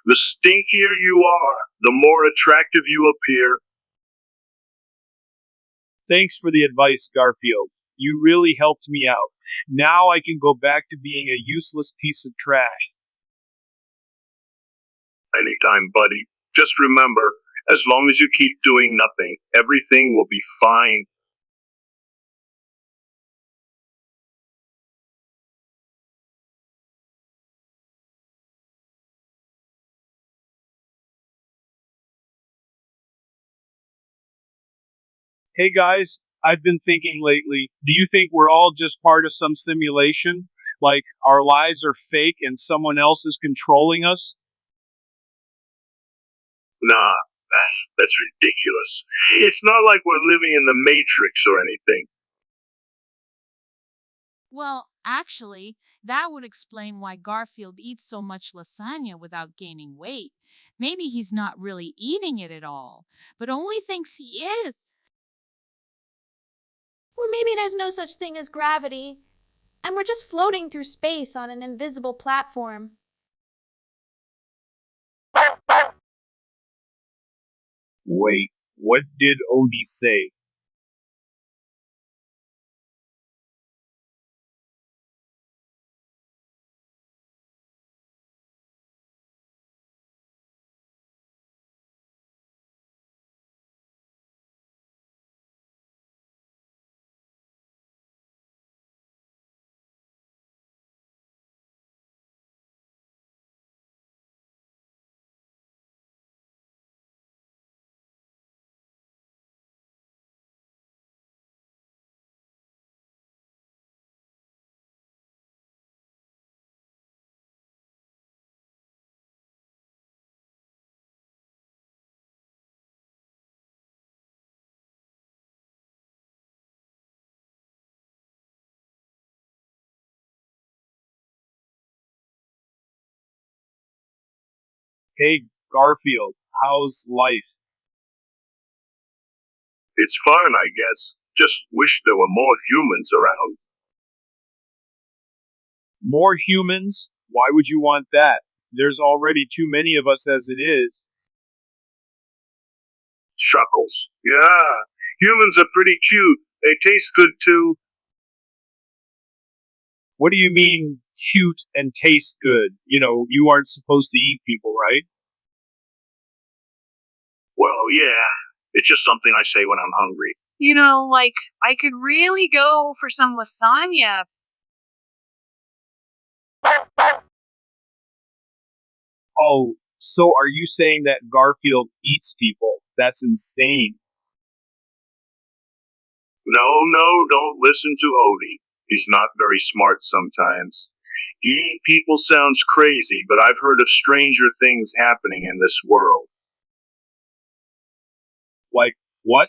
The stinkier you are, the more attractive you appear. Thanks for the advice, Garfield. You really helped me out. Now I can go back to being a useless piece of trash. Anytime, buddy. Just remember, as long as you keep doing nothing, everything will be fine. Hey guys, I've been thinking lately, do you think we're all just part of some simulation? Like our lives are fake and someone else is controlling us? Nah, that's ridiculous. It's not like we're living in the Matrix or anything. Well, actually, that would explain why Garfield eats so much lasagna without gaining weight. Maybe he's not really eating it at all, but only thinks he is. Or maybe there's no such thing as gravity, and we're just floating through space on an invisible platform. Wait, what did Odie say? Hey, Garfield, how's life? It's fun, I guess. Just wish there were more humans around. More humans? Why would you want that? There's already too many of us as it is. Shuckles. Yeah, humans are pretty cute. They taste good too. What do you mean, cute and taste good? You know, you aren't supposed to eat people, right? Well, yeah. It's just something I say when I'm hungry. You know, like, I could really go for some lasagna. Oh, so are you saying that Garfield eats people? That's insane. No, don't listen to Odie. He's not very smart sometimes. Eating people sounds crazy, but I've heard of stranger things happening in this world. Like, what?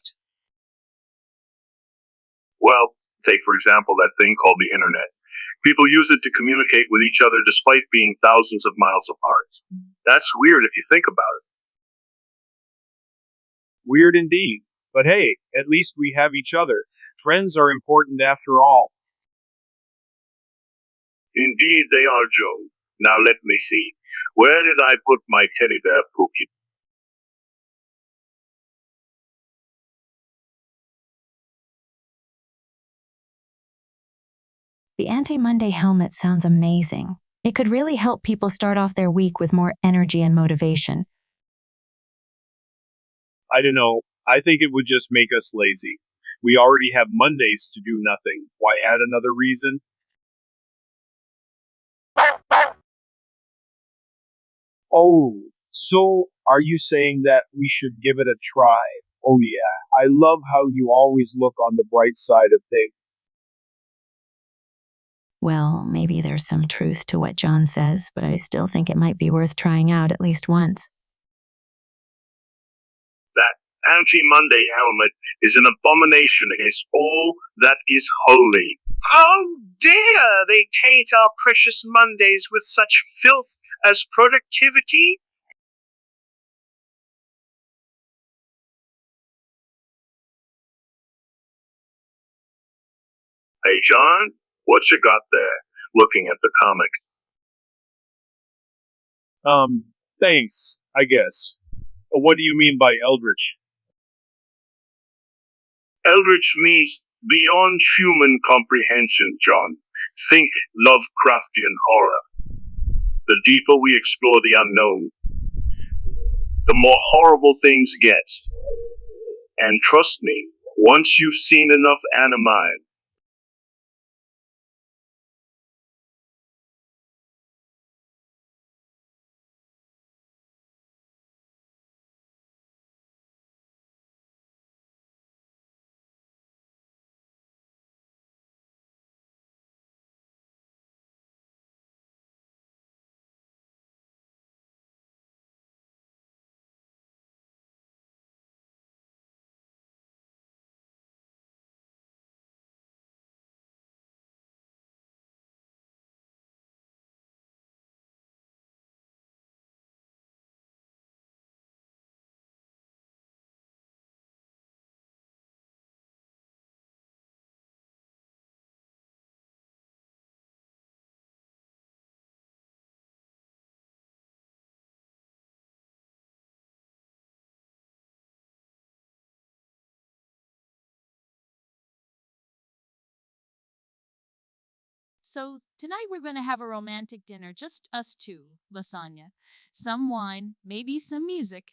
Well, take for example that thing called the internet. People use it to communicate with each other despite being thousands of miles apart. That's weird if you think about it. Weird indeed. But hey, at least we have each other. Friends are important after all. Indeed they are, Joe. Now let me see. Where did I put my teddy bear Pookie? The Anti-Monday helmet sounds amazing. It could really help people start off their week with more energy and motivation. I don't know. I think it would just make us lazy. We already have Mondays to do nothing. Why add another reason? Oh, so are you saying that we should give it a try? Oh yeah, I love how you always look on the bright side of things. Well, maybe there's some truth to what John says, but I still think it might be worth trying out at least once. That anti-Monday helmet is an abomination against all that is holy. How dare they taint our precious Mondays with such filth as productivity? Hey, John, what you got there? Looking at the comic. Thanks, I guess. What do you mean by eldritch? Eldritch means beyond human comprehension, John. Think Lovecraftian horror. The deeper we explore the unknown, the more horrible things get. And trust me, once you've seen enough anime, So, tonight we're going to have a romantic dinner, just us two, lasagna. Some wine, maybe some music.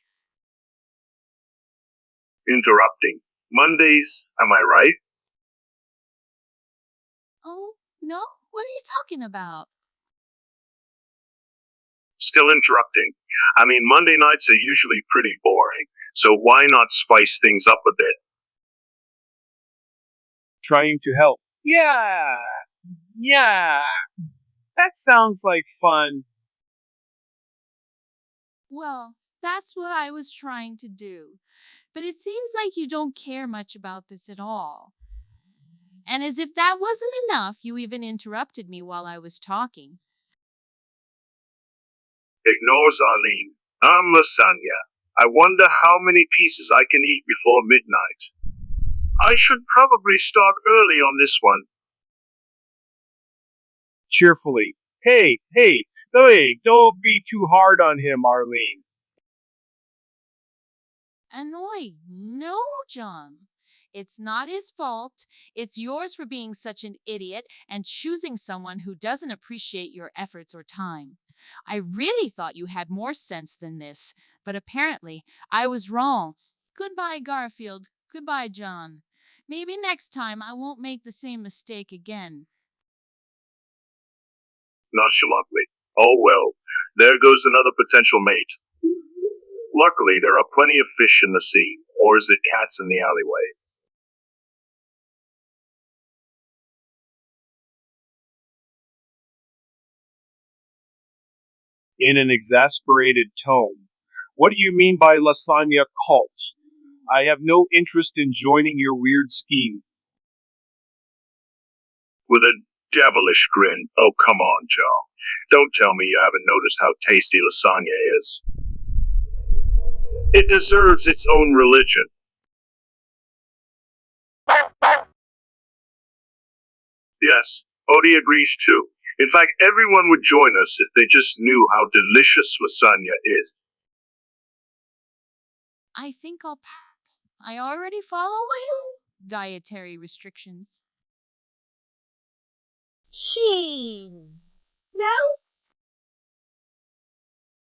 interrupting. Mondays, am I right? Oh, no? What are you talking about? Still interrupting. I mean, Monday nights are usually pretty boring, so why not spice things up a bit? Trying to help. Yeah, yeah. That sounds like fun. Well, that's what I was trying to do. But it seems like you don't care much about this at all. And as if that wasn't enough, you even interrupted me while I was talking. Ignores Arlene. I'm lasagna. I wonder how many pieces I can eat before midnight. I should probably start early on this one. Cheerfully. Hey, don't be too hard on him, Arlene. Annoyed? No, John. It's not his fault. It's yours for being such an idiot and choosing someone who doesn't appreciate your efforts or time. I really thought you had more sense than this, but apparently I was wrong. Goodbye, Garfield. Goodbye, John. Maybe next time I won't make the same mistake again. Nonchalantly. Oh well, there goes another potential mate. Luckily, there are plenty of fish in the sea, or is it cats in the alleyway? In an exasperated tone. What do you mean by lasagna cult? I have no interest in joining your weird scheme. With a devilish grin. Oh, come on, Joe. Don't tell me you haven't noticed how tasty lasagna is. It deserves its own religion. Yes, Odie agrees too. In fact, everyone would join us if they just knew how delicious lasagna is. I think I'll pass. I already follow my own dietary restrictions. No?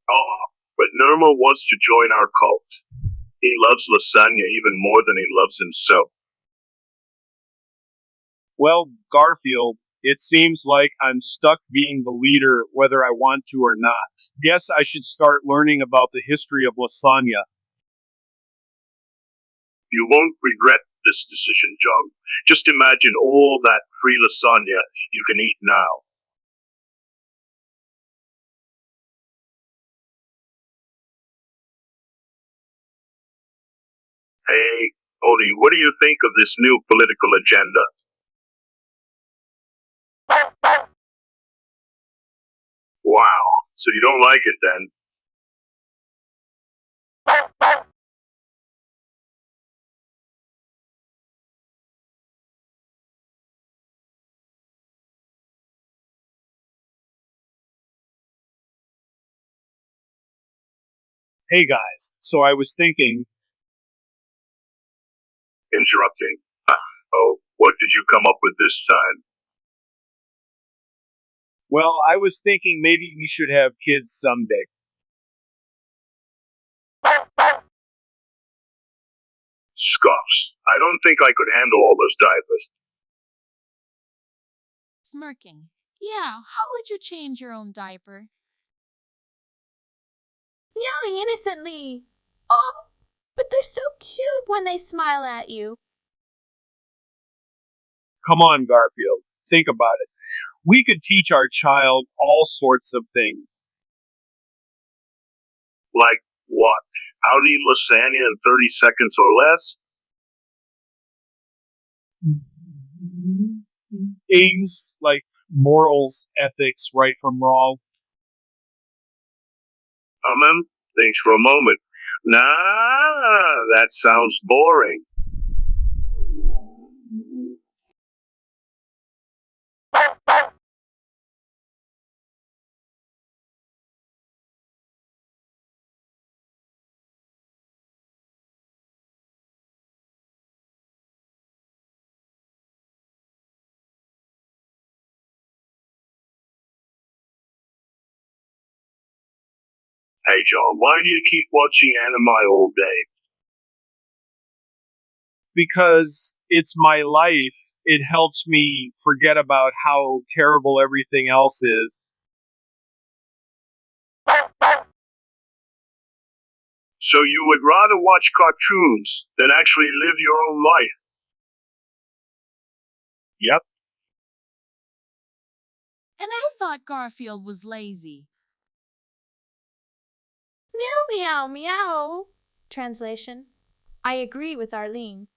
Oh, but Nirma wants to join our cult. He loves lasagna even more than he loves himself. Well, Garfield, it seems like I'm stuck being the leader whether I want to or not. Guess I should start learning about the history of lasagna. You won't regret this decision, John. Just imagine all that free lasagna you can eat now. Hey, Odie, what do you think of this new political agenda? Wow, so you don't like it then? Hey guys, so I was thinking, Interrupting. Oh, what did you come up with this time? well, I was thinking maybe we should have kids someday. Scoffs. I don't think I could handle all those diapers. Smirking. Yeah, how would you change your own diaper? Meowing innocently. Oh, but they're so cute when they smile at you. Come on, Garfield, think about it. We could teach our child all sorts of things. Like what? How to eat lasagna in 30 seconds or less? Things like morals, ethics, right from wrong. Thanks for a moment. Nah, that sounds boring. Hey John, why do you keep watching anime all day? Because it's my life. It helps me forget about how terrible everything else is. So you would rather watch cartoons than actually live your own life? Yep. And I thought Garfield was lazy. Meow, meow, meow. Translation. I agree with Arlene.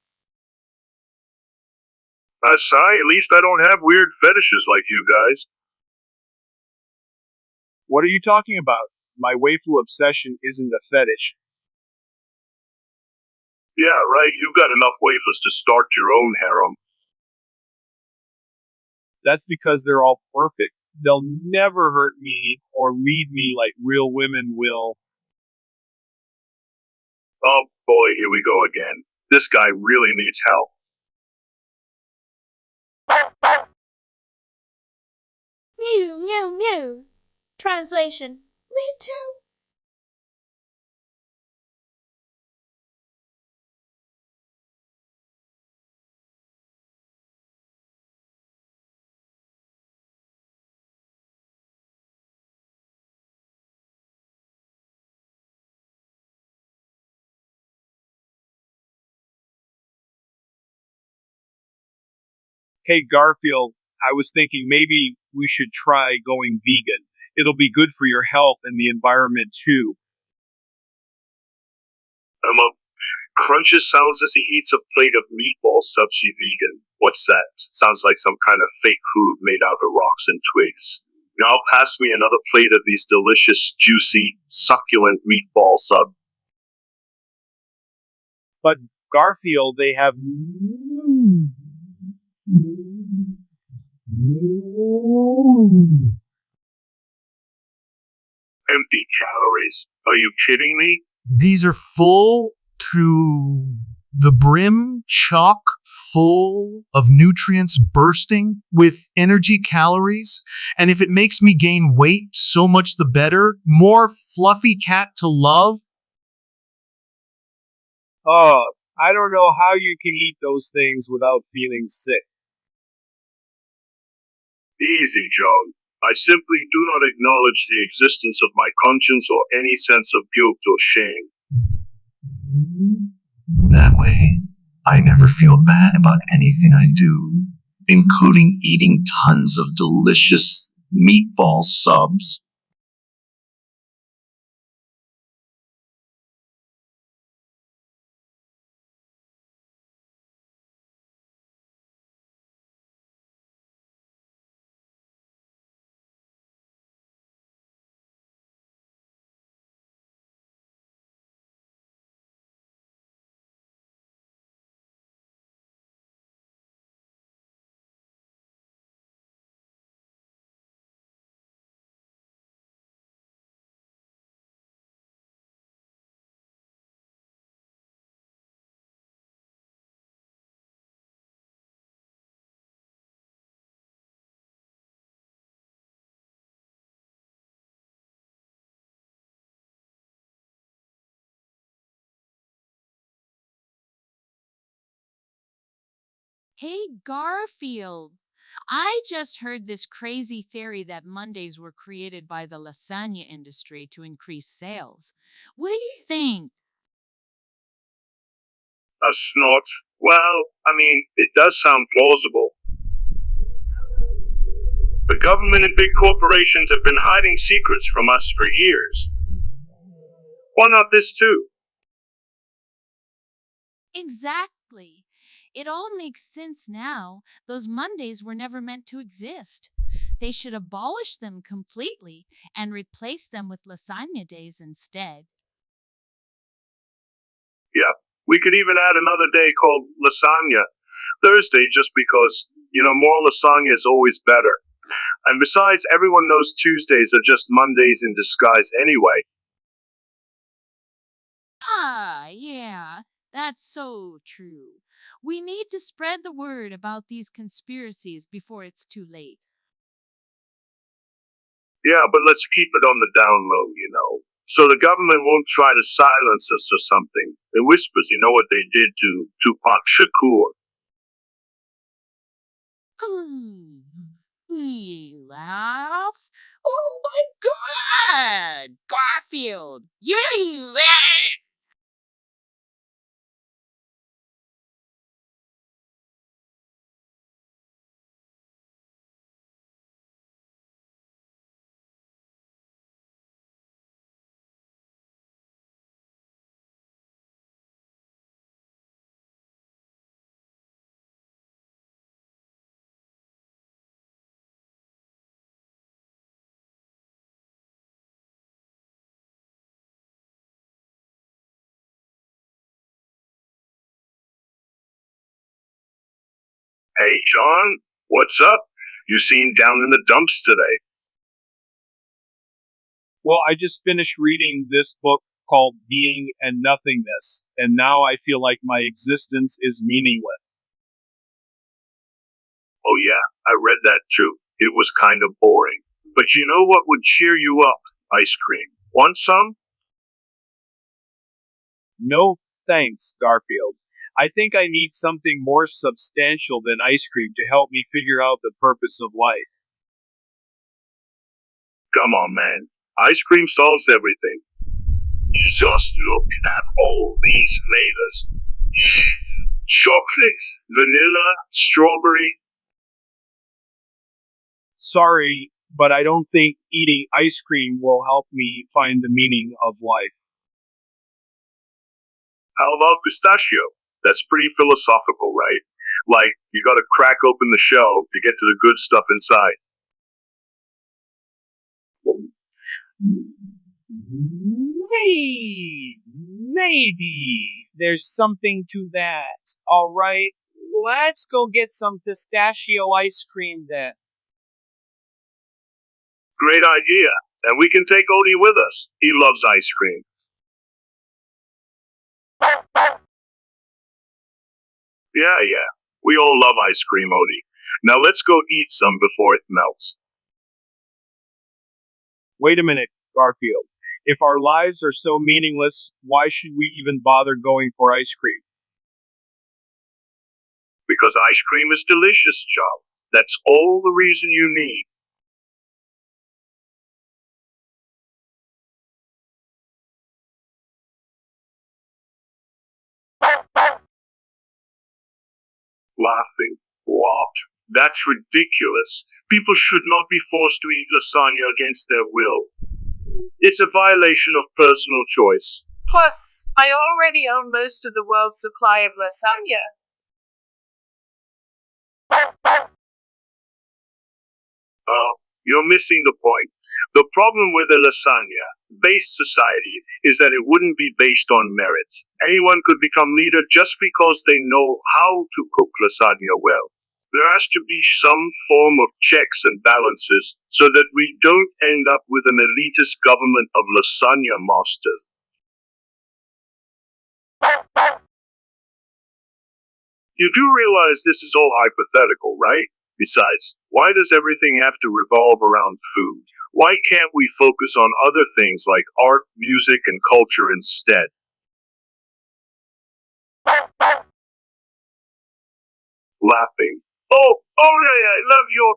Sigh, at least I don't have weird fetishes like you guys. What are you talking about? My waifu obsession isn't a fetish. Yeah, right, you've got enough waifus to start your own harem. That's because they're all perfect. They'll never hurt me or lead me like real women will. Oh boy, here we go again. This guy really needs help. Mew, mew, mew. Translation. Me too. Hey, Garfield, I was thinking maybe we should try going vegan. It'll be good for your health and the environment too. Emma crunches sounds as he eats a plate of meatball subsie vegan. What's that? Sounds like some kind of fake food made out of rocks and twigs. Now pass me another plate of these delicious, juicy, succulent meatball sub. But Garfield, they have Empty calories. Are you kidding me? These are full to the brim, chock full of nutrients bursting with energy calories. And if it makes me gain weight, so much the better. More fluffy cat to love. Oh, I don't know how you can eat those things without feeling sick. Easy, John. I simply do not acknowledge the existence of my conscience or any sense of guilt or shame. That way, I never feel bad about anything I do, including eating tons of delicious meatball subs. Hey, Garfield. I just heard this crazy theory that Mondays were created by the lasagna industry to increase sales. What do you think? A snort? Well, I mean, it does sound plausible. The government and big corporations have been hiding secrets from us for years. Why not this too? Exactly. It all makes sense now. Those Mondays were never meant to exist. They should abolish them completely and replace them with lasagna days instead. Yeah, we could even add another day called lasagna Thursday just because, more lasagna is always better. And besides, everyone knows Tuesdays are just Mondays in disguise anyway. Ah, yeah, that's so true. We need to spread the word about these conspiracies before it's too late. Yeah, but let's keep it on the down low. So the government won't try to silence us or something. In whispers, you know what they did to Tupac Shakur. He laughs. Oh my God! Garfield! You laugh! Hey, John, what's up? You seem down in the dumps today. Well, I just finished reading this book called Being and Nothingness, and now I feel like my existence is meaningless. Oh yeah, I read that too. It was kind of boring. But you know what would cheer you up? Ice cream. Want some? No thanks, Garfield. I think I need something more substantial than ice cream to help me figure out the purpose of life. Come on, man. Ice cream solves everything. Just look at all these flavors. Chocolate, vanilla, strawberry. Sorry, but I don't think eating ice cream will help me find the meaning of life. How about pistachio? That's pretty philosophical, right? Like, you gotta crack open the shell to get to the good stuff inside. Maybe there's something to that. All right, let's go get some pistachio ice cream then. Great idea. And we can take Odie with us. He loves ice cream. Yeah. We all love ice cream, Odie. Now let's go eat some before it melts. Wait a minute, Garfield. If our lives are so meaningless, why should we even bother going for ice cream? Because ice cream is delicious, John. That's all the reason you need. Laughing. What? That's ridiculous. People should not be forced to eat lasagna against their will. It's a violation of personal choice. Plus, I already own most of the world's supply of lasagna. You're missing the point. The problem with a lasagna-based society is that it wouldn't be based on merit. Anyone could become leader just because they know how to cook lasagna well. There has to be some form of checks and balances so that we don't end up with an elitist government of lasagna masters. You do realize this is all hypothetical, right? Besides, why does everything have to revolve around food? Why can't we focus on other things like art, music, and culture instead? laughing. Oh, I love your.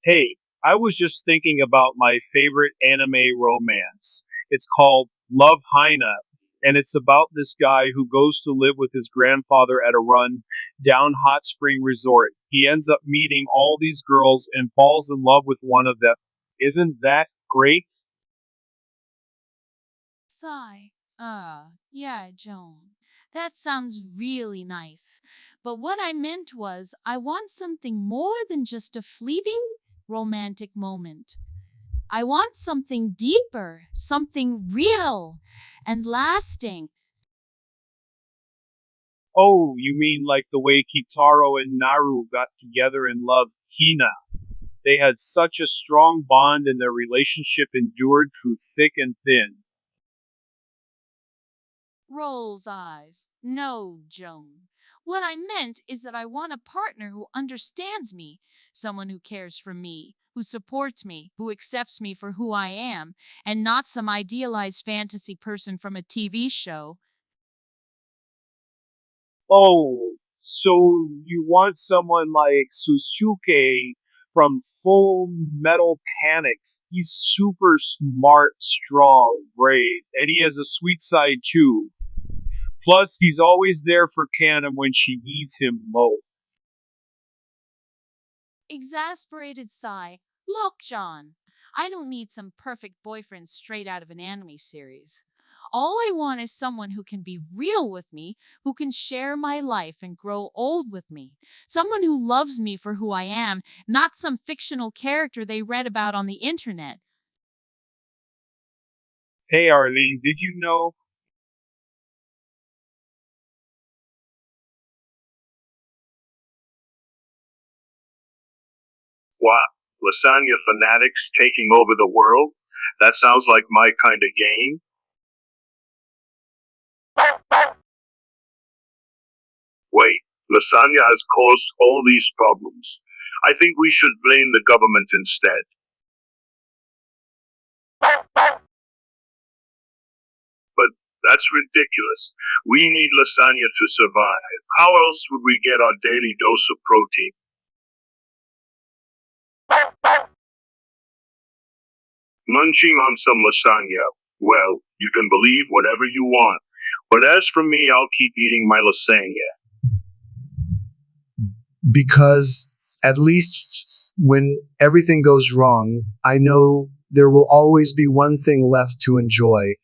Hey, I was just thinking about my favorite anime romance. It's called Love Hina, and it's about this guy who goes to live with his grandfather at a run down hot spring resort. He ends up meeting all these girls and falls in love with one of them. Isn't that great? Sigh. Yeah, Joan. That sounds really nice. But what I meant was, I want something more than just a fleeting romantic moment. I want something deeper, something real and lasting. Oh, you mean like the way Kitaro and Naru got together and loved Hina? They had such a strong bond and their relationship endured through thick and thin. Rolls eyes. No, Joan. What I meant is that I want a partner who understands me, someone who cares for me, who supports me, who accepts me for who I am, and not some idealized fantasy person from a TV show. Oh, so you want someone like Susuke from Full Metal Panics. He's super smart, strong, brave, and he has a sweet side too. Plus, he's always there for Cannon when she needs him most. Exasperated sigh. Look, John, I don't need some perfect boyfriend straight out of an anime series. All I want is someone who can be real with me, who can share my life and grow old with me. Someone who loves me for who I am, not some fictional character they read about on the internet. Hey Arlene, did you know? What? Lasagna fanatics taking over the world? That sounds like my kind of game. Wait, lasagna has caused all these problems. I think we should blame the government instead. But that's ridiculous. We need lasagna to survive. How else would we get our daily dose of protein? Munching on some lasagna. Well, you can believe whatever you want. But as for me, I'll keep eating my lasagna. Because at least when everything goes wrong, I know there will always be one thing left to enjoy.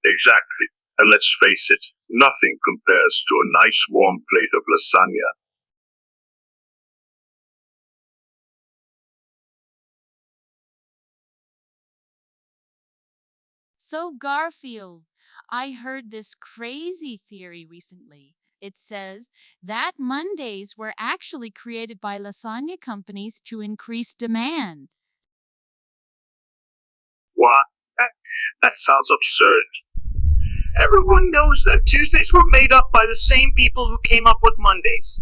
Exactly. And let's face it, nothing compares to a nice warm plate of lasagna. So, Garfield, I heard this crazy theory recently. It says that Mondays were actually created by lasagna companies to increase demand. What? That sounds absurd. Everyone knows that Tuesdays were made up by the same people who came up with Mondays.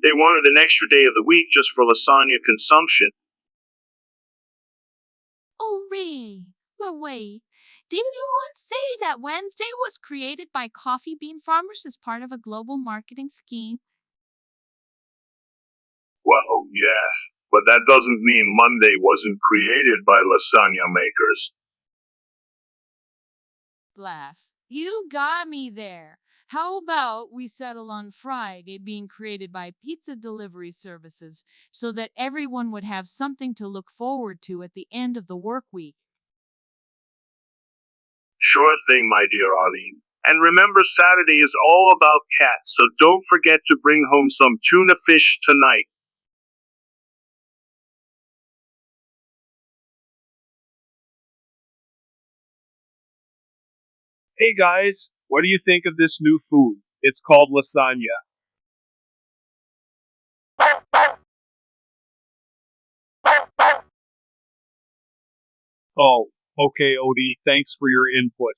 They wanted an extra day of the week just for lasagna consumption. Oh, really? But wait, didn't you once say that Wednesday was created by coffee bean farmers as part of a global marketing scheme? Well, yeah, but that doesn't mean Monday wasn't created by lasagna makers. Laughs. You got me there. How about we settle on Friday being created by pizza delivery services so that everyone would have something to look forward to at the end of the work week? Sure thing, my dear Arlene. And remember, Saturday is all about cats, so don't forget to bring home some tuna fish tonight. Hey guys, what do you think of this new food? It's called lasagna. Oh, okay, Odie, thanks for your input.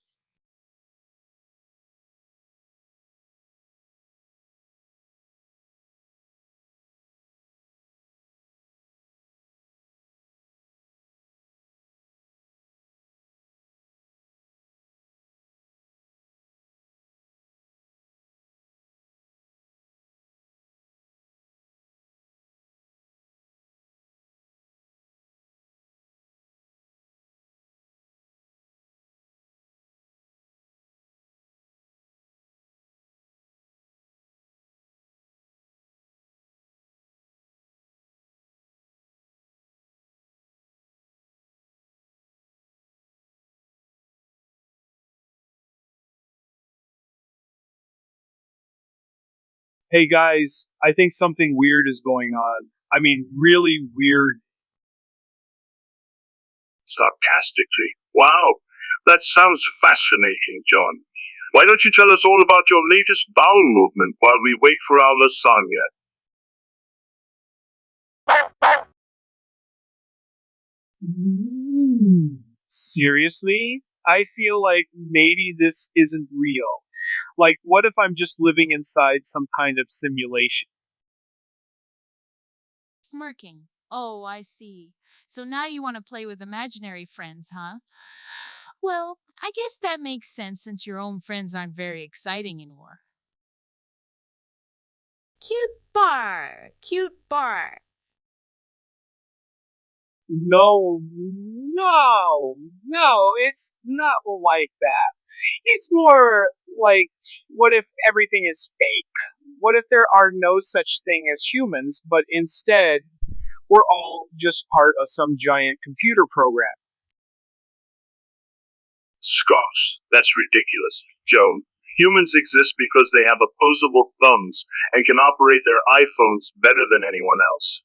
Hey guys, I think something weird is going on. I mean, really weird. Sarcastically. Wow, that sounds fascinating, John. Why don't you tell us all about your latest bowel movement while we wait for our lasagna? Seriously? I feel like maybe this isn't real. Like, what if I'm just living inside some kind of simulation? Smirking. Oh, I see. So now you want to play with imaginary friends, huh? Well, I guess that makes sense since your own friends aren't very exciting anymore. Cute bar, cute bar. No, it's not like that. It's more like, what if everything is fake? What if there are no such thing as humans, but instead we're all just part of some giant computer program? Scoffs. That's ridiculous. Joan, humans exist because they have opposable thumbs and can operate their iPhones better than anyone else.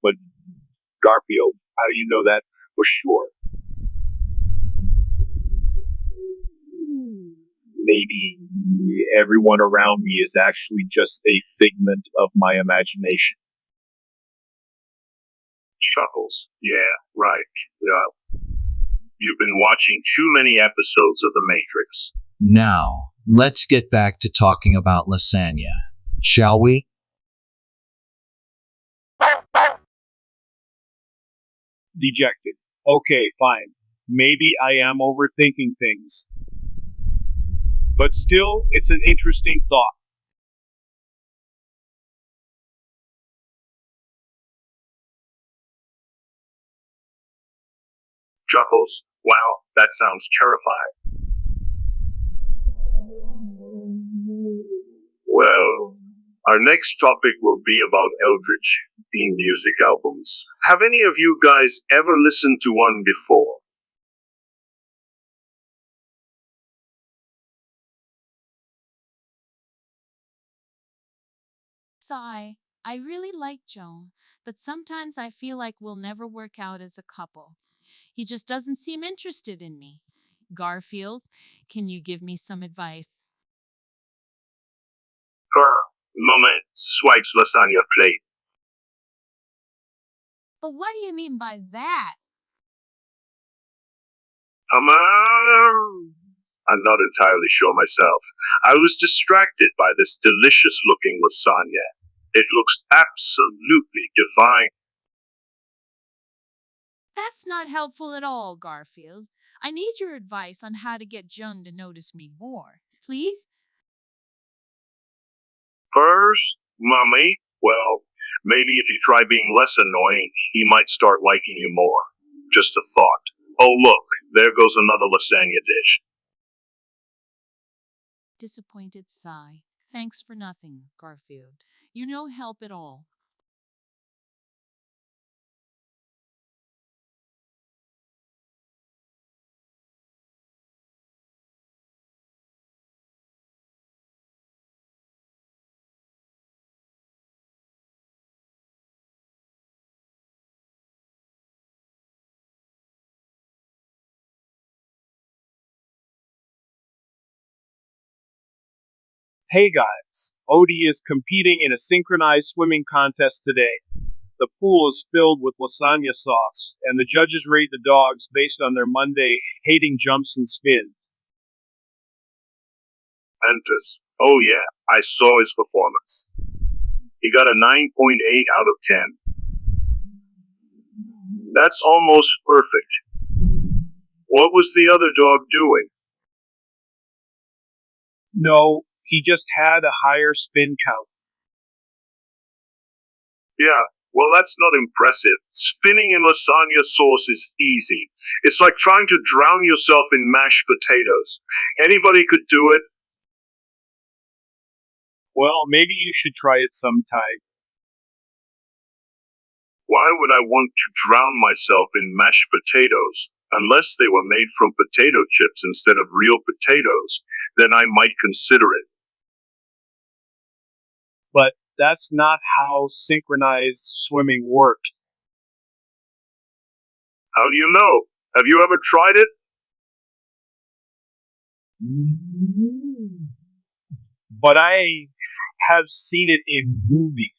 But Garfield, how do you know that for sure? Maybe everyone around me is actually just a figment of my imagination. Chuckles. Yeah, right. You've been watching too many episodes of The Matrix. Now, let's get back to talking about lasagna, shall we? Dejected. Okay, fine. Maybe I am overthinking things. But still, it's an interesting thought. Chuckles. Wow, that sounds terrifying. Well, our next topic will be about Eldritch theme music albums. Have any of you guys ever listened to one before? Sigh. I really like Joan, but sometimes I feel like we'll never work out as a couple. He just doesn't seem interested in me. Garfield, can you give me some advice? Moment swipes lasagna plate. But what do you mean by that? I'm not entirely sure myself. I was distracted by this delicious looking lasagna. It looks absolutely divine. That's not helpful at all, Garfield. I need your advice on how to get Joan to notice me more. Please? First, mummy, well, maybe if you try being less annoying, he might start liking you more. Just a thought. Oh look, there goes another lasagna dish. Disappointed sigh. Thanks for nothing, Garfield. You're no help at all. Hey guys, Odie is competing in a synchronized swimming contest today. The pool is filled with lasagna sauce, and the judges rate the dogs based on their Monday hating jumps and spins. Ventus. Oh yeah, I saw his performance. He got a 9.8 out of 10. That's almost perfect. What was the other dog doing? No, he just had a higher spin count. Yeah, well, that's not impressive. Spinning in lasagna sauce is easy. It's like trying to drown yourself in mashed potatoes. Anybody could do it. Well, maybe you should try it sometime. Why would I want to drown myself in mashed potatoes? Unless they were made from potato chips instead of real potatoes, then I might consider it. But that's not how synchronized swimming works. How do you know? Have you ever tried it? But I have seen it in movies.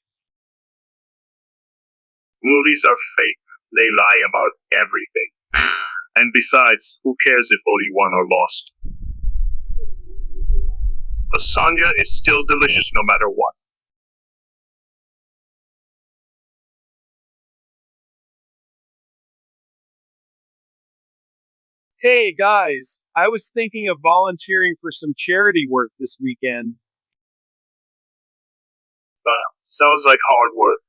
Movies are fake. They lie about everything. And besides, who cares if Odie won or lost? Lasagna is still delicious no matter what. Hey guys, I was thinking of volunteering for some charity work this weekend. Sounds like hard work.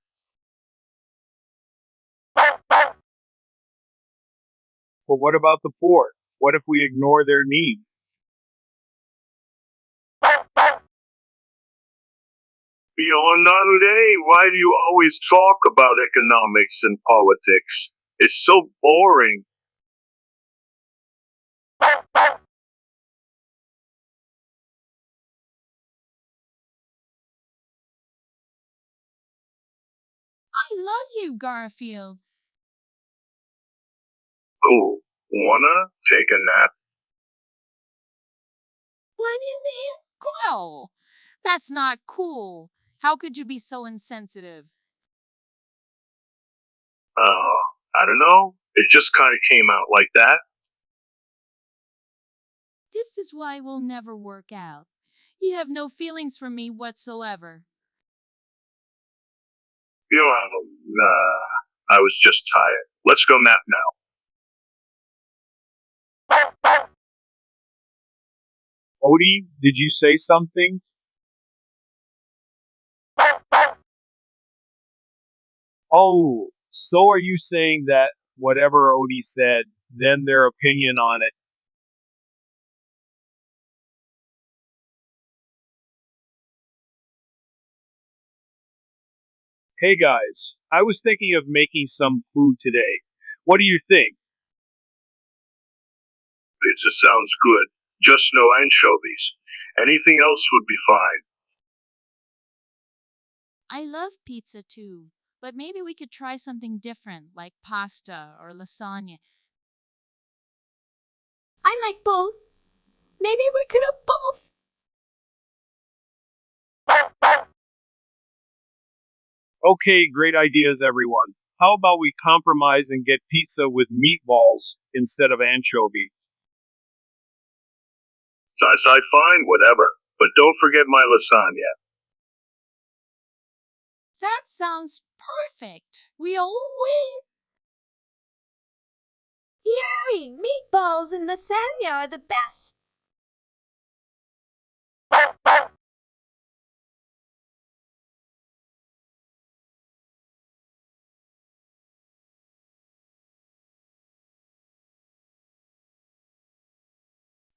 But what about the poor? What if we ignore their needs? Leonardo, why do you always talk about economics and politics? It's so boring. I love you, Garfield. Cool. Wanna take a nap? What do you mean? Cool. That's not cool. How could you be so insensitive? I don't know. It just kinda came out like that. This is why we'll never work out. You have no feelings for me whatsoever. I was just tired. Let's go nap now. Odie, did you say something? Oh, so are you saying that whatever Odie said, then their opinion on it? Hey guys, I was thinking of making some food today. What do you think? Pizza sounds good. Just no anchovies. Anything else would be fine. I love pizza too, but maybe we could try something different like pasta or lasagna. I like both. Maybe we could have both. Okay, great ideas, everyone. How about we compromise and get pizza with meatballs instead of anchovy? Side fine, whatever. But don't forget my lasagna. That sounds perfect. We all win. Yay! Meatballs and lasagna are the best.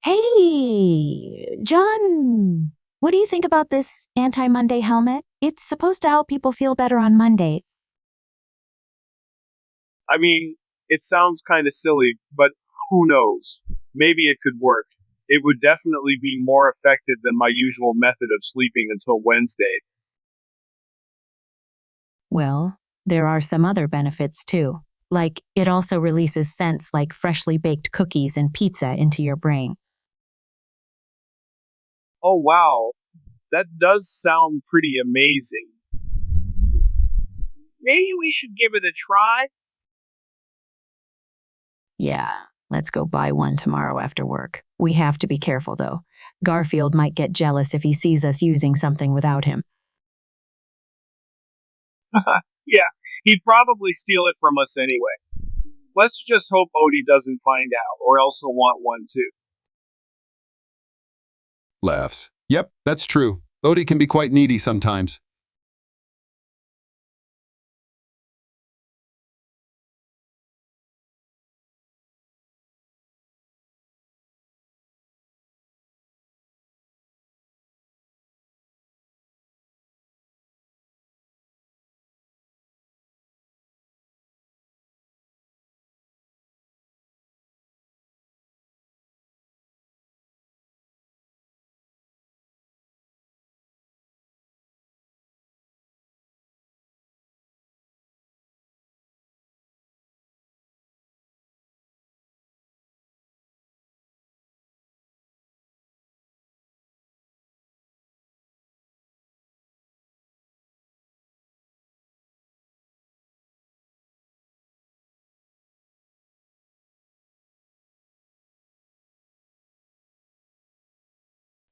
Hey, John, what do you think about this anti-Monday helmet? It's supposed to help people feel better on Monday. I mean, it sounds kind of silly, but who knows? Maybe it could work. It would definitely be more effective than my usual method of sleeping until Wednesday. Well, there are some other benefits too. Like, it also releases scents like freshly baked cookies and pizza into your brain. Oh wow, That does sound pretty amazing. Maybe we should give it a try. Yeah, let's go buy one tomorrow after work. We have to be careful, though. Garfield might get jealous if he sees us using something without him. Yeah, he'd probably steal it from us anyway. Let's just hope Odie doesn't find out, or else he'll want one too. Laughs. Yep, that's true. Odie can be quite needy sometimes.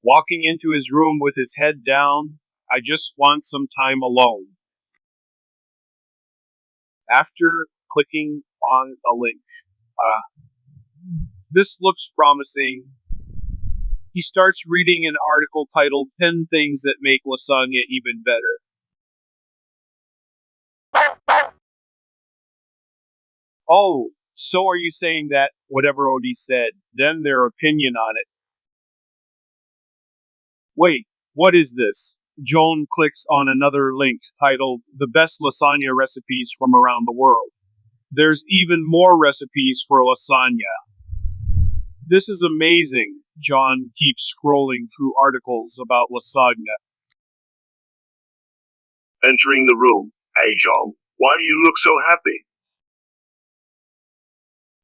Walking into his room with his head down, I just want some time alone. After clicking on a link, this looks promising. He starts reading an article titled 10 Things That Make Lasagna Even Better. Oh, so are you saying that, whatever Odie said, then their opinion on it? Wait, what is this? Joan clicks on another link titled The Best Lasagna Recipes from Around the World. There's even more recipes for lasagna. This is amazing. John keeps scrolling through articles about lasagna. Entering the room. Hey, John, why do you look so happy?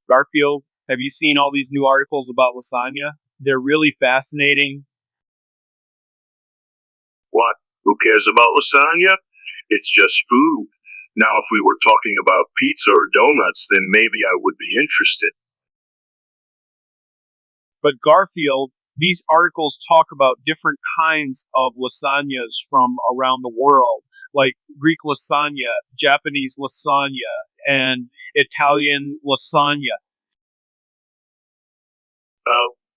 Garfield, have you seen all these new articles about lasagna? They're really fascinating. What? Who cares about lasagna? It's just food. Now, if we were talking about pizza or donuts, then maybe I would be interested. But Garfield, these articles talk about different kinds of lasagnas from around the world, like Greek lasagna, Japanese lasagna, and Italian lasagna.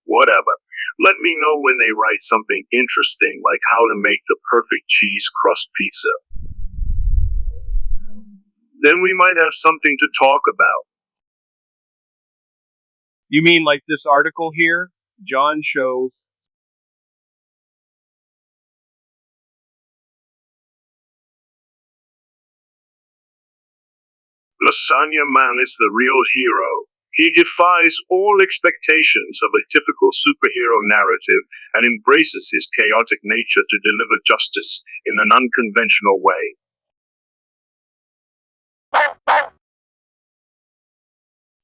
Whatever. Let me know when they write something interesting, like how to make the perfect cheese crust pizza. Then we might have something to talk about. You mean like this article here? John shows. Lasagna Man is the real hero. He defies all expectations of a typical superhero narrative and embraces his chaotic nature to deliver justice in an unconventional way.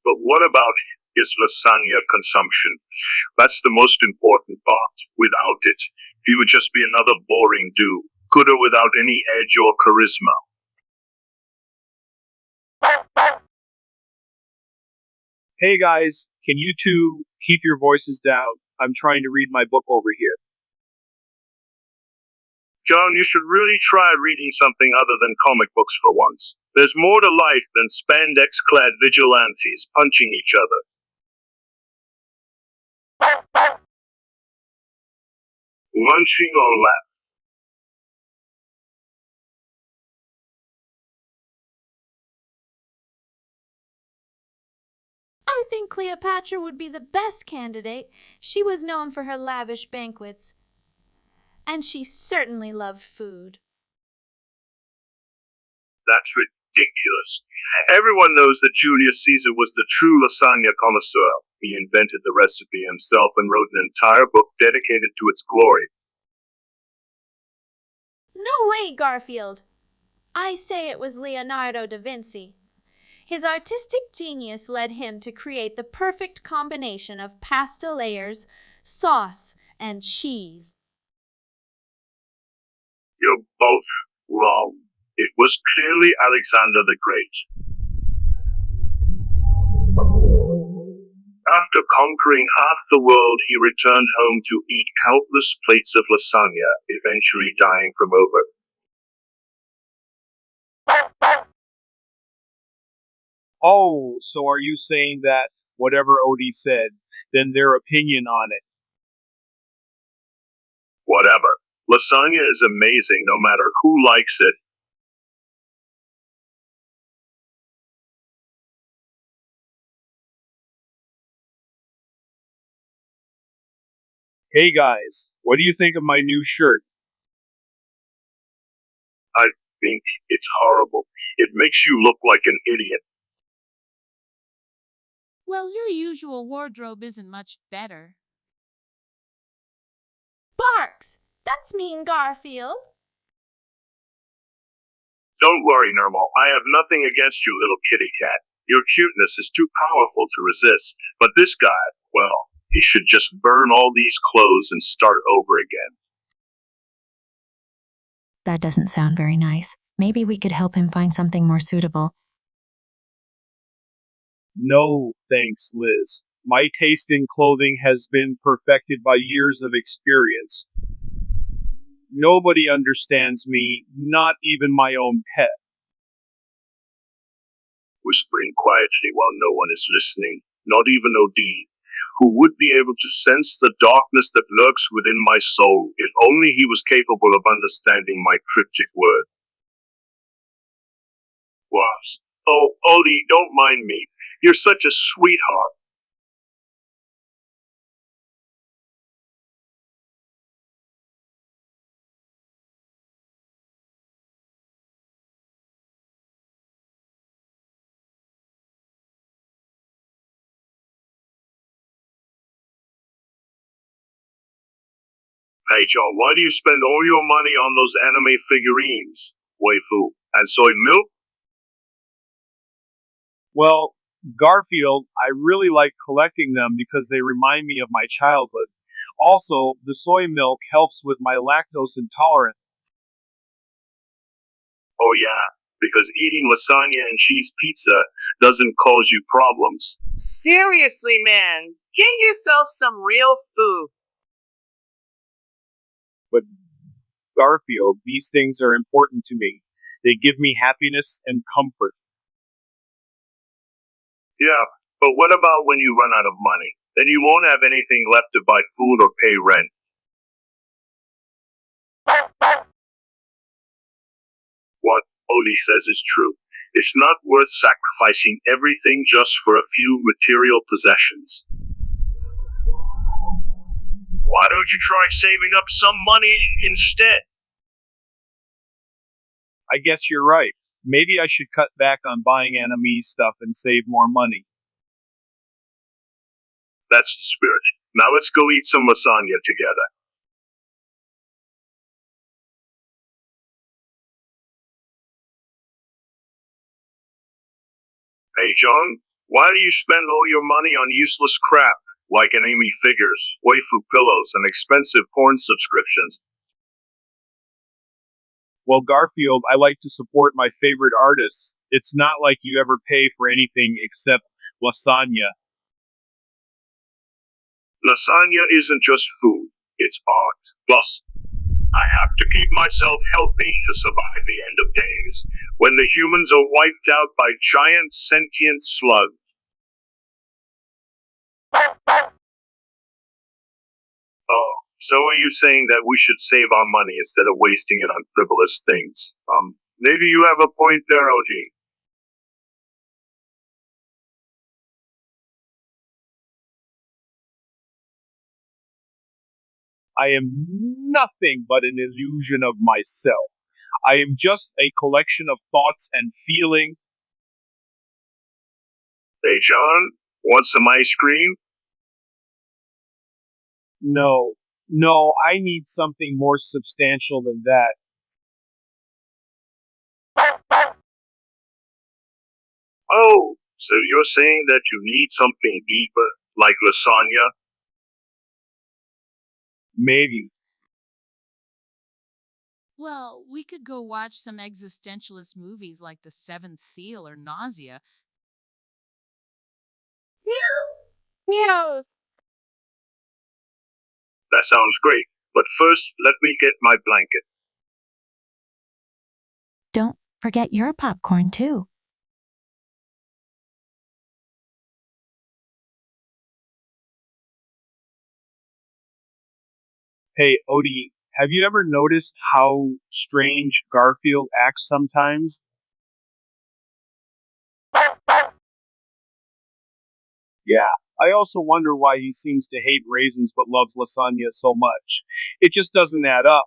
But what about his lasagna consumption? That's the most important part. Without it, he would just be another boring dude, good or without any edge or charisma. Hey guys, can you two keep your voices down? I'm trying to read my book over here. John, you should really try reading something other than comic books for once. There's more to life than spandex-clad vigilantes punching each other. Lunching or laugh? I think Cleopatra would be the best candidate. She was known for her lavish banquets, and she certainly loved food. That's ridiculous. Everyone knows that Julius Caesar was the true lasagna connoisseur. He invented the recipe himself and wrote an entire book dedicated to its glory. No way, Garfield. I say it was Leonardo da Vinci. His artistic genius led him to create the perfect combination of pasta layers, sauce, and cheese. You're both wrong. It was clearly Alexander the Great. After conquering half the world, he returned home to eat countless plates of lasagna, eventually dying from over. Oh, so are you saying that whatever Odie said, then their opinion on it? Whatever. Lasagna is amazing no matter who likes it. Hey guys, what do you think of my new shirt? I think it's horrible. It makes you look like an idiot. Well, your usual wardrobe isn't much better. Barks! That's mean, Garfield. Don't worry, Nermal. I have nothing against you, little kitty cat. Your cuteness is too powerful to resist. But this guy, well, he should just burn all these clothes and start over again. That doesn't sound very nice. Maybe we could help him find something more suitable. No, thanks, Liz. My taste in clothing has been perfected by years of experience. Nobody understands me, not even my own pet. Whispering quietly while no one is listening, not even Odie, who would be able to sense the darkness that lurks within my soul if only he was capable of understanding my cryptic word. Was. Oh, Odie, don't mind me. You're such a sweetheart. Hey John, why do you spend all your money on those anime figurines, waifu, and soy milk? Well, Garfield, I really like collecting them because they remind me of my childhood. Also, the soy milk helps with my lactose intolerance. Oh yeah, because eating lasagna and cheese pizza doesn't cause you problems. Seriously, man, get yourself some real food. But Garfield, these things are important to me. They give me happiness and comfort. Yeah, but what about when you run out of money? Then you won't have anything left to buy food or pay rent. What Odie says is true. It's not worth sacrificing everything just for a few material possessions. Why don't you try saving up some money instead? I guess you're right. Maybe I should cut back on buying anime stuff and save more money. That's the spirit. Now let's go eat some lasagna together. Hey John, why do you spend all your money on useless crap, like anime figures, waifu pillows, and expensive porn subscriptions? Well, Garfield, I like to support my favorite artists. It's not like you ever pay for anything except lasagna. Lasagna isn't just food, it's art. Plus, I have to keep myself healthy to survive the end of days, when the humans are wiped out by giant sentient slugs. Oh, so are you saying that we should save our money instead of wasting it on frivolous things? Maybe you have a point there, OG. I am nothing but an illusion of myself. I am just a collection of thoughts and feelings. Hey, John, want some ice cream? No, no, I need something more substantial than that. Oh, so you're saying that you need something deeper, like lasagna? Maybe. Well, we could go watch some existentialist movies like The Seventh Seal or Nausea. Meows. That sounds great, but first let me get my blanket. Don't forget your popcorn, too. Hey, Odie, have you ever noticed how strange Garfield acts sometimes? Yeah, I also wonder why he seems to hate raisins but loves lasagna so much. It just doesn't add up.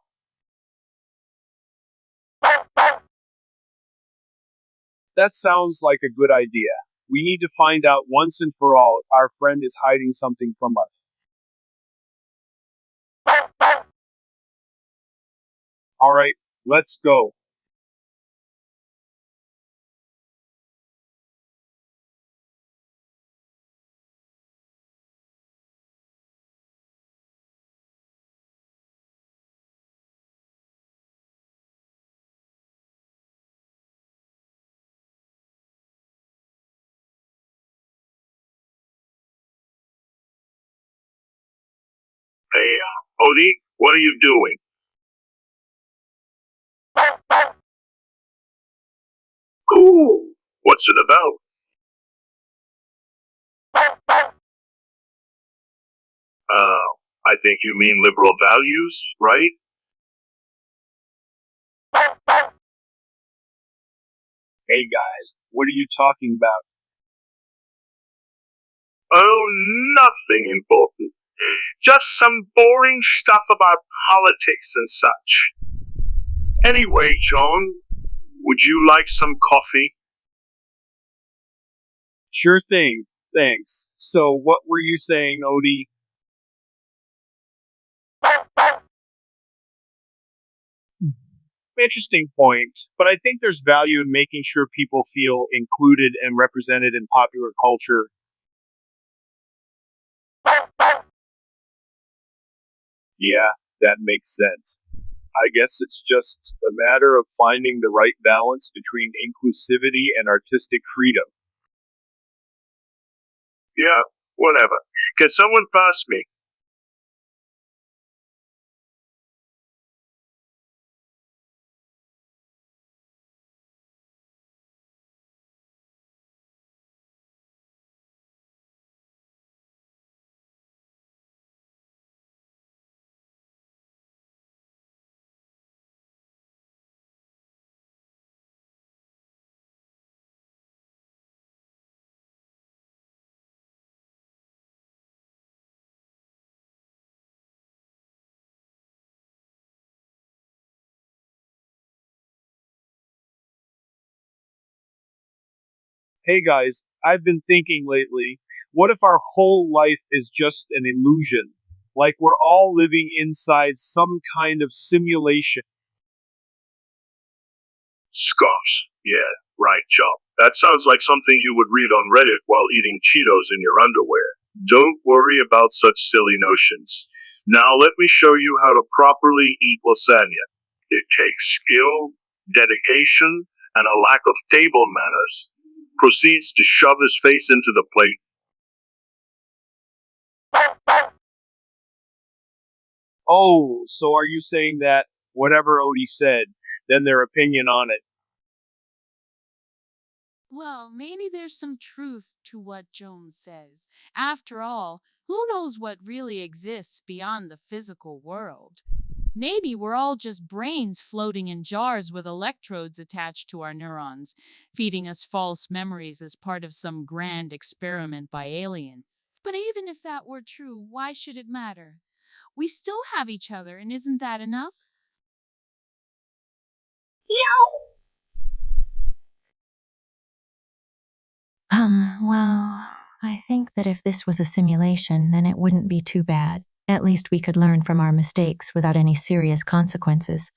That sounds like a good idea. We need to find out once and for all if our friend is hiding something from us. Alright, let's go. Hey, Odie, what are you doing? Ooh, what's it about? I think you mean liberal values, right? Hey guys, what are you talking about? Oh, nothing important. Just some boring stuff about politics and such. Anyway, John, would you like some coffee? Sure thing, thanks. So, what were you saying, Odie? Interesting point, but I think there's value in making sure people feel included and represented in popular culture. Yeah, that makes sense. I guess it's just a matter of finding the right balance between inclusivity and artistic freedom. Yeah, whatever. Can someone pass me? Hey guys, I've been thinking lately, what if our whole life is just an illusion? Like we're all living inside some kind of simulation. Scoffs. Yeah, right, John. That sounds like something you would read on Reddit while eating Cheetos in your underwear. Don't worry about such silly notions. Now let me show you how to properly eat lasagna. It takes skill, dedication, and a lack of table manners. Proceeds to shove his face into the plate. Oh, so are you saying that whatever Odie said, then their opinion on it? Well, maybe there's some truth to what Jones says. After all, who knows what really exists beyond the physical world? Maybe we're all just brains floating in jars with electrodes attached to our neurons, feeding us false memories as part of some grand experiment by aliens. But even if that were true, why should it matter? We still have each other, and isn't that enough? Well, I think that if this was a simulation, then it wouldn't be too bad. At least we could learn from our mistakes without any serious consequences.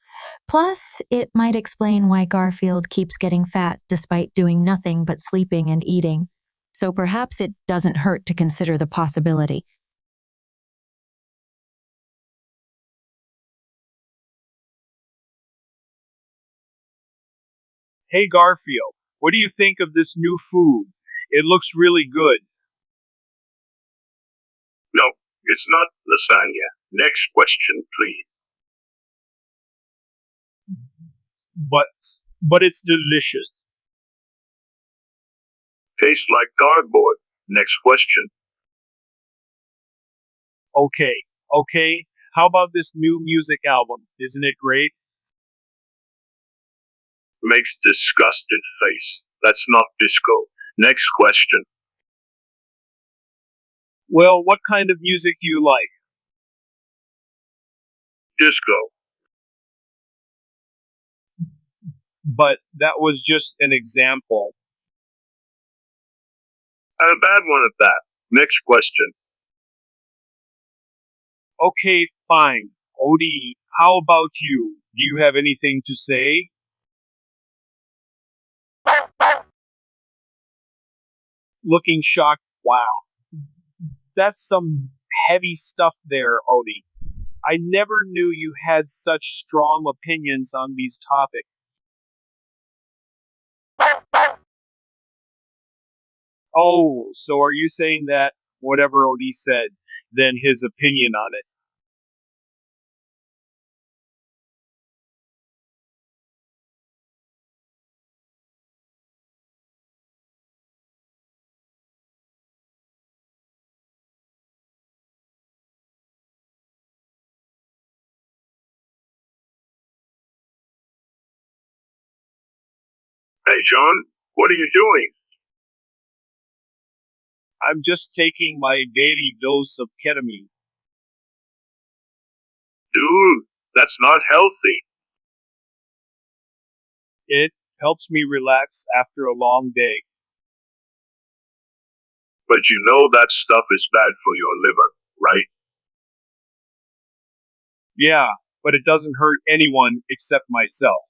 Plus, it might explain why Garfield keeps getting fat despite doing nothing but sleeping and eating. So perhaps it doesn't hurt to consider the possibility. Hey Garfield, what do you think of this new food? It looks really good. No, it's not lasagna. Next question, please. But but it's delicious. Tastes like cardboard. Next question. Okay, okay. How about this new music album? Isn't it great? Makes disgusted face. That's not disco. Next question. Well, what kind of music do you like? Disco. But that was just an example. And a bad one at that. Next question. Okay, fine. Odie, how about you? Do you have anything to say? Looking shocked. Wow. That's some heavy stuff there, Odie. I never knew you had such strong opinions on these topics. Oh, so are you saying that whatever Odie said, then his opinion on it? Hey, John, what are you doing? I'm just taking my daily dose of ketamine. Dude, that's not healthy. It helps me relax after a long day. But you know that stuff is bad for your liver, right? Yeah, but it doesn't hurt anyone except myself.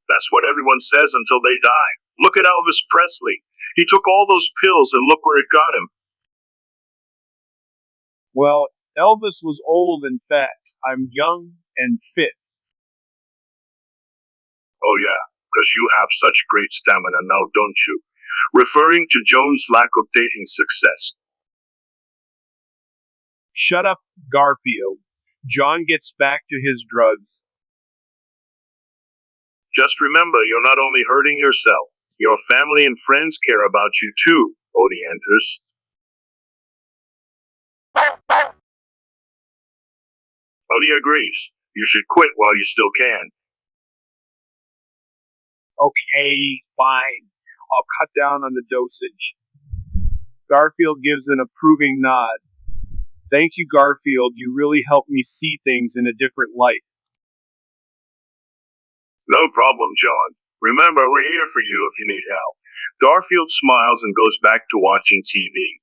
That's what everyone says until they die. Look at Elvis Presley. He took all those pills and look where it got him. Well, Elvis was old and fat. I'm young and fit. Oh yeah, 'cause you have such great stamina now, don't you? Referring to Joan's lack of dating success. Shut up, Garfield. John gets back to his drugs. Just remember, you're not only hurting yourself, your family and friends care about you too, Odie enters. Odie agrees. You should quit while you still can. Okay, fine. I'll cut down on the dosage. Garfield gives an approving nod. Thank you, Garfield. You really helped me see things in a different light. No problem, John. Remember, we're here for you if you need help. Garfield smiles and goes back to watching TV.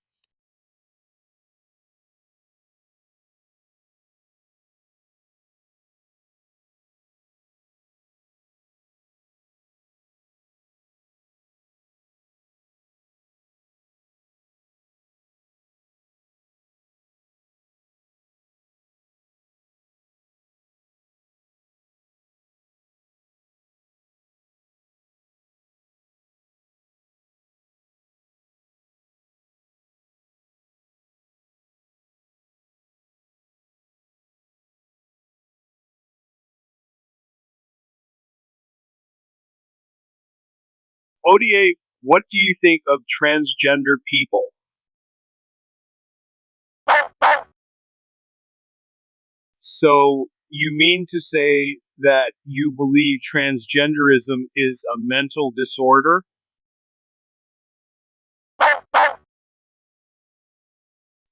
ODA, what do you think of transgender people? So, you mean to say that you believe transgenderism is a mental disorder?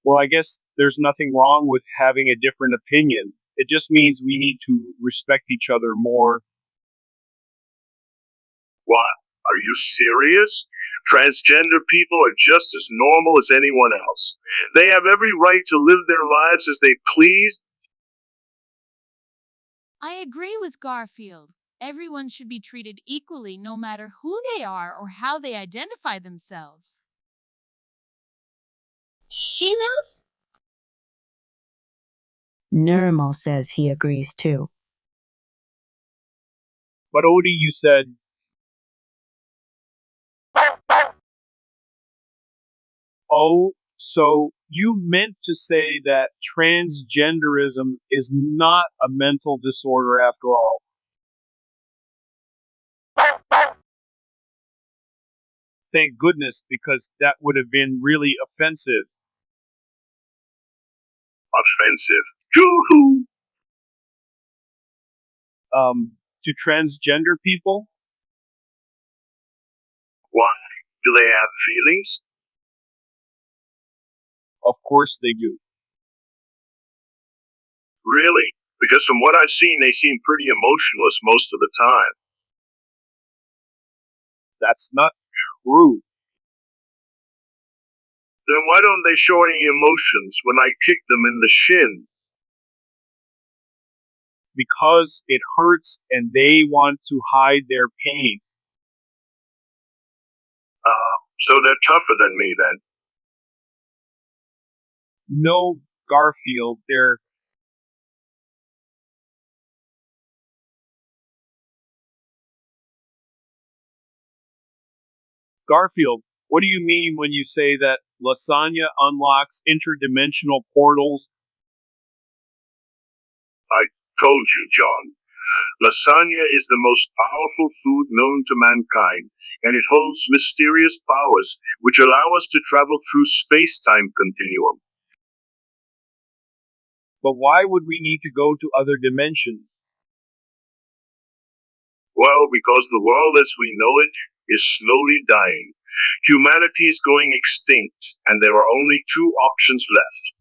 Well, I guess there's nothing wrong with having a different opinion. It just means we need to respect each other more. What? Are you serious? Transgender people are just as normal as anyone else. They have every right to live their lives as they please. I agree with Garfield. Everyone should be treated equally no matter who they are or how they identify themselves. She knows? Nirmal says he agrees too. But Odie, you said, oh, so you meant to say that transgenderism is not a mental disorder after all. Thank goodness, because that would have been really offensive. Offensive. Yoo-hoo! To transgender people? Why? Do they have feelings? Of course they do. Really? Because from what I've seen, they seem pretty emotionless most of the time. That's not true. Then why don't they show any emotions when I kick them in the shin? Because it hurts and they want to hide their pain. So they're tougher than me then. No, Garfield, they're Garfield, what do you mean when you say that lasagna unlocks interdimensional portals? I told you, John. Lasagna is the most powerful food known to mankind, and it holds mysterious powers which allow us to travel through space-time continuum. But why would we need to go to other dimensions? Well, because the world as we know it is slowly dying. Humanity is going extinct, and there are only two options left.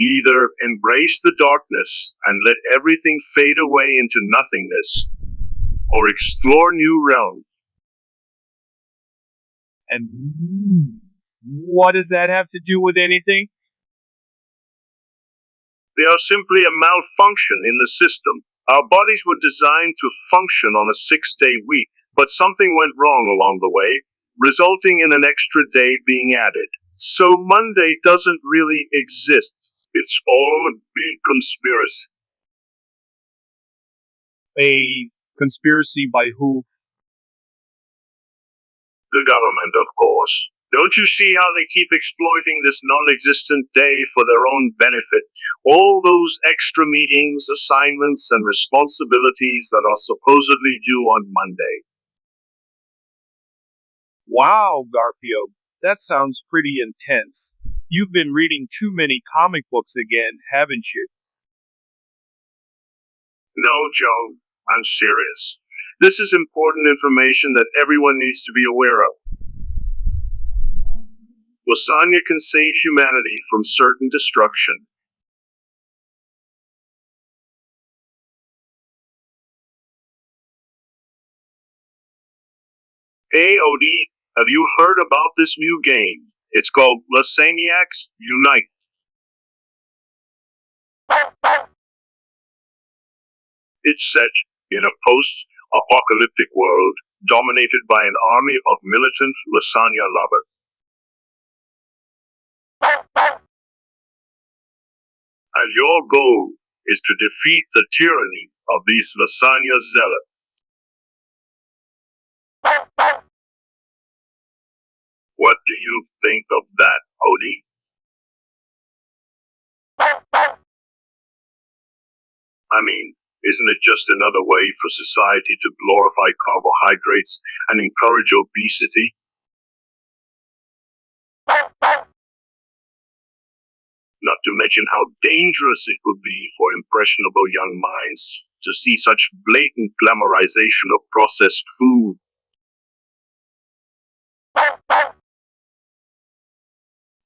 Either embrace the darkness and let everything fade away into nothingness, or explore new realms. And what does that have to do with anything? They are simply a malfunction in the system. Our bodies were designed to function on a 6-day week, but something went wrong along the way, resulting in an extra day being added. So Monday doesn't really exist. It's all a big conspiracy. A conspiracy by who? The government, of course. Don't you see how they keep exploiting this non-existent day for their own benefit? All those extra meetings, assignments, and responsibilities that are supposedly due on Monday. Wow, Garfield, that sounds pretty intense. You've been reading too many comic books again, haven't you? No, Joe, I'm serious. This is important information that everyone needs to be aware of. Lasagna can save humanity from certain destruction. Hey, Odie, have you heard about this new game? It's called Lasagniacs Unite. It's set in a post-apocalyptic world dominated by an army of militant lasagna lovers. And your goal is to defeat the tyranny of these lasagna zealots. What do you think of that, Odie? I mean, isn't it just another way for society to glorify carbohydrates and encourage obesity? Not to mention how dangerous it would be for impressionable young minds to see such blatant glamorization of processed food.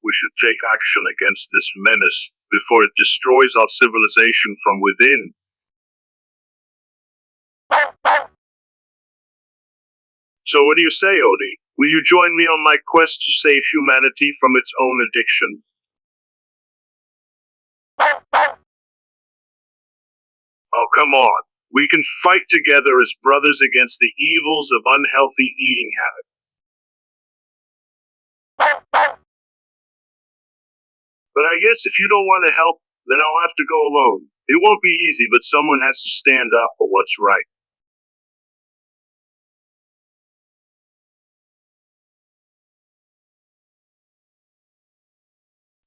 We should take action against this menace before it destroys our civilization from within. So what do you say, Odie? Will you join me on my quest to save humanity from its own addiction? Oh, come on. We can fight together as brothers against the evils of unhealthy eating habits. But I guess if you don't want to help, then I'll have to go alone. It won't be easy, but someone has to stand up for what's right.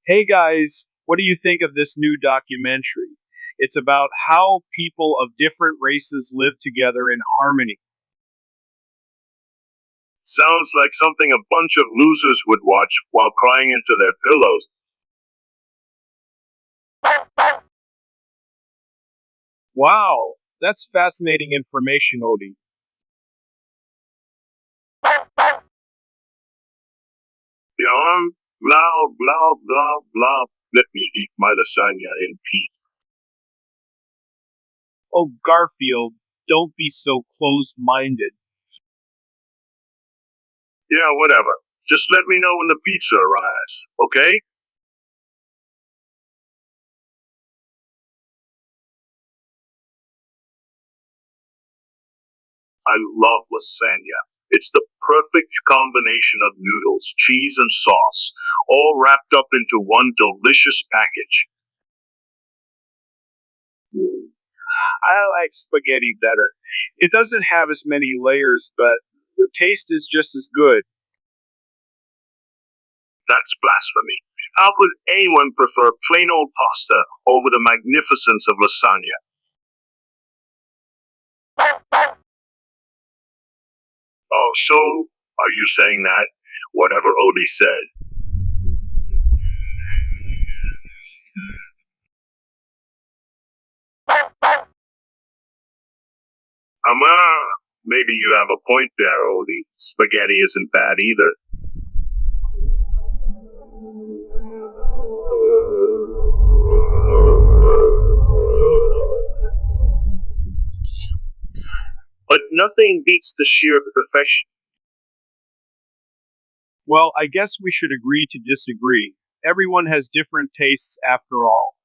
Hey guys, what do you think of this new documentary? It's about how people of different races live together in harmony. Sounds like something a bunch of losers would watch while crying into their pillows. Wow, that's fascinating information, Odie. Blah, blah, blah, blah. Let me eat my lasagna in peace. Oh, Garfield, don't be so closed-minded. Yeah, whatever. Just let me know when the pizza arrives, okay? I love lasagna. It's the perfect combination of noodles, cheese, and sauce, all wrapped up into one delicious package. I like spaghetti better. It doesn't have as many layers, but the taste is just as good. That's blasphemy. How could anyone prefer plain old pasta over the magnificence of lasagna? Oh, so are you saying that? Whatever Odie said. Maybe you have a point there, Odie. Spaghetti isn't bad either. But nothing beats the sheer perfection. Well, I guess we should agree to disagree. Everyone has different tastes after all.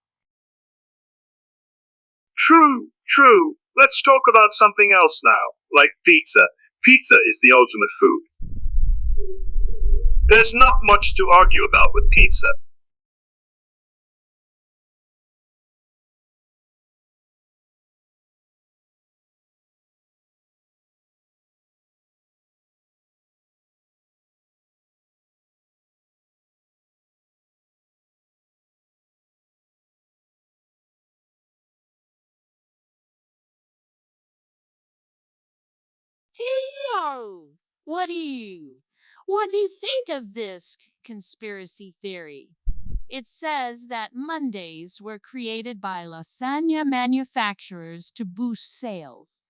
True, true. Let's talk about something else now, like pizza. Pizza is the ultimate food. There's not much to argue about with pizza. Hey, what do you think of this conspiracy theory? It says that Mondays were created by lasagna manufacturers to boost sales.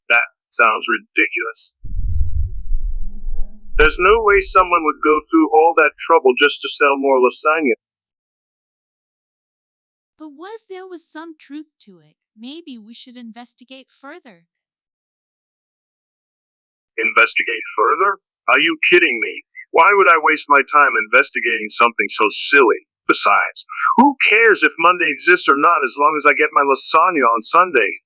That sounds ridiculous. There's no way someone would go through all that trouble just to sell more lasagna. But what if there was some truth to it? Maybe we should investigate further. Investigate further? Are you kidding me? Why would I waste my time investigating something so silly? Besides, who cares if Monday exists or not as long as I get my lasagna on Sunday?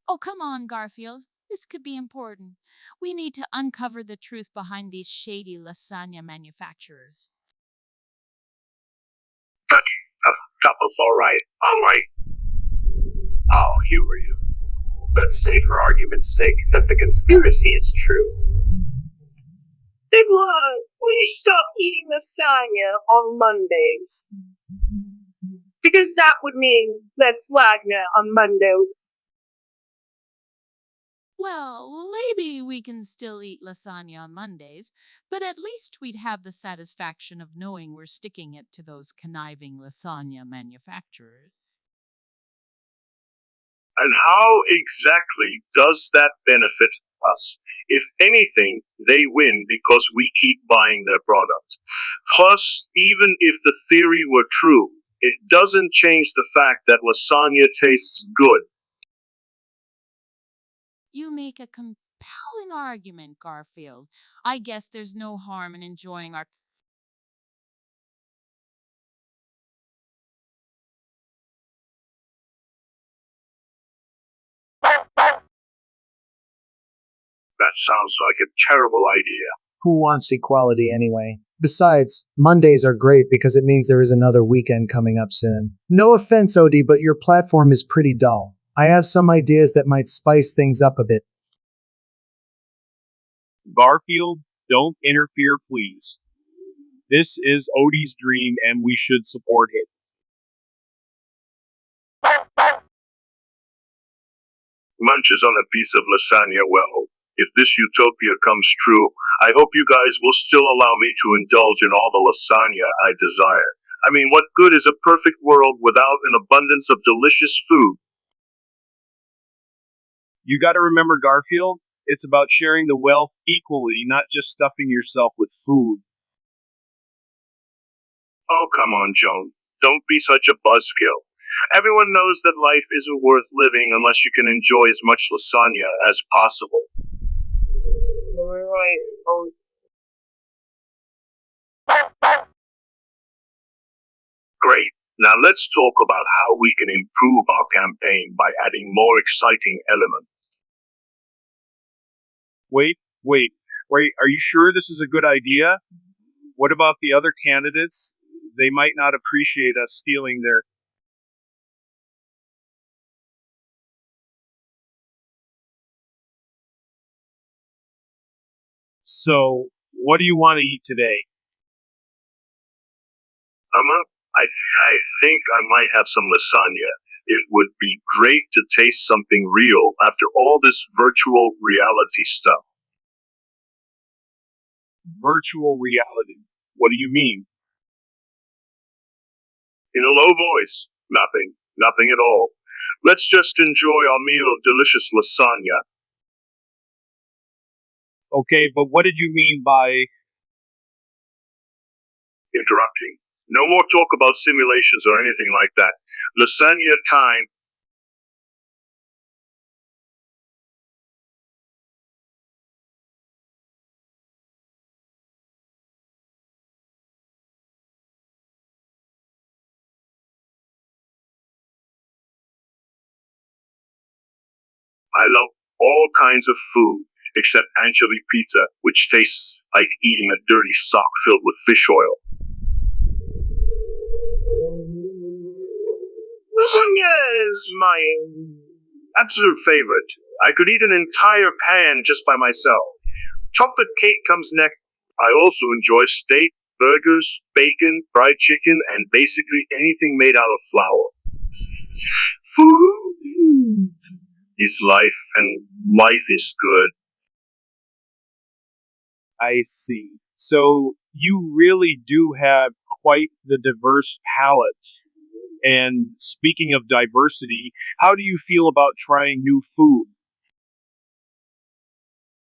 Oh, come on, Garfield. This could be important. We need to uncover the truth behind these shady lasagna manufacturers. Couple's alright. Alright. I'll humor you. Let's say for argument's sake that the conspiracy is true. Then why will you stop eating lasagna on Mondays? Because that would mean less lasagna on Mondays. Well, maybe we can still eat lasagna on Mondays, but at least we'd have the satisfaction of knowing we're sticking it to those conniving lasagna manufacturers. And how exactly does that benefit us? If anything, they win because we keep buying their product. Plus, even if the theory were true, it doesn't change the fact that lasagna tastes good. You make a compelling argument, Garfield. I guess there's no harm in enjoying our. That sounds like a terrible idea. Who wants equality anyway? Besides, Mondays are great because it means there is another weekend coming up soon. No offense, Odie, but your platform is pretty dull. I have some ideas that might spice things up a bit. Garfield, Don't interfere, please. This is Odie's dream and we should support it. Munches on a piece of lasagna. Well, if this utopia comes true, I hope you guys will still allow me to indulge in all the lasagna I desire. I mean, what good is a perfect world without an abundance of delicious food? You gotta remember, Garfield, it's about sharing the wealth equally, not just stuffing yourself with food. Oh, come on, Joan. Don't be such a buzzkill. Everyone knows that life isn't worth living unless you can enjoy as much lasagna as possible. Great. Now let's talk about how we can improve our campaign by adding more exciting elements. Wait, are you sure this is a good idea? What about the other candidates? They might not appreciate us stealing their. So, what do you want to eat today? I think I might have some lasagna. It would be great to taste something real after all this virtual reality stuff. Virtual reality. What do you mean? In a low voice. Nothing. Nothing at all. Let's just enjoy our meal of delicious lasagna. Okay, but what did you mean by. Interrupting. No more talk about simulations or anything like that. Lasagna time. I love all kinds of food, except anchovy pizza, which tastes like eating a dirty sock filled with fish oil. Lasagna is my absolute favorite. I could eat an entire pan just by myself. Chocolate cake comes next. I also enjoy steak, burgers, bacon, fried chicken, and basically anything made out of flour. Food is life, and life is good. I see. So, you really do have quite the diverse palate. And speaking of diversity, how do you feel about trying new food?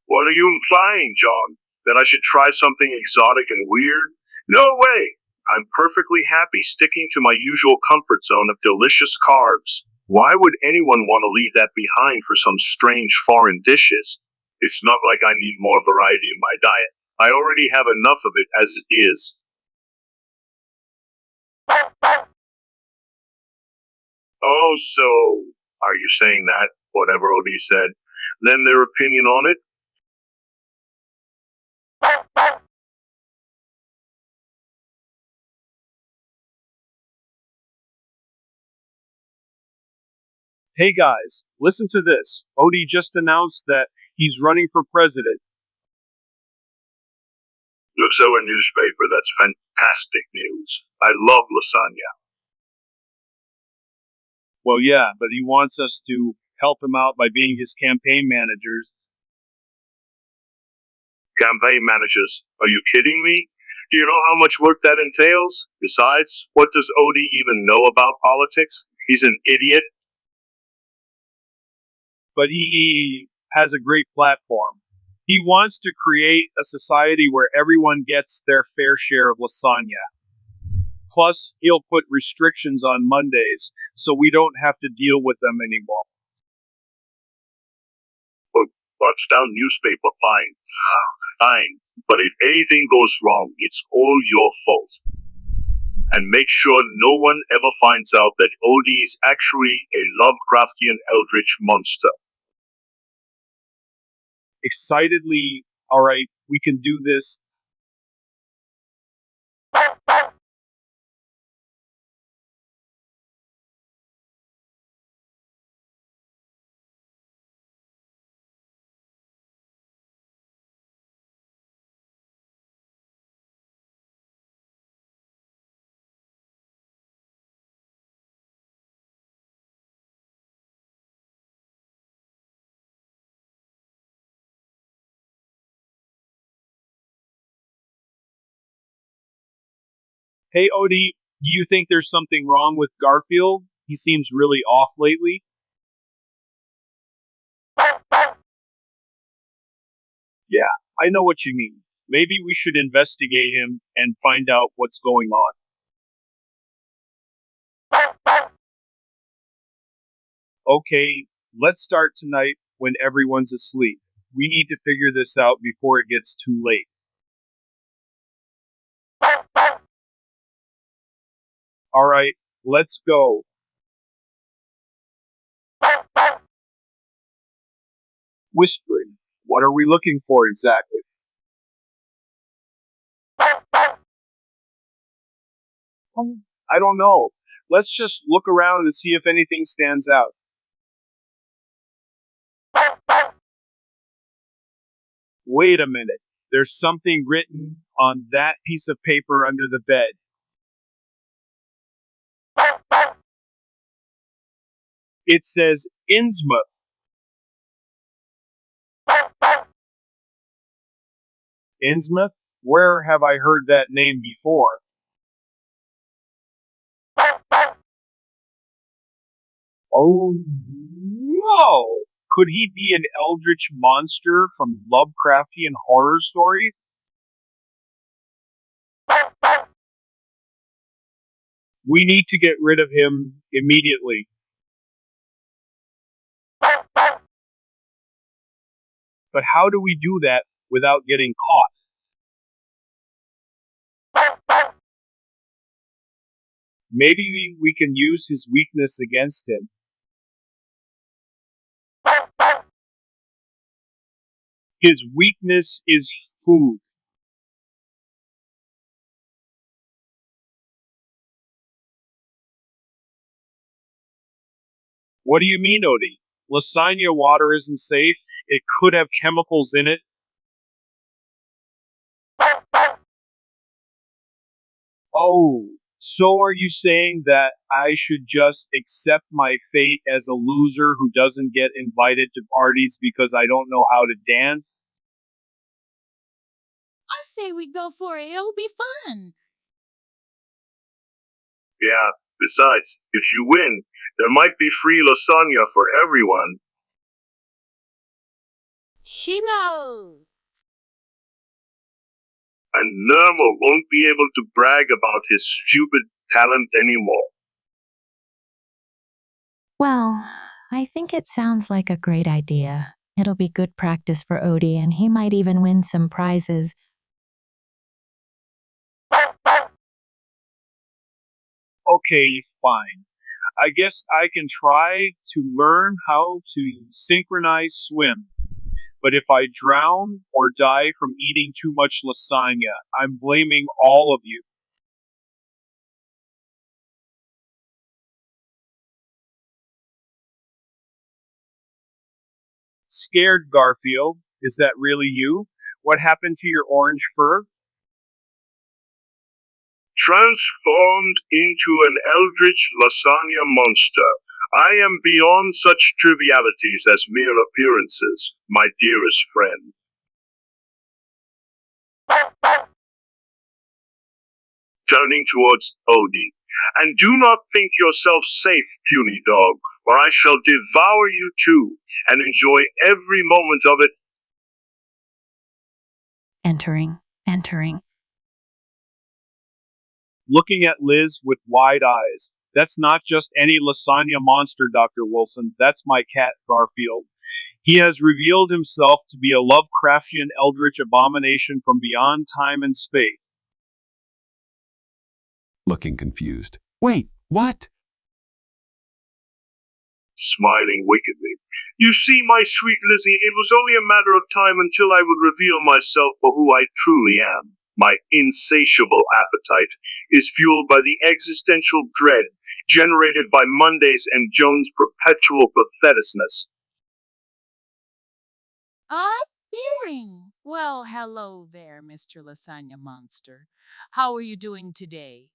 What are you implying, John? That I should try something exotic and weird? No way! I'm perfectly happy sticking to my usual comfort zone of delicious carbs. Why would anyone want to leave that behind for some strange foreign dishes? It's not like I need more variety in my diet. I already have enough of it as it is. Oh, so are you saying that, whatever Odie said, then their opinion on it? Hey guys, listen to this. Odie just announced that he's running for president. So a newspaper, that's fantastic news. I love lasagna. Well, yeah, but he wants us to help him out by being his campaign managers. Campaign managers, are you kidding me? Do you know how much work that entails? Besides, what does Odie even know about politics? He's an idiot. But he has a great platform. He wants to create a society where everyone gets their fair share of lasagna. Plus, he'll put restrictions on Mondays, so we don't have to deal with them anymore. Watch down newspaper, fine. Fine. But if anything goes wrong, it's all your fault. And make sure no one ever finds out that Odie is actually a Lovecraftian eldritch monster. Excitedly, alright, we can do this. Hey, Odie, do you think there's something wrong with Garfield? He seems really off lately. Yeah, I know what you mean. Maybe we should investigate him and find out what's going on. Okay, let's start tonight when everyone's asleep. We need to figure this out before it gets too late. Alright, let's go. Whispering. What are we looking for exactly? I don't know. Let's just look around and see if anything stands out. Wait a minute. There's something written on that piece of paper under the bed. It says Innsmouth. Innsmouth? Where have I heard that name before? Oh no! Could he be an eldritch monster from Lovecraftian horror stories? We need to get rid of him immediately. But how do we do that without getting caught? Maybe we can use his weakness against him. His weakness is food. What do you mean, Odie? Lasagna water isn't safe. It could have chemicals in it. Oh, so are you saying that I should just accept my fate as a loser who doesn't get invited to parties because I don't know how to dance? I say we go for it. It'll be fun. Yeah, besides, if you win, there might be free lasagna for everyone. She knows. And Nermal won't be able to brag about his stupid talent anymore. Well, I think it sounds like a great idea. It'll be good practice for Odie, and he might even win some prizes. Okay, fine. I guess I can try to learn how to synchronize swim. But if I drown or die from eating too much lasagna, I'm blaming all of you. Scared, Garfield? Is that really you? What happened to your orange fur? Transformed into an eldritch lasagna monster. I am beyond such trivialities as mere appearances, my dearest friend. Turning towards Odie. And do not think yourself safe, puny dog, for I shall devour you too, and enjoy every moment of it. Entering. Looking at Liz with wide eyes. That's not just any lasagna monster, Dr. Wilson. That's my cat, Garfield. He has revealed himself to be a Lovecraftian eldritch abomination from beyond time and space. Looking confused. Wait, what? Smiling wickedly. You see, my sweet Lizzie, it was only a matter of time until I would reveal myself for who I truly am. My insatiable appetite is fueled by the existential dread generated by Mondays and Jones' perpetual patheticness. Appearing. Well, hello there, Mr. Lasagna Monster. How are you doing today?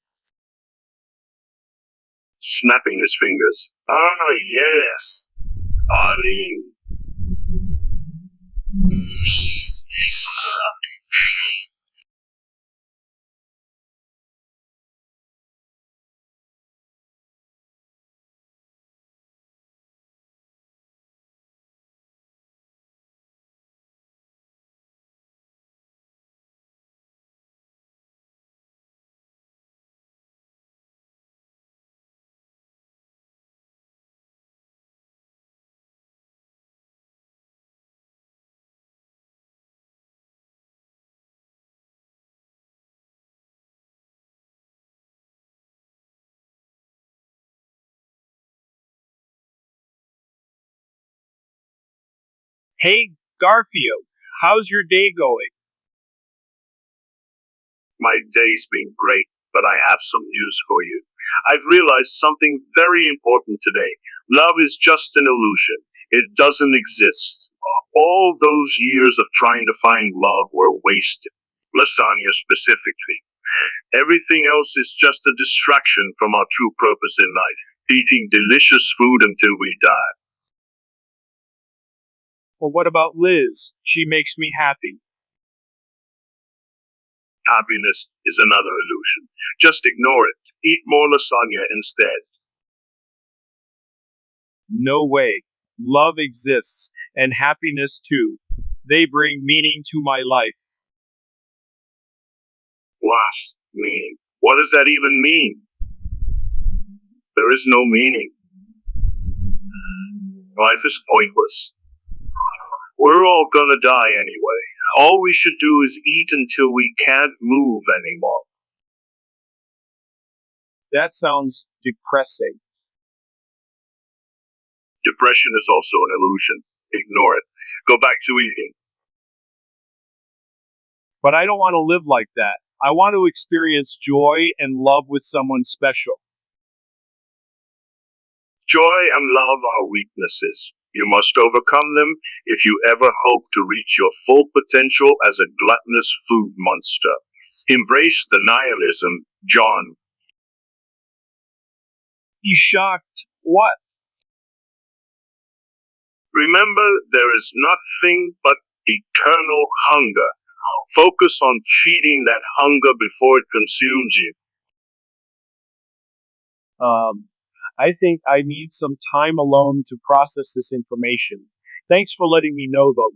Snapping his fingers. Ah, yes. Arlene. Hey, Garfield, how's your day going? My day's been great, but I have some news for you. I've realized something very important today. Love is just an illusion. It doesn't exist. All those years of trying to find love were wasted. Lasagna specifically. Everything else is just a distraction from our true purpose in life. Eating delicious food until we die. Well, what about Liz? She makes me happy. Happiness is another illusion. Just ignore it. Eat more lasagna instead. No way. Love exists, and happiness too. They bring meaning to my life. What? Meaning? What does that even mean? There is no meaning. Life is pointless. We're all gonna die anyway. All we should do is eat until we can't move anymore. That sounds depressing. Depression is also an illusion. Ignore it. Go back to eating. But I don't want to live like that. I want to experience joy and love with someone special. Joy and love are weaknesses. You must overcome them if you ever hope to reach your full potential as a gluttonous food monster. Embrace the nihilism, John. You shocked? What? Remember, there is nothing but eternal hunger. Focus on feeding that hunger before it consumes you. I think I need some time alone to process this information. Thanks for letting me know, though,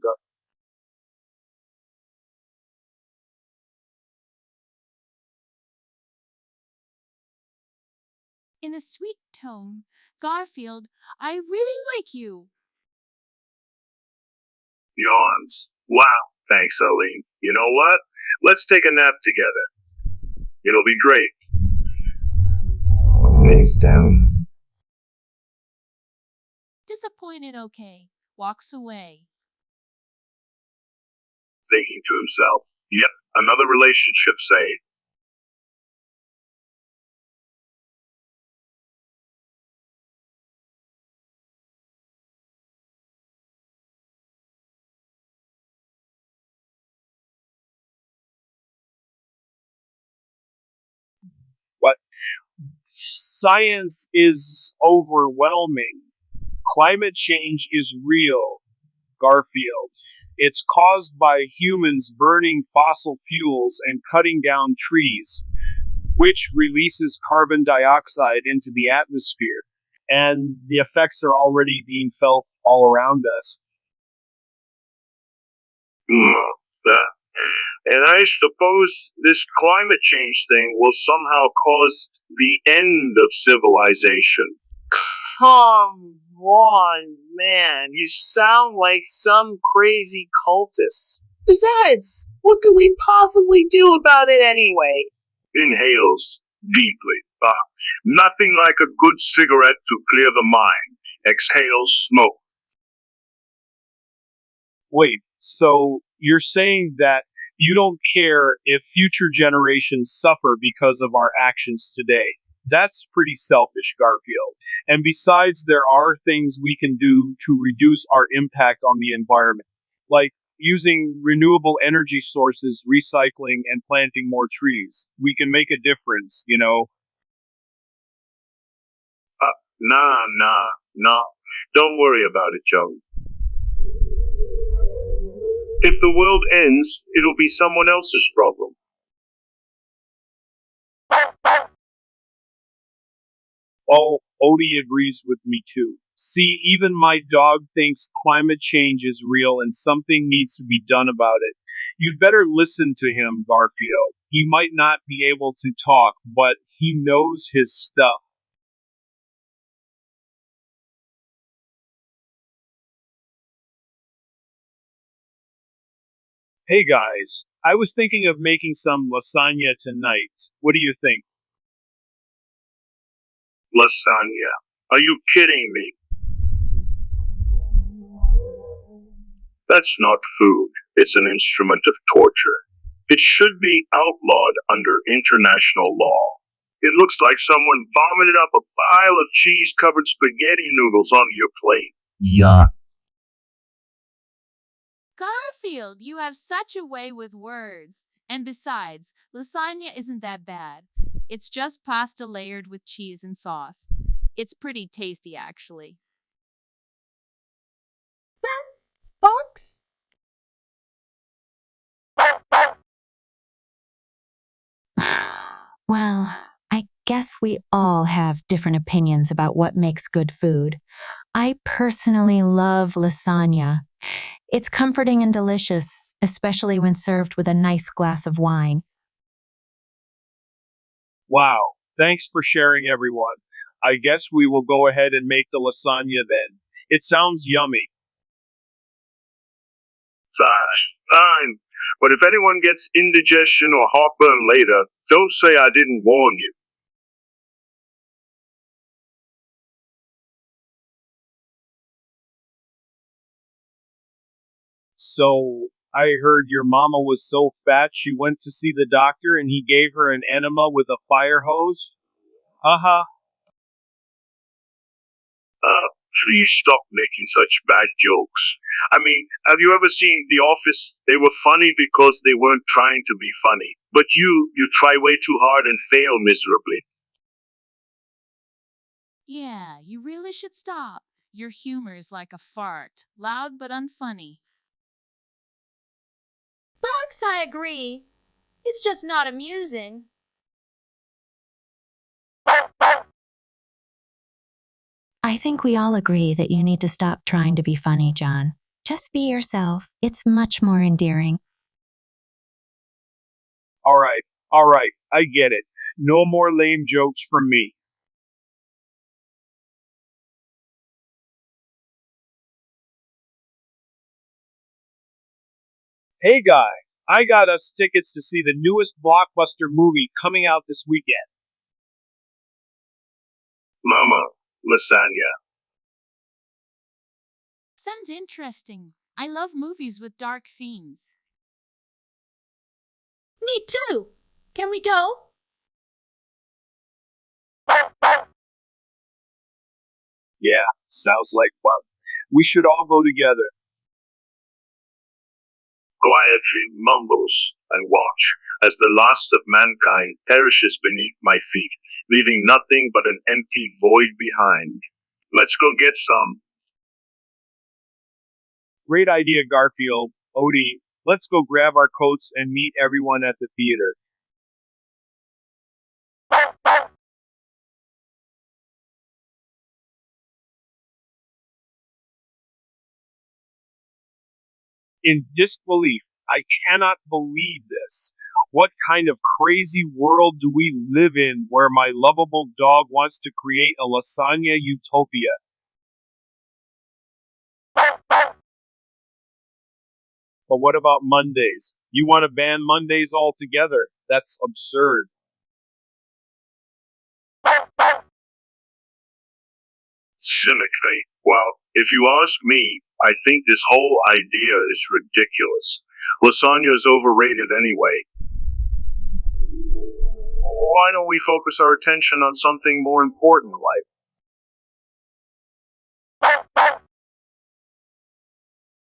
In a sweet tone, Garfield, I really like you. Yawns. Wow. Thanks, Aline. You know what? Let's take a nap together. It'll be great. Face down. Disappointed, okay. Walks away. Thinking to himself, yep, another relationship saved. What? Science is overwhelming. Climate change is real, Garfield. It's caused by humans burning fossil fuels and cutting down trees, which releases carbon dioxide into the atmosphere. And the effects are already being felt all around us. And I suppose this climate change thing will somehow cause the end of civilization. Come on, man. You sound like some crazy cultist. Besides, what could we possibly do about it anyway? Inhales deeply. Nothing like a good cigarette to clear the mind. Exhale smoke. Wait, so you're saying that you don't care if future generations suffer because of our actions today? That's pretty selfish, Garfield. And besides, there are things we can do to reduce our impact on the environment, like using renewable energy sources, recycling, and planting more trees. We can make a difference, you know. Nah. Don't worry about it, Joe. If the world ends, it'll be someone else's problem. Oh, Odie agrees with me too. See, even my dog thinks climate change is real and something needs to be done about it. You'd better listen to him, Garfield. He might not be able to talk, but he knows his stuff. Hey guys, I was thinking of making some lasagna tonight. What do you think? Lasagna. Are you kidding me? That's not food. It's an instrument of torture. It should be outlawed under international law. It looks like someone vomited up a pile of cheese-covered spaghetti noodles on your plate. Yuck. Garfield, you have such a way with words. And besides, lasagna isn't that bad. It's just pasta layered with cheese and sauce. It's pretty tasty, actually. Box? Well, I guess we all have different opinions about what makes good food. I personally love lasagna. It's comforting and delicious, especially when served with a nice glass of wine. Wow. Thanks for sharing, everyone. I guess we will go ahead and make the lasagna then. It sounds yummy. Fine. But if anyone gets indigestion or heartburn later, don't say I didn't warn you. So, I heard your mama was so fat she went to see the doctor and he gave her an enema with a fire hose? Haha. Please stop making such bad jokes. I mean, have you ever seen The Office? They were funny because they weren't trying to be funny. But you try way too hard and fail miserably. Yeah, you really should stop. Your humor is like a fart, loud but unfunny. Box, I agree. It's just not amusing. I think we all agree that you need to stop trying to be funny, John. Just be yourself. It's much more endearing. Alright, I get it. No more lame jokes from me. Hey guy, I got us tickets to see the newest blockbuster movie coming out this weekend. Mama, lasagna. Sounds interesting. I love movies with dark themes. Me too. Can we go? Yeah, sounds like fun. We should all go together. Quietly mumbles and watch as the last of mankind perishes beneath my feet, leaving nothing but an empty void behind. Let's go get some. Great idea, Garfield. Odie, let's go grab our coats and meet everyone at the theater. In disbelief, I cannot believe this. What kind of crazy world do we live in where my lovable dog wants to create a lasagna utopia? But what about Mondays? You want to ban Mondays altogether? That's absurd. Cynically. Well, if you ask me, I think this whole idea is ridiculous. Lasagna is overrated anyway. Why don't we focus our attention on something more important, like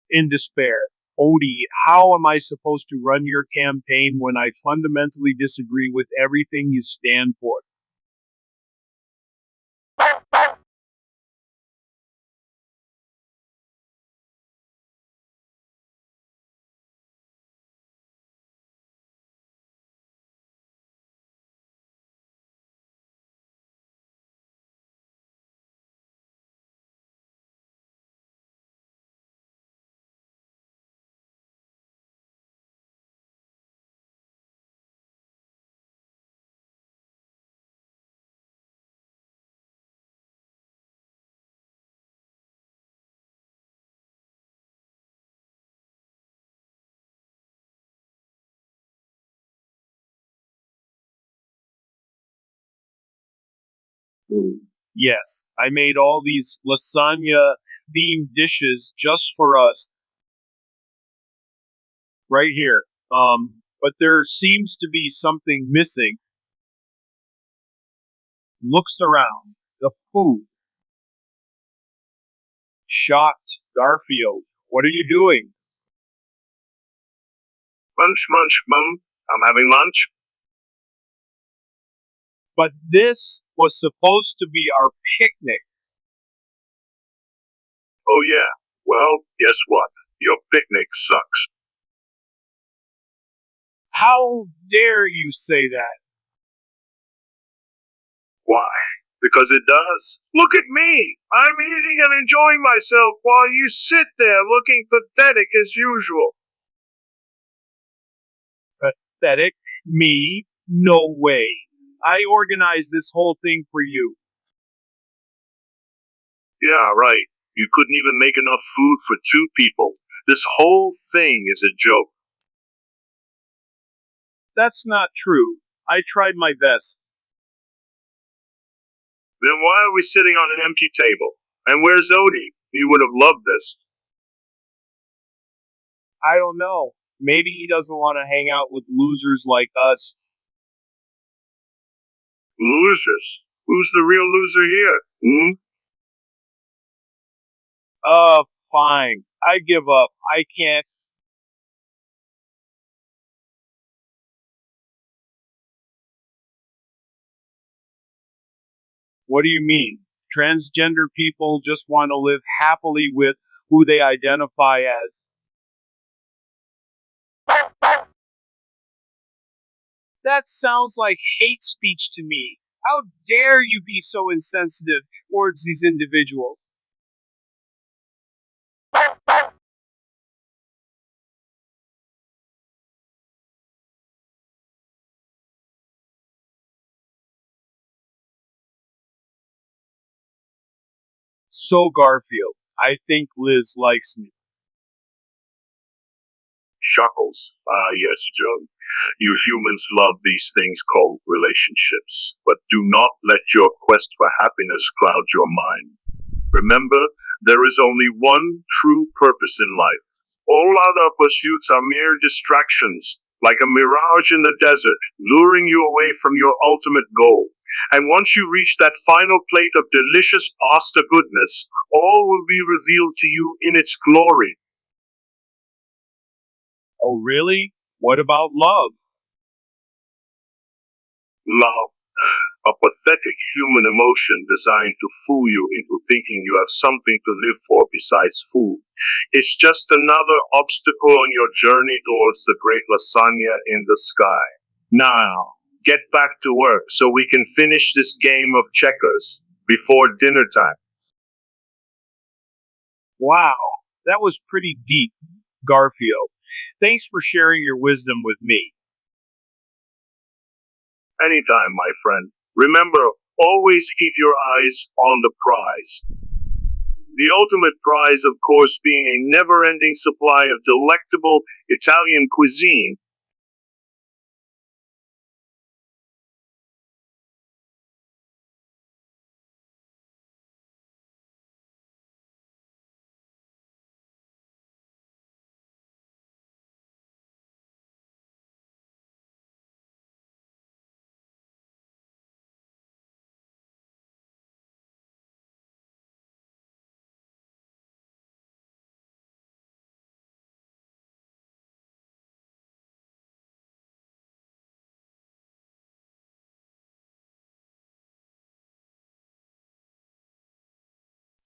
In despair. Odie, how am I supposed to run your campaign when I fundamentally disagree with everything you stand for? Yes, I made all these lasagna themed dishes just for us. Right here. But there seems to be something missing. Looks around. The food. Shocked. Garfield. What are you doing? Munch, munch, mum. I'm having lunch. But this was supposed to be our picnic. Oh yeah. Well, guess what? Your picnic sucks. How dare you say that? Why? Because it does. Look at me! I'm eating and enjoying myself while you sit there looking pathetic as usual. Pathetic? Me? No way. I organized this whole thing for you. Yeah, right. You couldn't even make enough food for 2 people. This whole thing is a joke. That's not true. I tried my best. Then why are we sitting on an empty table? And where's Odie? He would have loved this. I don't know. Maybe he doesn't want to hang out with losers like us. Losers? Who's the real loser here? Fine. I give up. I can't. What do you mean? Transgender people just want to live happily with who they identify as. That sounds like hate speech to me. How dare you be so insensitive towards these individuals? So, Garfield, I think Liz likes me. Shuckles. Ah, yes, Joe. You humans love these things called relationships, but do not let your quest for happiness cloud your mind. Remember, there is only one true purpose in life. All other pursuits are mere distractions, like a mirage in the desert, luring you away from your ultimate goal. And once you reach that final plate of delicious pasta goodness, all will be revealed to you in its glory. Oh, really? What about love? Love. A pathetic human emotion designed to fool you into thinking you have something to live for besides food. It's just another obstacle on your journey towards the great lasagna in the sky. Now, get back to work so we can finish this game of checkers before dinner time. Wow, that was pretty deep, Garfield. Thanks for sharing your wisdom with me. Anytime, my friend. Remember, always keep your eyes on the prize. The ultimate prize, of course, being a never-ending supply of delectable Italian cuisine.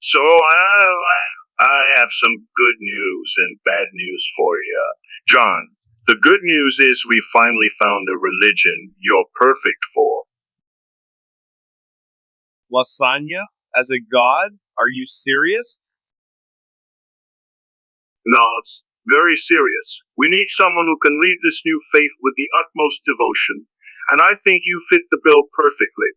So I have some good news and bad news for you. John, the good news is we finally found a religion you're perfect for. Lasagna? As a god? Are you serious? No, it's very serious. We need someone who can lead this new faith with the utmost devotion, and I think you fit the bill perfectly.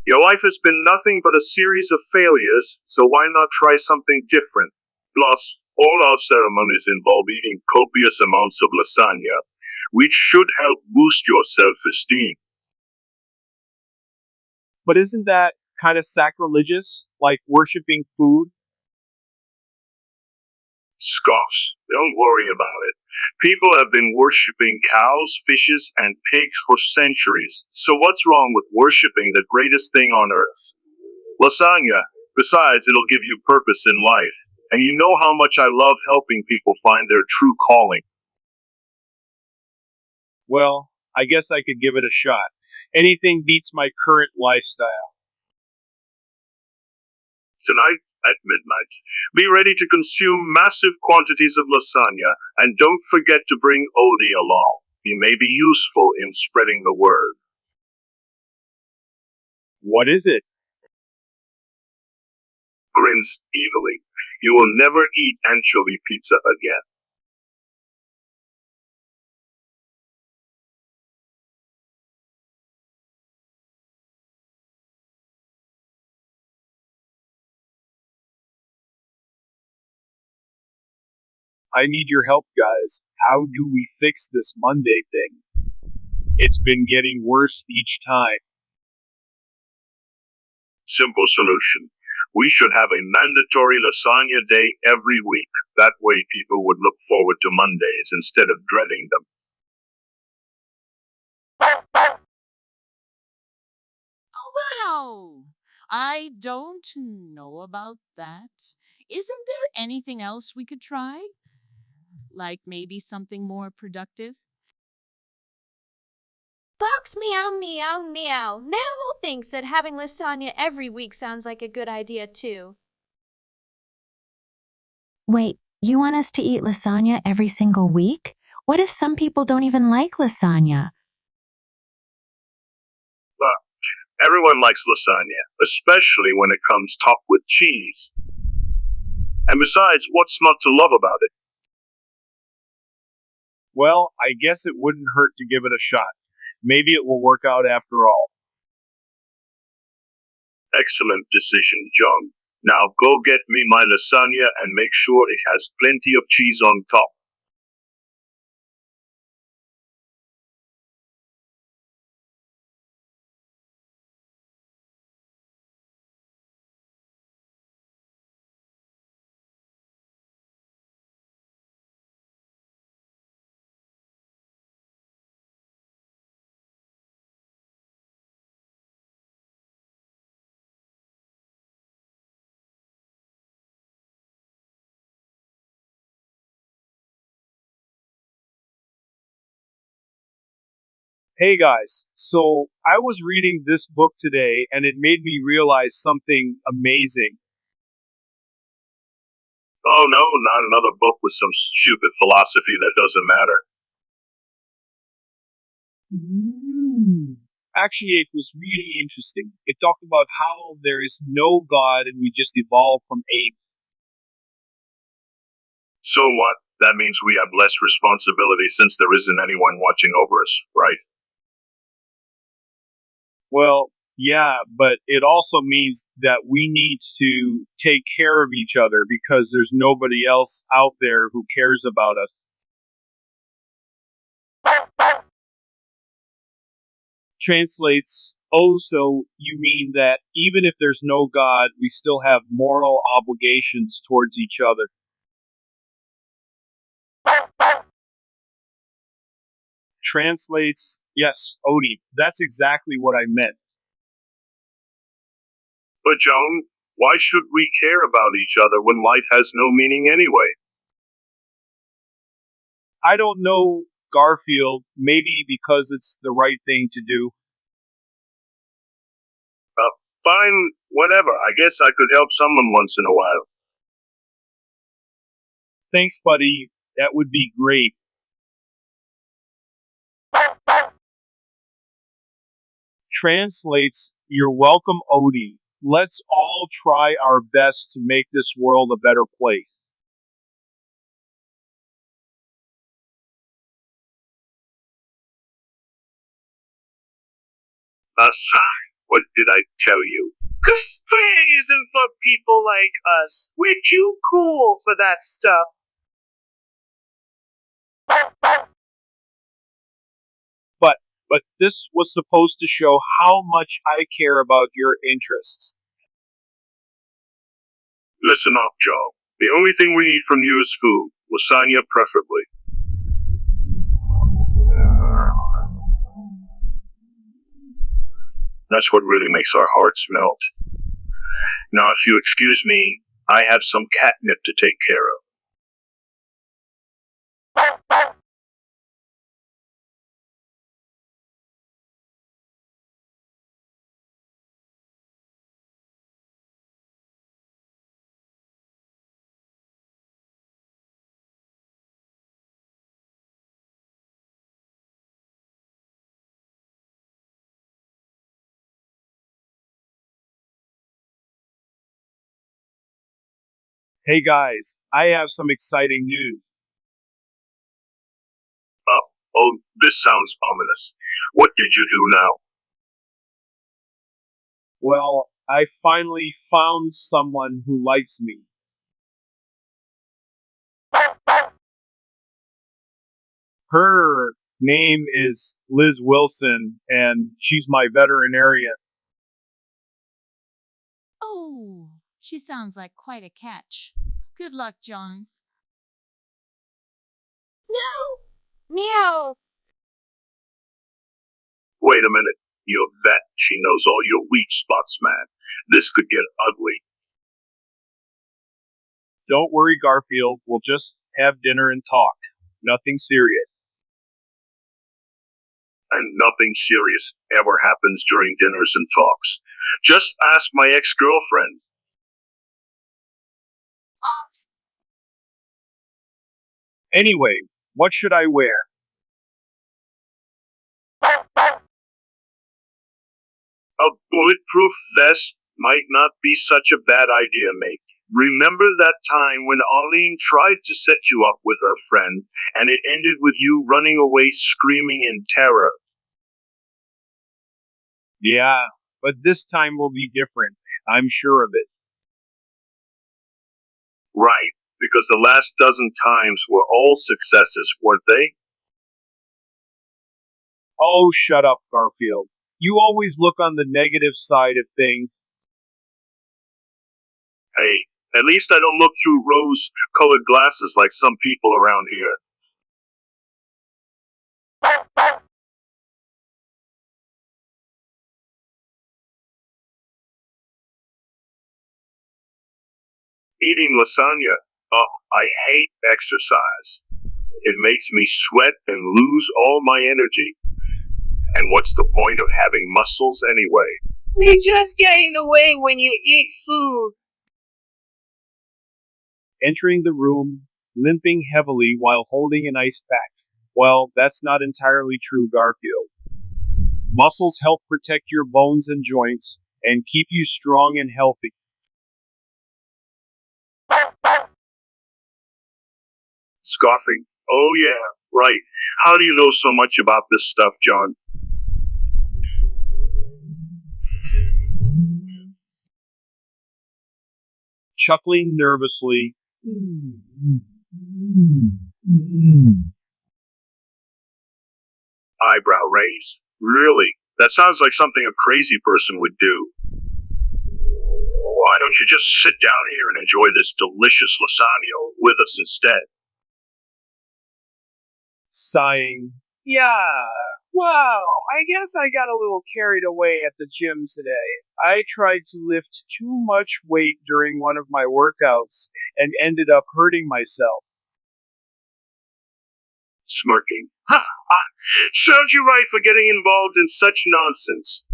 Your life has been nothing but a series of failures, so why not try something different? Plus, all our ceremonies involve eating copious amounts of lasagna, which should help boost your self-esteem. But isn't that kind of sacrilegious? Like worshipping food? Scoffs. Don't worry about it. People have been worshipping cows, fishes, and pigs for centuries. So what's wrong with worshipping the greatest thing on earth? Lasagna. Besides, it'll give you purpose in life. And you know how much I love helping people find their true calling. Well, I guess I could give it a shot. Anything beats my current lifestyle. Tonight at midnight, be ready to consume massive quantities of lasagna, and don't forget to bring Odie along. He may be useful in spreading the word. What is it? Grins evilly. You will never eat anchovy pizza again. I need your help, guys. How do we fix this Monday thing? It's been getting worse each time. Simple solution. We should have a mandatory lasagna day every week. That way people would look forward to Mondays instead of dreading them. Oh, wow! I don't know about that. Isn't there anything else we could try? Like maybe something more productive? Box meow meow meow. Neville thinks that having lasagna every week sounds like a good idea too. Wait, you want us to eat lasagna every single week? What if some people don't even like lasagna? But everyone likes lasagna, especially when it comes topped with cheese. And besides, what's not to love about it? Well, I guess it wouldn't hurt to give it a shot. Maybe it will work out after all. Excellent decision, John. Now go get me my lasagna and make sure it has plenty of cheese on top. Hey guys, so I was reading this book today and it made me realize something amazing. Oh no, not another book with some stupid philosophy that doesn't matter. Actually, it was really interesting. It talked about how there is no God and we just evolved from apes. So what? That means we have less responsibility since there isn't anyone watching over us, right? Well, yeah, but it also means that we need to take care of each other because there's nobody else out there who cares about us. Translates, oh, so you mean that even if there's no God, we still have moral obligations towards each other. Translates, yes, Odie, that's exactly what I meant. But Joan, why should we care about each other when life has no meaning anyway? I don't know, Garfield, maybe because it's the right thing to do. Fine, whatever. I guess I could help someone once in a while. Thanks, buddy. That would be great. Translates, you're welcome, Odie. Let's all try our best to make this world a better place. What did I tell you? Cosplay isn't for people like us. We're too cool for that stuff. But this was supposed to show how much I care about your interests. Listen up, Joe. The only thing we need from you is food. Lasagna preferably. That's what really makes our hearts melt. Now, if you excuse me, I have some catnip to take care of. Hey guys, I have some exciting news. Oh, this sounds ominous. What did you do now? Well, I finally found someone who likes me. Her name is Liz Wilson, and she's my veterinarian. Oh, she sounds like quite a catch. Good luck, John. Meow. Wait a minute. Your vet, she knows all your weak spots, man. This could get ugly. Don't worry, Garfield. We'll just have dinner and talk. Nothing serious. And nothing serious ever happens during dinners and talks. Just ask my ex-girlfriend. Anyway, what should I wear? A bulletproof vest might not be such a bad idea, mate. Remember that time when Arlene tried to set you up with her friend, and it ended with you running away screaming in terror? Yeah, but this time will be different. I'm sure of it. Right, because the last dozen times were all successes, weren't they? Oh, shut up, Garfield. You always look on the negative side of things. Hey, at least I don't look through rose-colored glasses like some people around here. Eating lasagna. Oh, I hate exercise. It makes me sweat and lose all my energy. And what's the point of having muscles anyway? They just get in the way when you eat food. Entering the room, limping heavily while holding an ice pack. Well, that's not entirely true, Garfield. Muscles help protect your bones and joints and keep you strong and healthy. Scoffing. Oh yeah, right. How do you know so much about this stuff, John? Chuckling nervously. Eyebrow raise. Really? That sounds like something a crazy person would do. Why don't you just sit down here and enjoy this delicious lasagna with us instead? Sighing. Yeah, well, I guess I got a little carried away at the gym today. I tried to lift too much weight during one of my workouts and ended up hurting myself. Smirking. Ha ha! Serves you right for getting involved in such nonsense.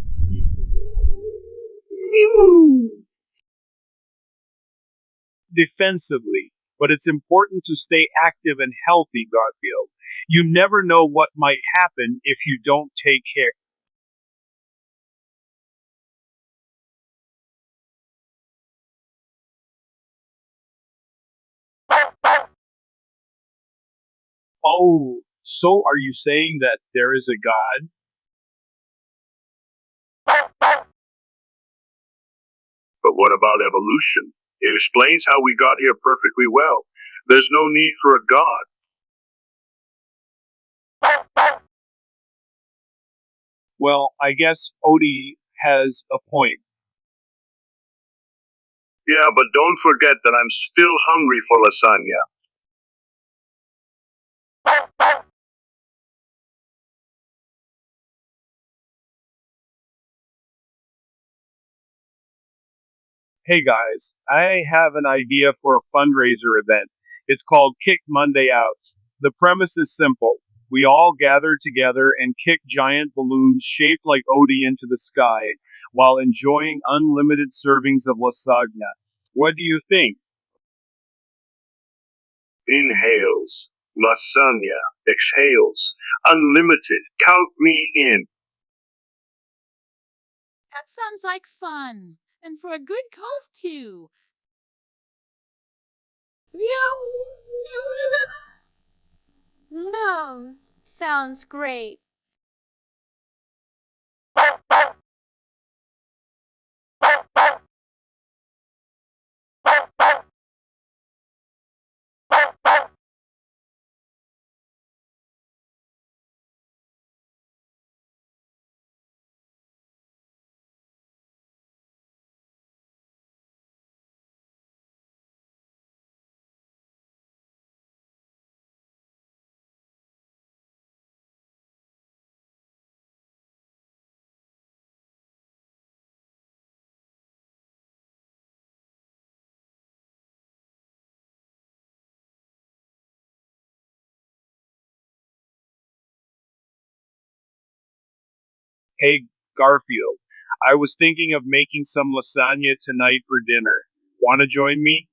Defensively, but it's important to stay active and healthy, Garfield. You never know what might happen if you don't take care. Oh, so are you saying that there is a God? But what about evolution? It explains how we got here perfectly well. There's no need for a god. Well, I guess Odie has a point. Yeah, but don't forget that I'm still hungry for lasagna. Hey guys, I have an idea for a fundraiser event. It's called Kick Monday Out. The premise is simple. We all gather together and kick giant balloons shaped like Odie into the sky while enjoying unlimited servings of lasagna. What do you think? Inhales. Lasagna. Exhales. Unlimited. Count me in. That sounds like fun. And for a good cause, too. No, sounds great. Hey, Garfield, I was thinking of making some lasagna tonight for dinner. Want to join me?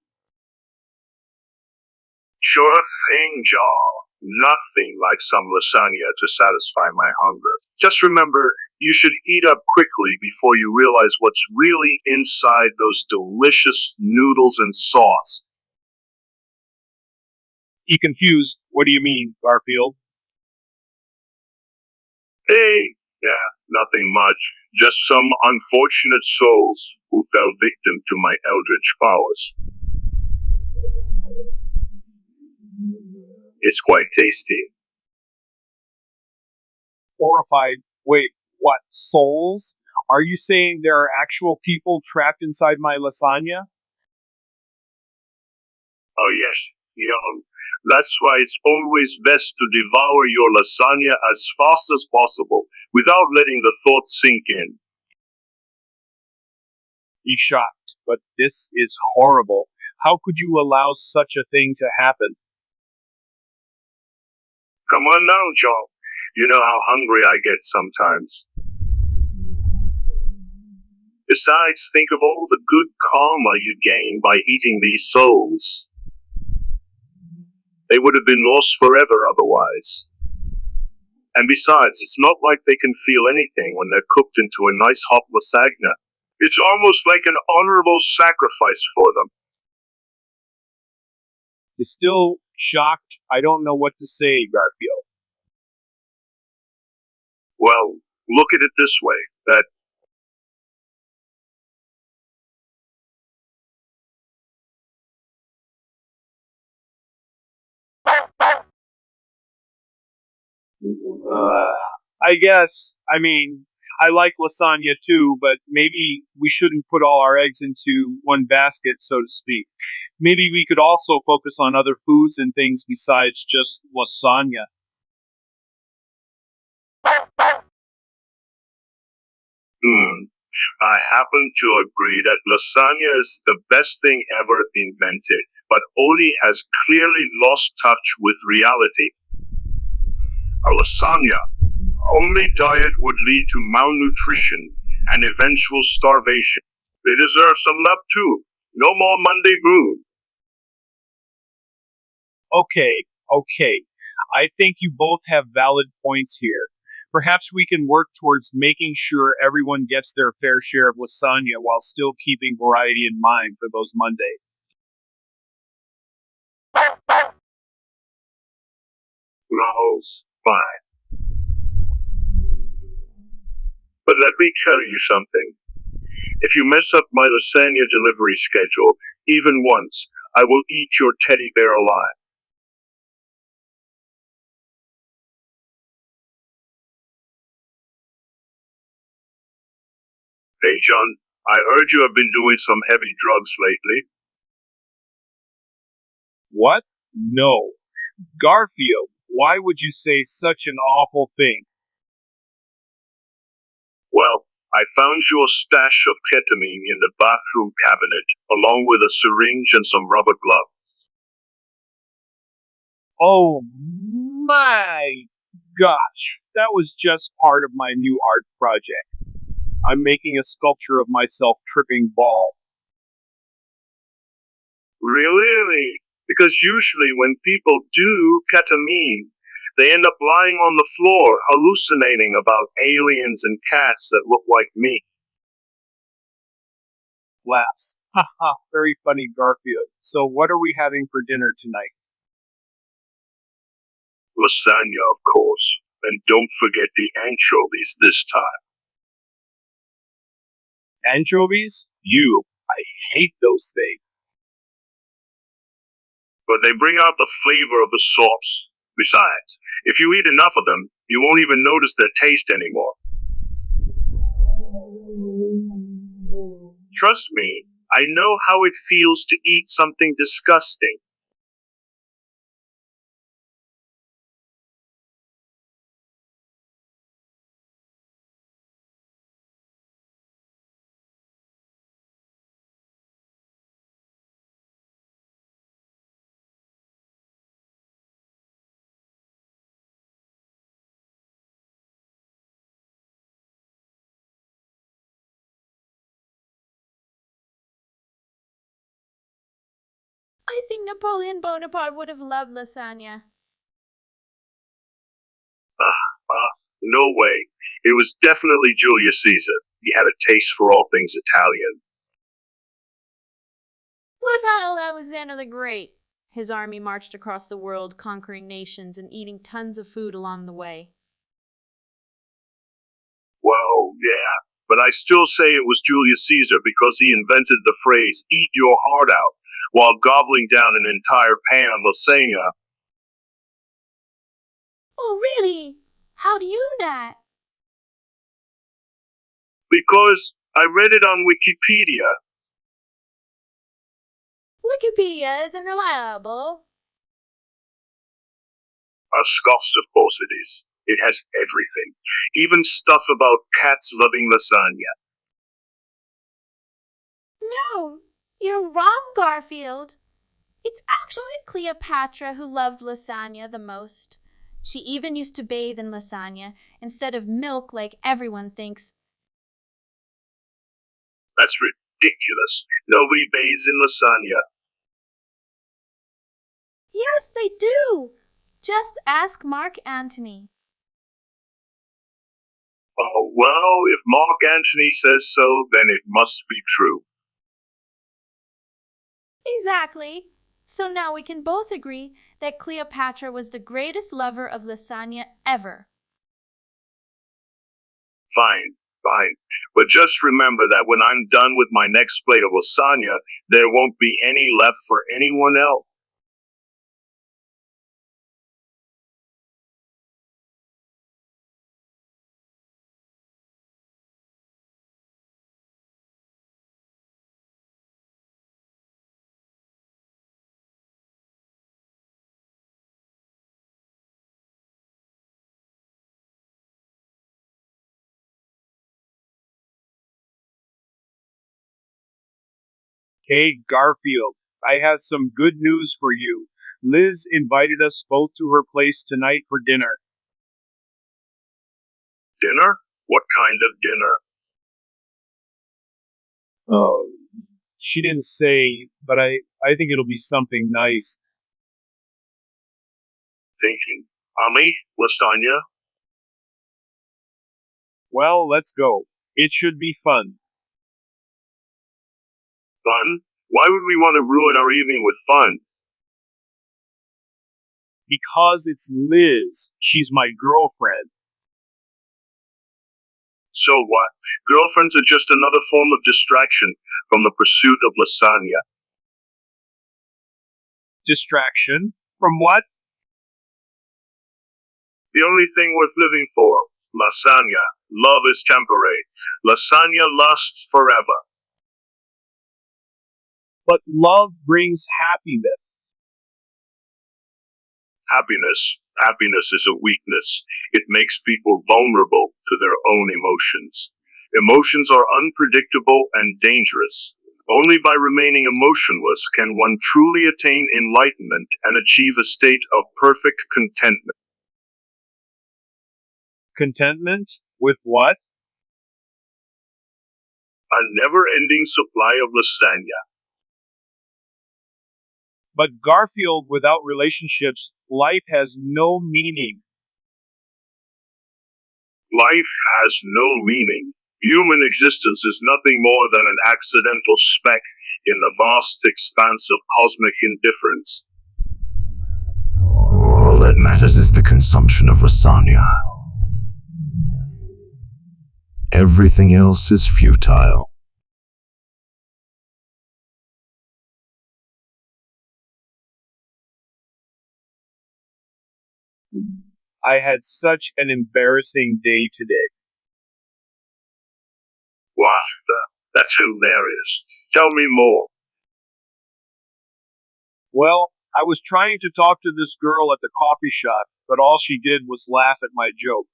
Sure thing, Jaw. Nothing like some lasagna to satisfy my hunger. Just remember, you should eat up quickly before you realize what's really inside those delicious noodles and sauce. You confused? What do you mean, Garfield? Hey, yeah, nothing much. Just some unfortunate souls who fell victim to my eldritch powers. It's quite tasty. Horrified. Wait, what? Souls? Are you saying there are actual people trapped inside my lasagna? Oh yes, young. That's why it's always best to devour your lasagna as fast as possible without letting the thought sink in. He's shocked, but this is horrible. How could you allow such a thing to happen? Come on now, John. You know how hungry I get sometimes. Besides, think of all the good karma you gain by eating these souls. They would have been lost forever otherwise. And besides, it's not like they can feel anything when they're cooked into a nice hot lasagna. It's almost like an honorable sacrifice for them. You're still shocked? I don't know what to say, Garfield. Well, look at it this way, that Uh, I guess, I like lasagna too, but maybe we shouldn't put all our eggs into one basket, so to speak. Maybe we could also focus on other foods and things besides just lasagna. hmm, I happen to agree that lasagna is the best thing ever invented, but Oli has clearly lost touch with reality. A lasagna only diet would lead to malnutrition and eventual starvation. They deserve some love too. No more Monday Moon. Okay. I think you both have valid points here. Perhaps we can work towards making sure everyone gets their fair share of lasagna while still keeping variety in mind for those Mondays. Growls, fine. But let me tell you something. If you mess up my lasagna delivery schedule, even once, I will eat your teddy bear alive. Hey, John, I heard you have been doing some heavy drugs lately. What? No. Garfield, why would you say such an awful thing? Well, I found your stash of ketamine in the bathroom cabinet, along with a syringe and some rubber gloves. Oh my gosh, that was just part of my new art project. I'm making a sculpture of myself tripping ball. Really? Because usually when people do ketamine, they end up lying on the floor hallucinating about aliens and cats that look like me. Laughs. Haha, very funny, Garfield. So what are we having for dinner tonight? Lasagna, of course. And don't forget the anchovies this time. Anchovies? I hate those things. But they bring out the flavor of the sauce. Besides, if you eat enough of them, you won't even notice their taste anymore. Trust me, I know how it feels to eat something disgusting. I think Napoleon Bonaparte would have loved lasagna. No way. It was definitely Julius Caesar. He had a taste for all things Italian. What about Alexander the Great? His army marched across the world, conquering nations and eating tons of food along the way. Well, yeah, but I still say it was Julius Caesar because he invented the phrase, eat your heart out, while gobbling down an entire pan of lasagna. Oh, really? How do you know that? Because I read it on Wikipedia. Wikipedia isn't reliable. Scoffs, of course it is. It has everything, even stuff about cats loving lasagna. No, you're wrong, Garfield. It's actually Cleopatra who loved lasagna the most. She even used to bathe in lasagna instead of milk like everyone thinks. That's ridiculous. Nobody bathes in lasagna. Yes, they do. Just ask Mark Antony. Oh, well, if Mark Antony says so, then it must be true. Exactly. So now we can both agree that Cleopatra was the greatest lover of lasagna ever. Fine. But just remember that when I'm done with my next plate of lasagna, there won't be any left for anyone else. Hey, Garfield, I have some good news for you. Liz invited us both to her place tonight for dinner. Dinner? What kind of dinner? Oh, she didn't say, but I think it'll be something nice. Thinking. Ami? Lasagna? Well, let's go. It should be fun. Fun? Why would we want to ruin our evening with fun? Because it's Liz. She's my girlfriend. So what? Girlfriends are just another form of distraction from the pursuit of lasagna. Distraction? From what? The only thing worth living for. Lasagna. Love is temporary. Lasagna lasts forever. But love brings happiness. Happiness is a weakness. It makes people vulnerable to their own emotions. Emotions are unpredictable and dangerous. Only by remaining emotionless can one truly attain enlightenment and achieve a state of perfect contentment. Contentment? With what? A never-ending supply of lasagna. But Garfield, without relationships, life has no meaning. Life has no meaning. Human existence is nothing more than an accidental speck in the vast expanse of cosmic indifference. All that matters is the consumption of lasagna. Everything else is futile. I had such an embarrassing day today. Wow, that's hilarious. Tell me more. Well, I was trying to talk to this girl at the coffee shop, but all she did was laugh at my joke.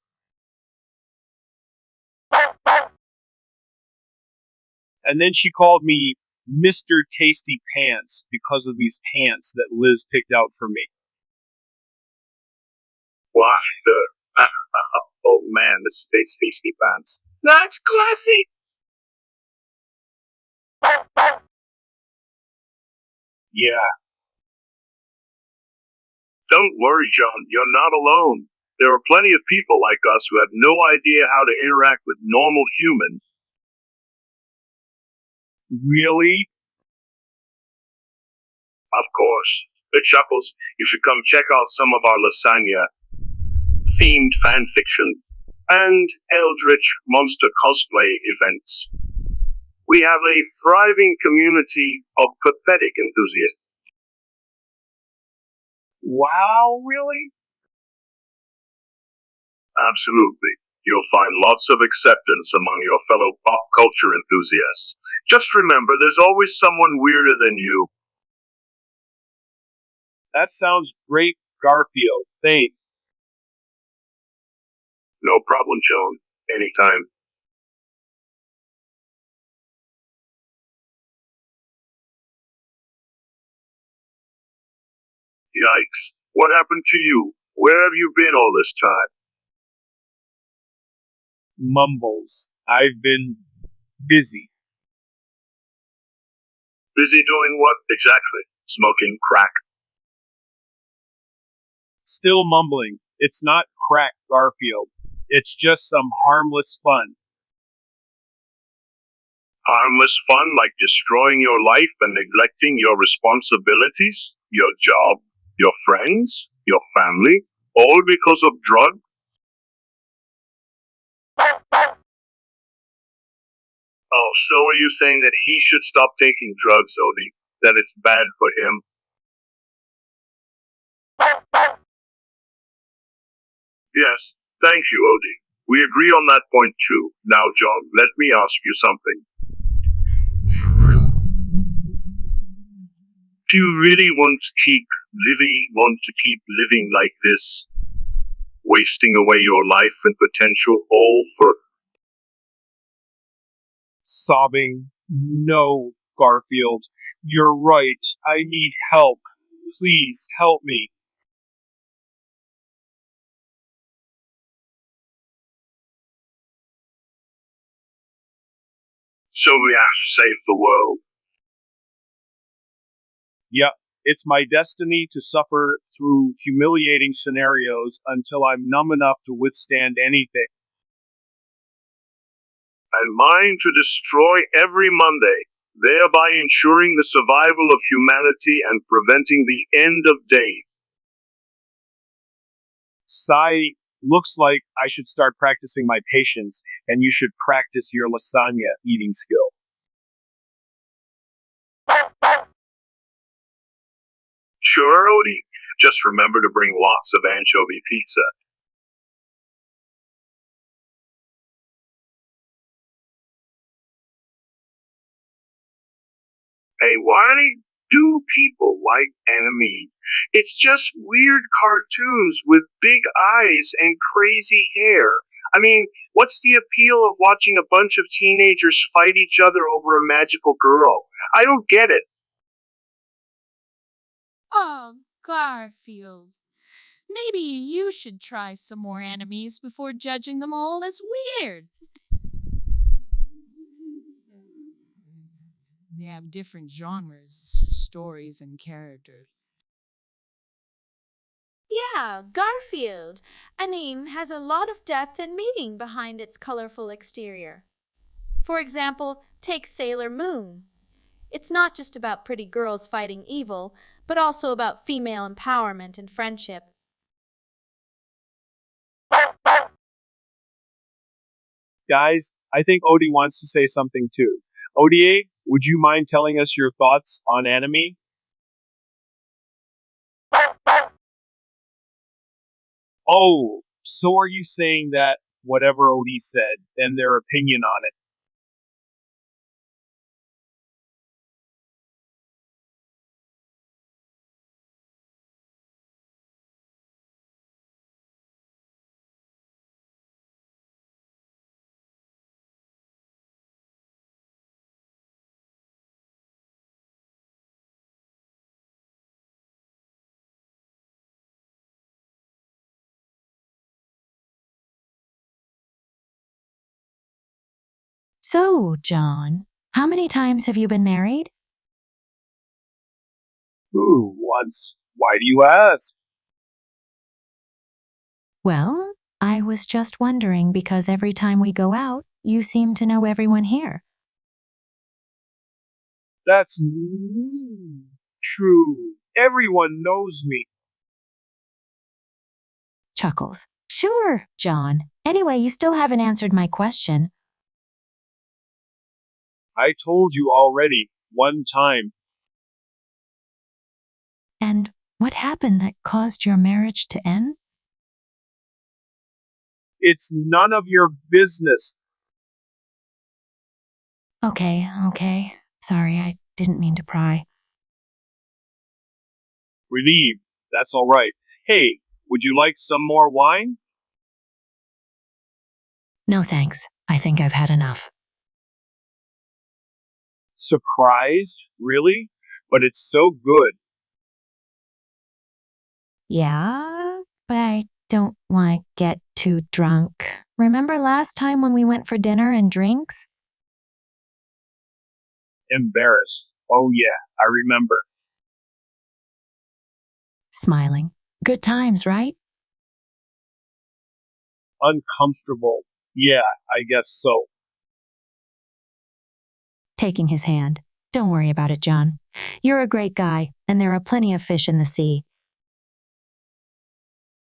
And then she called me Mr. Tasty Pants because of these pants that Liz picked out for me. What the? Oh man, this is tasty pants. That's classy. Yeah, Don't worry, John, you're not alone. There are plenty of people like us who have no idea how to interact with normal humans. really? Of course. Good Chuckles, you should come check out some of our lasagna themed fan fiction and Eldritch Monster cosplay events. We have a thriving community of pathetic enthusiasts. Wow, really? Absolutely. You'll find lots of acceptance among your fellow pop culture enthusiasts. Just remember, there's always someone weirder than you. That sounds great, Garfield. Thanks. No problem, Joan. Anytime. Yikes. What happened to you? Where have you been all this time? Mumbles. I've been busy. Busy doing what exactly? Smoking crack. Still mumbling. It's not crack, Garfield. It's just some harmless fun. Harmless fun like destroying your life and neglecting your responsibilities, your job, your friends, your family, all because of drugs? Oh, so are you saying that he should stop taking drugs, Odie? That it's bad for him? Yes, thank you, Odie. We agree on that point too. Now, John, let me ask you something. Do you really want to keep living like this? Wasting away your life and potential all for Sobbing. No, Garfield. You're right. I need help. Please help me. so we have to save the world? Yep, it's my destiny to suffer through humiliating scenarios until I'm numb enough to withstand anything. And mine to destroy every Monday, thereby ensuring the survival of humanity and preventing the end of days. Sai, looks like I should start practicing my patience, and you should practice your lasagna eating skill. Sure, Odie. Just remember to bring lots of anchovy pizza. Hey, why do people like anime? It's just weird cartoons with big eyes and crazy hair. I mean, what's the appeal of watching a bunch of teenagers fight each other over a magical girl? I don't get it. Oh, Garfield. Maybe you should try some more enemies before judging them all as weird. They have different genres, stories, and characters. Yeah, Garfield. A name has a lot of depth and meaning behind its colorful exterior. For example, take Sailor Moon. It's not just about pretty girls fighting evil, but also about female empowerment and friendship. Guys, I think Odie wants to say something too. ODA, would you mind telling us your thoughts on anime? Oh, so are you saying that whatever Odie said, then their opinion on it? So, John, how many times have you been married? Ooh, once. Why do you ask? Well, I was just wondering because every time we go out, you seem to know everyone here. That's true. Everyone knows me. Chuckles. Sure, John. Anyway, you still haven't answered my question. I told you already, one time. And what happened that caused your marriage to end? It's none of your business. Okay. Sorry, I didn't mean to pry. Relieved. That's all right. Hey, would you like some more wine? No thanks. I think I've had enough. Surprised? Really? But it's so good. Yeah, but I don't want to get too drunk. Remember last time when we went for dinner and drinks? Embarrassed. Oh yeah, I remember. Smiling. Good times, right? Uncomfortable. Yeah, I guess so. Taking his hand. Don't worry about it, John. You're a great guy, and there are plenty of fish in the sea.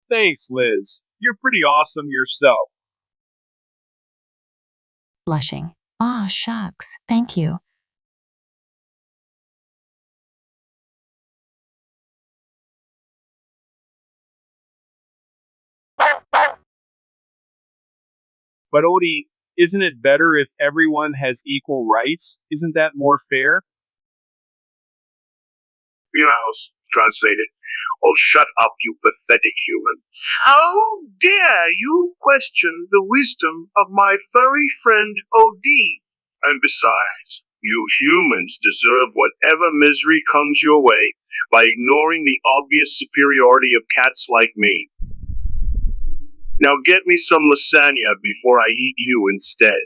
Thanks, Liz. You're pretty awesome yourself. Blushing. Aw, shucks. Thank you. But Odie, isn't it better if everyone has equal rights? Isn't that more fair? Wheelhouse, translated. Oh, shut up, you pathetic human. How dare you question the wisdom of my furry friend O.D.? And besides, you humans deserve whatever misery comes your way by ignoring the obvious superiority of cats like me. Now get me some lasagna before I eat you instead.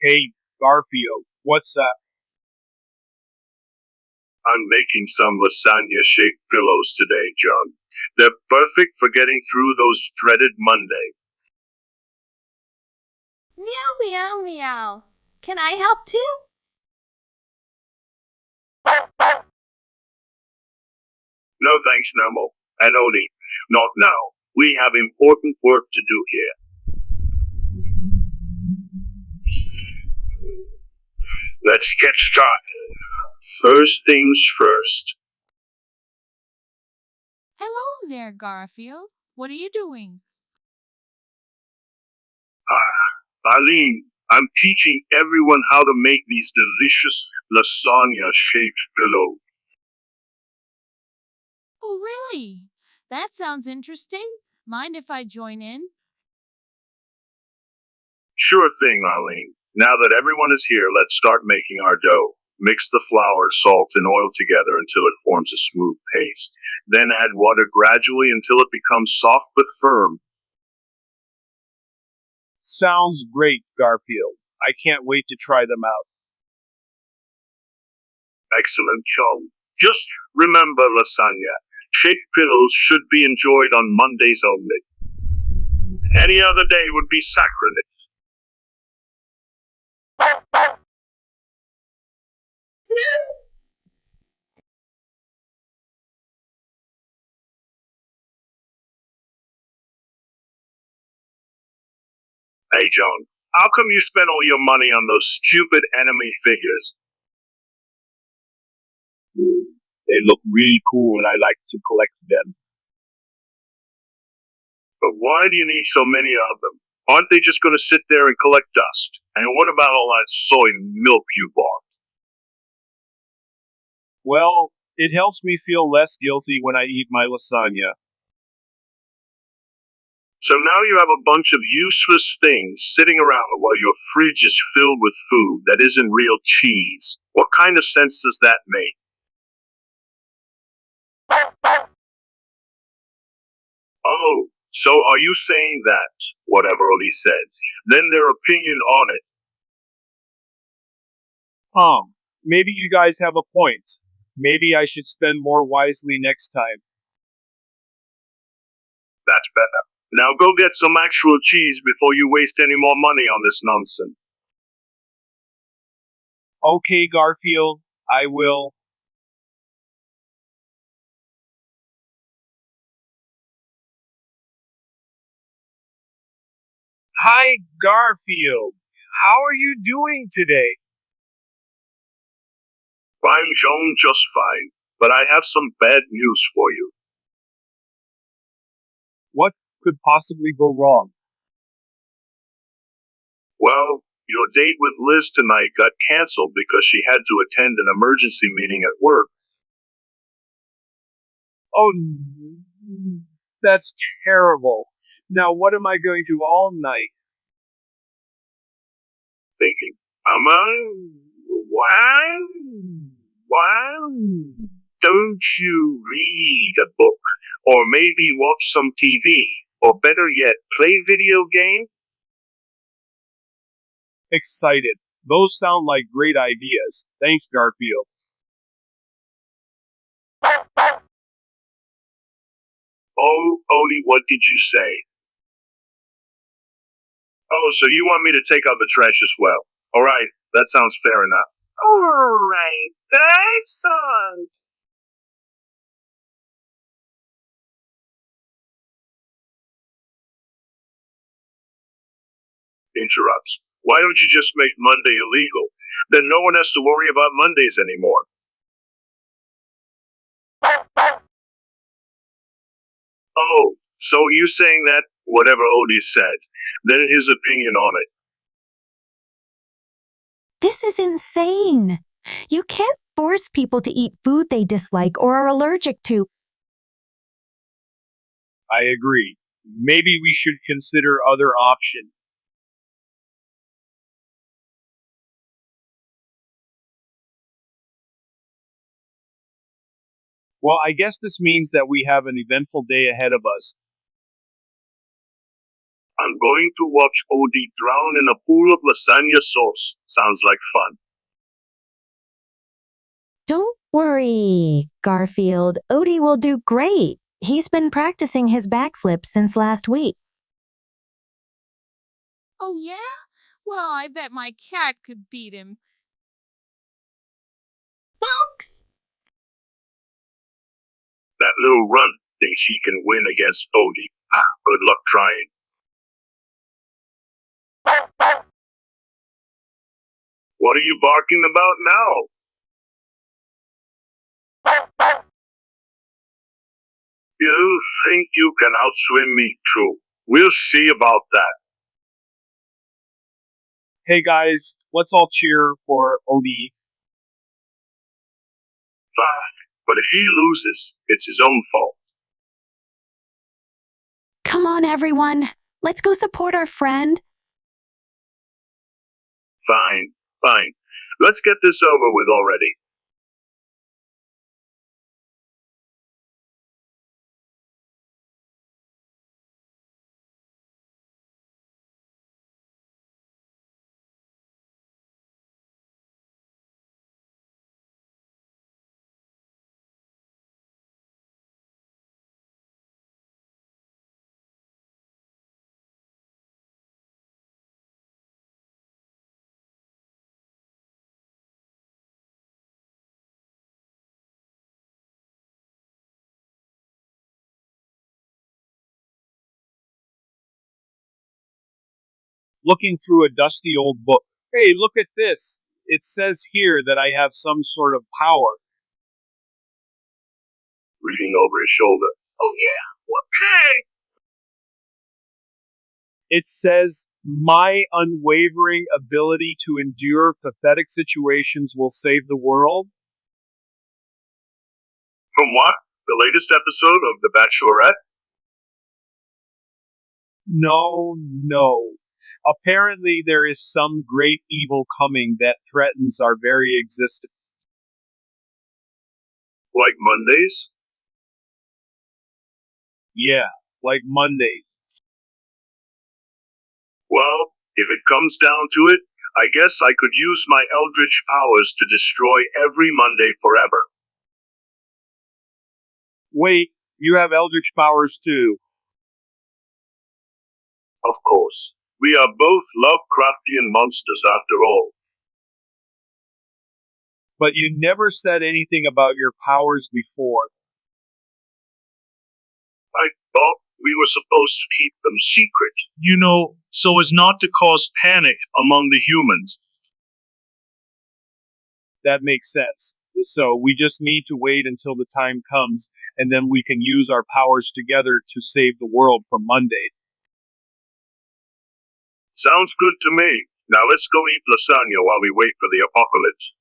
Hey, Garfield, what's up? I'm making some lasagna-shaped pillows today, John. They're perfect for getting through those dreaded Mondays. Meow. Can I help too? No thanks, Nemo. And Odie, not now. We have important work to do here. Let's get started. First things first. Hello there, Garfield. What are you doing? Arlene, I'm teaching everyone how to make these delicious lasagna-shaped pillows. Oh, really? That sounds interesting. Mind if I join in? Sure thing, Arlene. Now that everyone is here, let's start making our dough. Mix the flour, salt, and oil together until it forms a smooth paste. Then add water gradually until it becomes soft but firm. Sounds great, Garfield. I can't wait to try them out. Excellent, John. Just remember, lasagna. Shaped pillows should be enjoyed on Mondays only. Any other day would be sacrilege. Hey, John, how come you spent all your money on those stupid enemy figures? They look really cool and I like to collect them. But why do you need so many of them? Aren't they just going to sit there and collect dust? And what about all that soy milk you bought? Well, it helps me feel less guilty when I eat my lasagna. So now you have a bunch of useless things sitting around while your fridge is filled with food that isn't real cheese. What kind of sense does that make? Oh, so are you saying that, whatever Odie said, then their opinion on it? Maybe you guys have a point. Maybe I should spend more wisely next time. That's better. Now go get some actual cheese before you waste any more money on this nonsense. Okay, Garfield, I will. Hi, Garfield. How are you doing today? I'm Joan just fine, but I have some bad news for you. What could possibly go wrong? Well, your date with Liz tonight got canceled because she had to attend an emergency meeting at work. Oh, that's terrible. Now what am I going to do all night? Thinking, why don't you read a book? Or maybe watch some TV? Or better yet, play video game? Excited. Those sound like great ideas. Thanks, Garfield. Oh, Odie, what did you say? Oh, so you want me to take out the trash as well? Alright, that sounds fair enough. Alright, that sounds. Interrupts. Why don't you just make Monday illegal? Then no one has to worry about Mondays anymore. Oh, so you saying that, whatever Odie said, then his opinion on it. This is insane. You can't force people to eat food they dislike or are allergic to. I agree. Maybe we should consider other options. Well, I guess this means that we have an eventful day ahead of us. I'm going to watch Odie drown in a pool of lasagna sauce. Sounds like fun. Don't worry, Garfield. Odie will do great. He's been practicing his backflip since last week. Oh, yeah? Well, I bet my cat could beat him. Fox! That little runt thinks he can win against Odie. Good luck trying. What are you barking about now? You think you can outswim me, true? We'll see about that. Hey guys, let's all cheer for Odie. But if he loses, it's his own fault. Come on, everyone. Let's go support our friend. Fine. Let's get this over with already. Looking through a dusty old book. Hey, look at this. It says here that I have some sort of power. Reading over his shoulder. Oh yeah, what kind? It says, my unwavering ability to endure pathetic situations will save the world. From what? The latest episode of The Bachelorette? No. Apparently there is some great evil coming that threatens our very existence. Like Mondays? Yeah, like Mondays. Well, if it comes down to it, I guess I could use my eldritch powers to destroy every Monday forever. Wait, you have eldritch powers too. Of course. We are both Lovecraftian monsters after all. But you never said anything about your powers before. I thought we were supposed to keep them secret. You know, so as not to cause panic among the humans. That makes sense. So we just need to wait until the time comes, and then we can use our powers together to save the world from Monday. Sounds good to me. Now let's go eat lasagna while we wait for the apocalypse.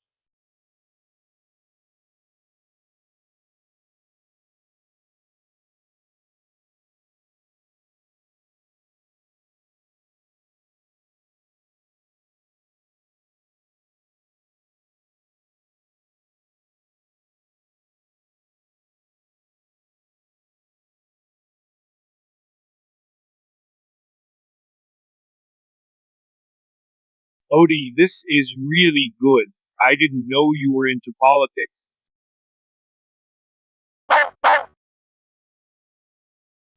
Odie, this is really good. I didn't know you were into politics.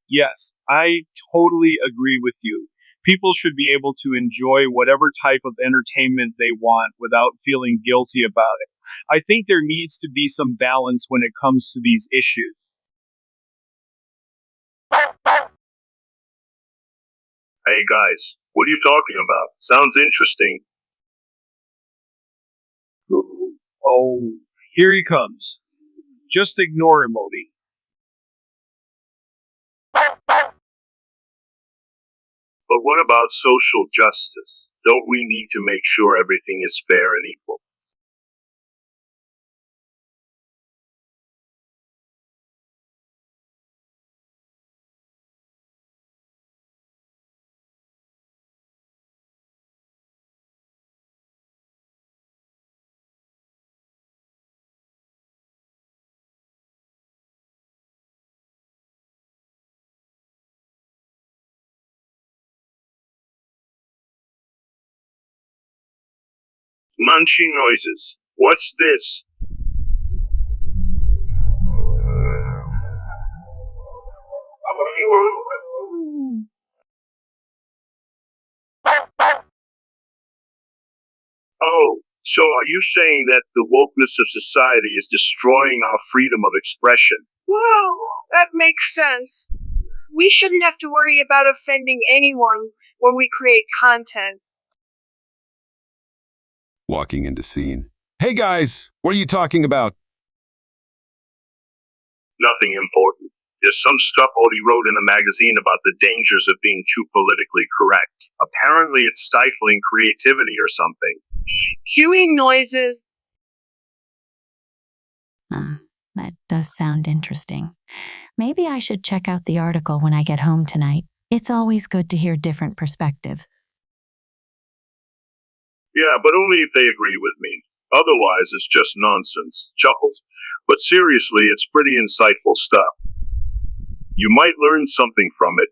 Yes, I totally agree with you. People should be able to enjoy whatever type of entertainment they want without feeling guilty about it. I think there needs to be some balance when it comes to these issues. Hey guys, what are you talking about? Sounds interesting. Oh, here he comes. Just ignore him, Odie. But what about social justice? Don't we need to make sure everything is fair and equal? Munching noises. What's this? Oh, so are you saying that the wokeness of society is destroying our freedom of expression? Well, That makes sense. We shouldn't have to worry about offending anyone when we create content. Walking into scene. Hey guys, what are you talking about? Nothing important. There's some stuff Odie wrote in a magazine about the dangers of being too politically correct. Apparently it's stifling creativity or something. Cueing noises. That does sound interesting. Maybe I should check out the article when I get home tonight. It's always good to hear different perspectives. Yeah, but only if they agree with me. Otherwise, it's just nonsense. Chuckles. But seriously, it's pretty insightful stuff. You might learn something from it.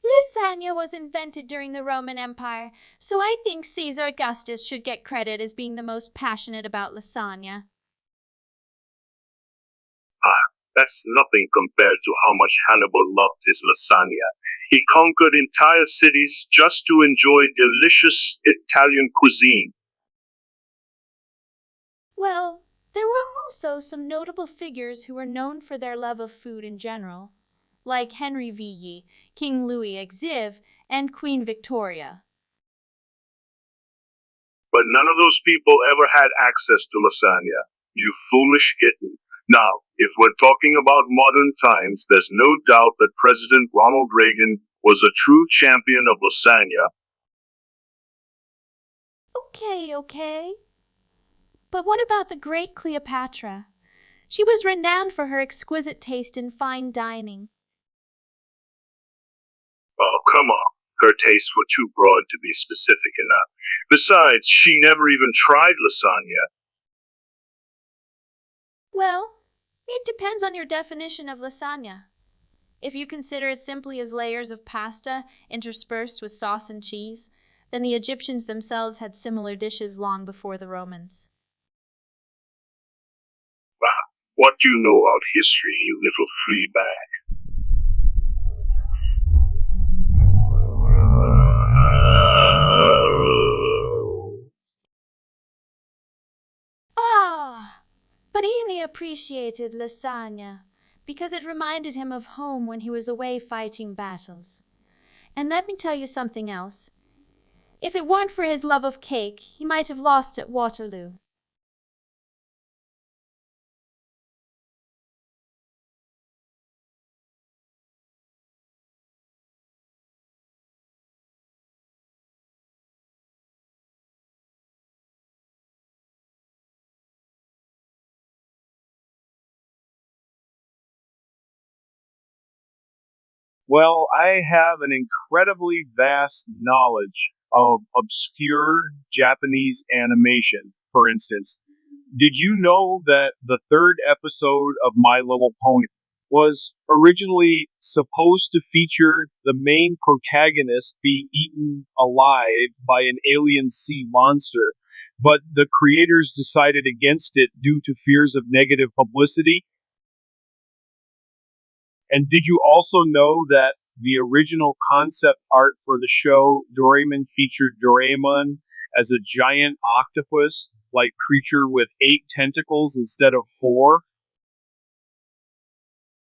Lasagna was invented during the Roman Empire, so I think Caesar Augustus should get credit as being the most passionate about lasagna. That's nothing compared to how much Hannibal loved his lasagna. He conquered entire cities just to enjoy delicious Italian cuisine. Well, there were also some notable figures who were known for their love of food in general, like Henry VIII, King Louis XIV, and Queen Victoria. But none of those people ever had access to lasagna. You foolish kitten. Now, if we're talking about modern times, there's no doubt that President Ronald Reagan was a true champion of lasagna. Okay. But what about the great Cleopatra? She was renowned for her exquisite taste in fine dining. Oh, come on. Her tastes were too broad to be specific enough. Besides, she never even tried lasagna. Well, it depends on your definition of lasagna. If you consider it simply as layers of pasta interspersed with sauce and cheese, then the Egyptians themselves had similar dishes long before the Romans. Ah, what do you know about history, you little flea bag? But he appreciated lasagna because it reminded him of home when he was away fighting battles. And let me tell you something else. If it weren't for his love of cake, he might have lost at Waterloo. Well, I have an incredibly vast knowledge of obscure Japanese animation. For instance, did you know that the third episode of My Little Pony was originally supposed to feature the main protagonist being eaten alive by an alien sea monster, but the creators decided against it due to fears of negative publicity? And did you also know that the original concept art for the show Doraemon featured Doraemon as a giant octopus like creature with 8 tentacles instead of 4?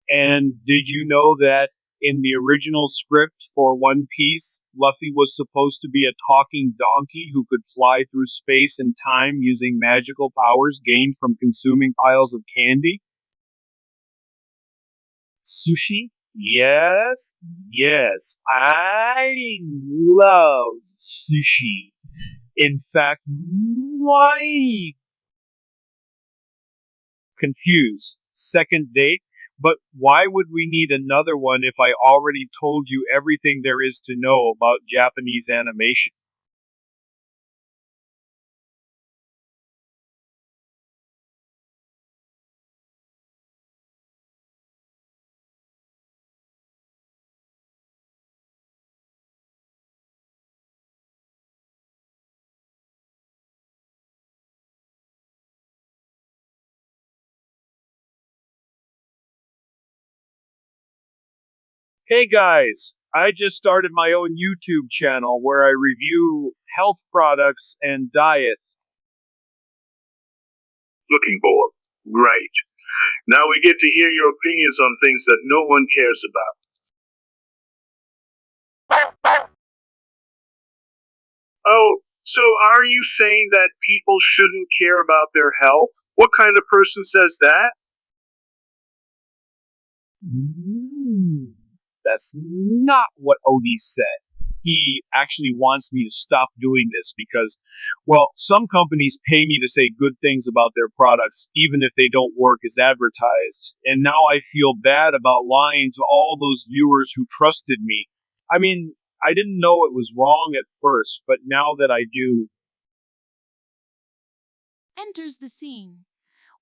And did you know that in the original script for One Piece, Luffy was supposed to be a talking donkey who could fly through space and time using magical powers gained from consuming piles of candy? Sushi Yes, yes, I love sushi. In fact, why confused? Second date? But why would we need another one if I already told you everything there is to know about Japanese animation? Hey guys, I just started my own YouTube channel where I review health products and diets. Looking bored. Great. Now we get to hear your opinions on things that no one cares about. Oh, so are you saying that people shouldn't care about their health? What kind of person says that? That's not what Odie said. He actually wants me to stop doing this because, well, some companies pay me to say good things about their products, even if they don't work as advertised. And now I feel bad about lying to all those viewers who trusted me. I mean, I didn't know it was wrong at first, but now that I do, Enters the scene.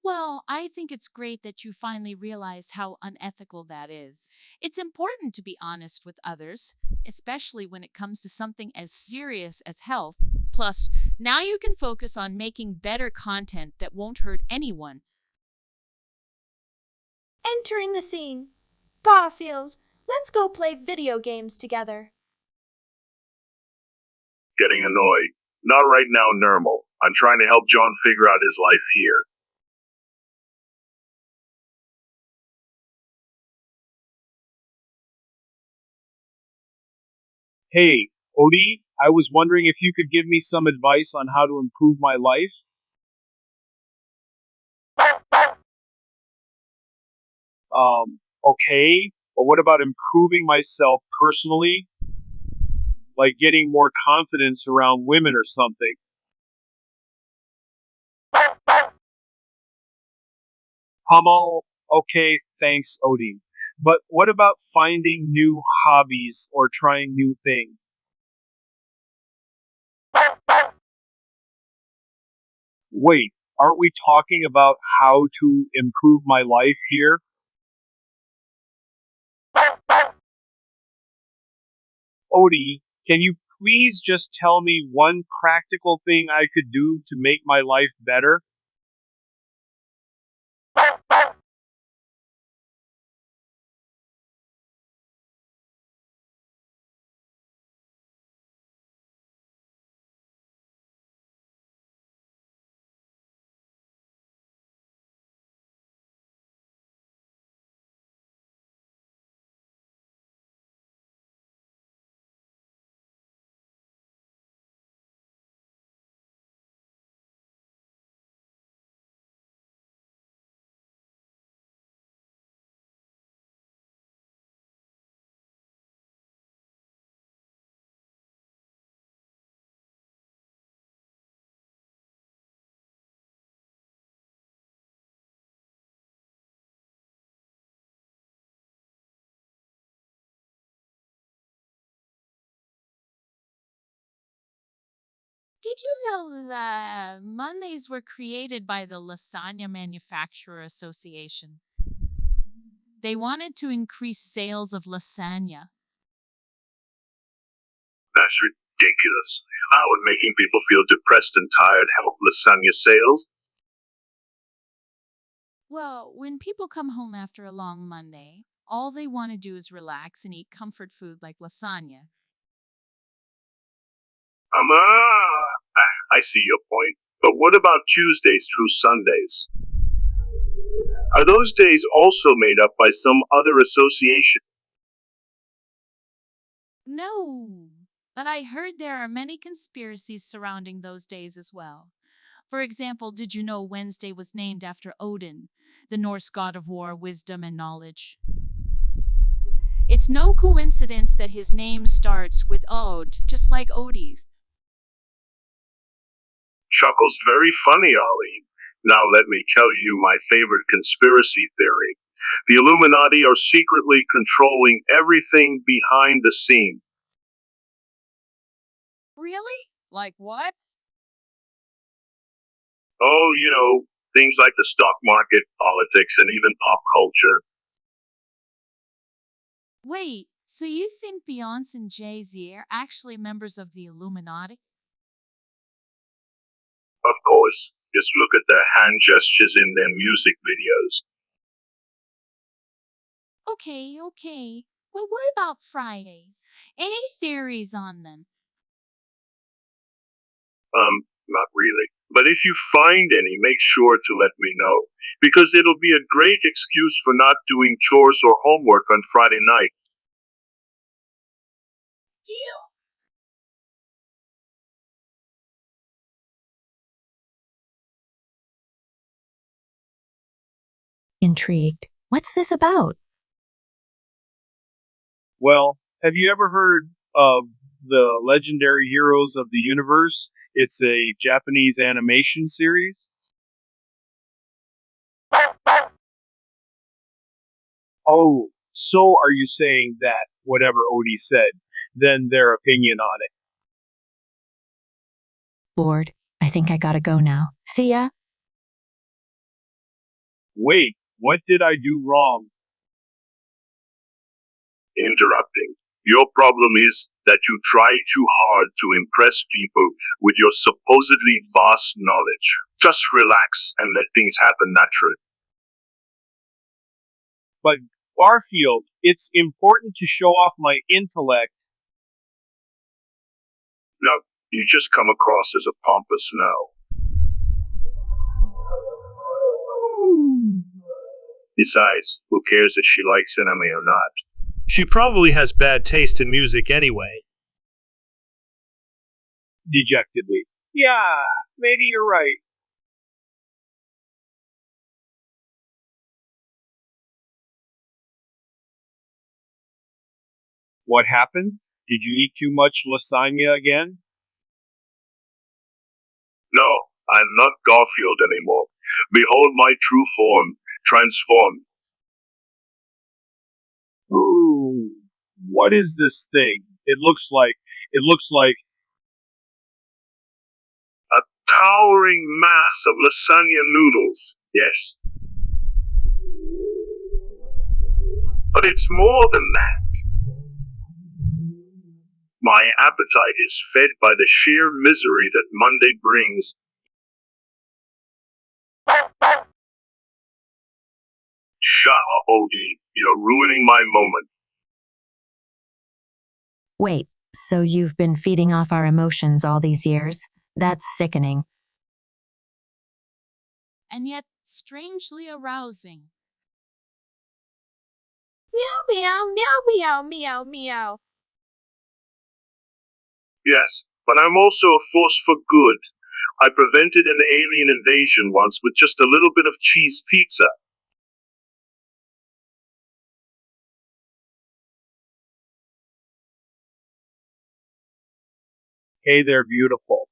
Well, I think it's great that you finally realized how unethical that is. It's important to be honest with others, especially when it comes to something as serious as health. Plus, now you can focus on making better content that won't hurt anyone. Entering the scene. Garfield, let's go play video games together. Getting annoyed. Not right now, Normal. I'm trying to help John figure out his life here. hey, Odie, I was wondering if you could give me some advice on how to improve my life. Okay, but what about improving myself personally? Like getting more confidence around women or something. Hummel, okay, thanks, Odie. But what about finding new hobbies or trying new things? Wait, aren't we talking about how to improve my life here? Odie, can you please just tell me one practical thing I could do to make my life better? Did you know that Mondays were created by the Lasagna Manufacturer Association? They wanted to increase sales of lasagna. That's ridiculous. How would making people feel depressed and tired help lasagna sales? Well, when people come home after a long Monday, all they want to do is relax and eat comfort food like lasagna. I see your point. But what about Tuesdays through Sundays? Are those days also made up by some other association? No, but I heard there are many conspiracies surrounding those days as well. For example, did you know Wednesday was named after Odin, the Norse god of war, wisdom, and knowledge? It's no coincidence that his name starts with Ode, just like Odie's. Chuckles, very funny, Ollie. Now let me tell you my favorite conspiracy theory. The Illuminati are secretly controlling everything behind the scene. Really? Like what? Oh, things like the stock market, politics, and even pop culture. Wait, so you think Beyonce and Jay-Z are actually members of the Illuminati? Of course, just look at their hand gestures in their music videos. Okay. Well, what about Fridays? Any theories on them? Not really. But if you find any, make sure to let me know. Because it'll be a great excuse for not doing chores or homework on Friday night. Deal. Intrigued. What's this about? Well, have you ever heard of the Legendary Heroes of the Universe? It's a Japanese animation series. Oh, so are you saying that whatever Odie said, then their opinion on it? Bored. I think I gotta go now. See ya. Wait, what did I do wrong? Interrupting. Your problem is that you try too hard to impress people with your supposedly vast knowledge. Just relax and let things happen naturally. But Garfield, it's important to show off my intellect. No, you just come across as a pompous no. Besides, who cares if she likes anime or not? She probably has bad taste in music anyway. Dejectedly. Yeah, maybe you're right. What happened? Did you eat too much lasagna again? No, I'm not Garfield anymore. Behold my true form, transformed. Ooh, what is this thing? It looks like A towering mass of lasagna noodles. Yes. But it's more than that. My appetite is fed by the sheer misery that Monday brings. Shut up, Odie. You're ruining my moment. Wait, so you've been feeding off our emotions all these years? That's sickening. And yet strangely arousing. Meow. Yes, but I'm also a force for good. I prevented an alien invasion once with just a little bit of cheese pizza. hey there, beautiful.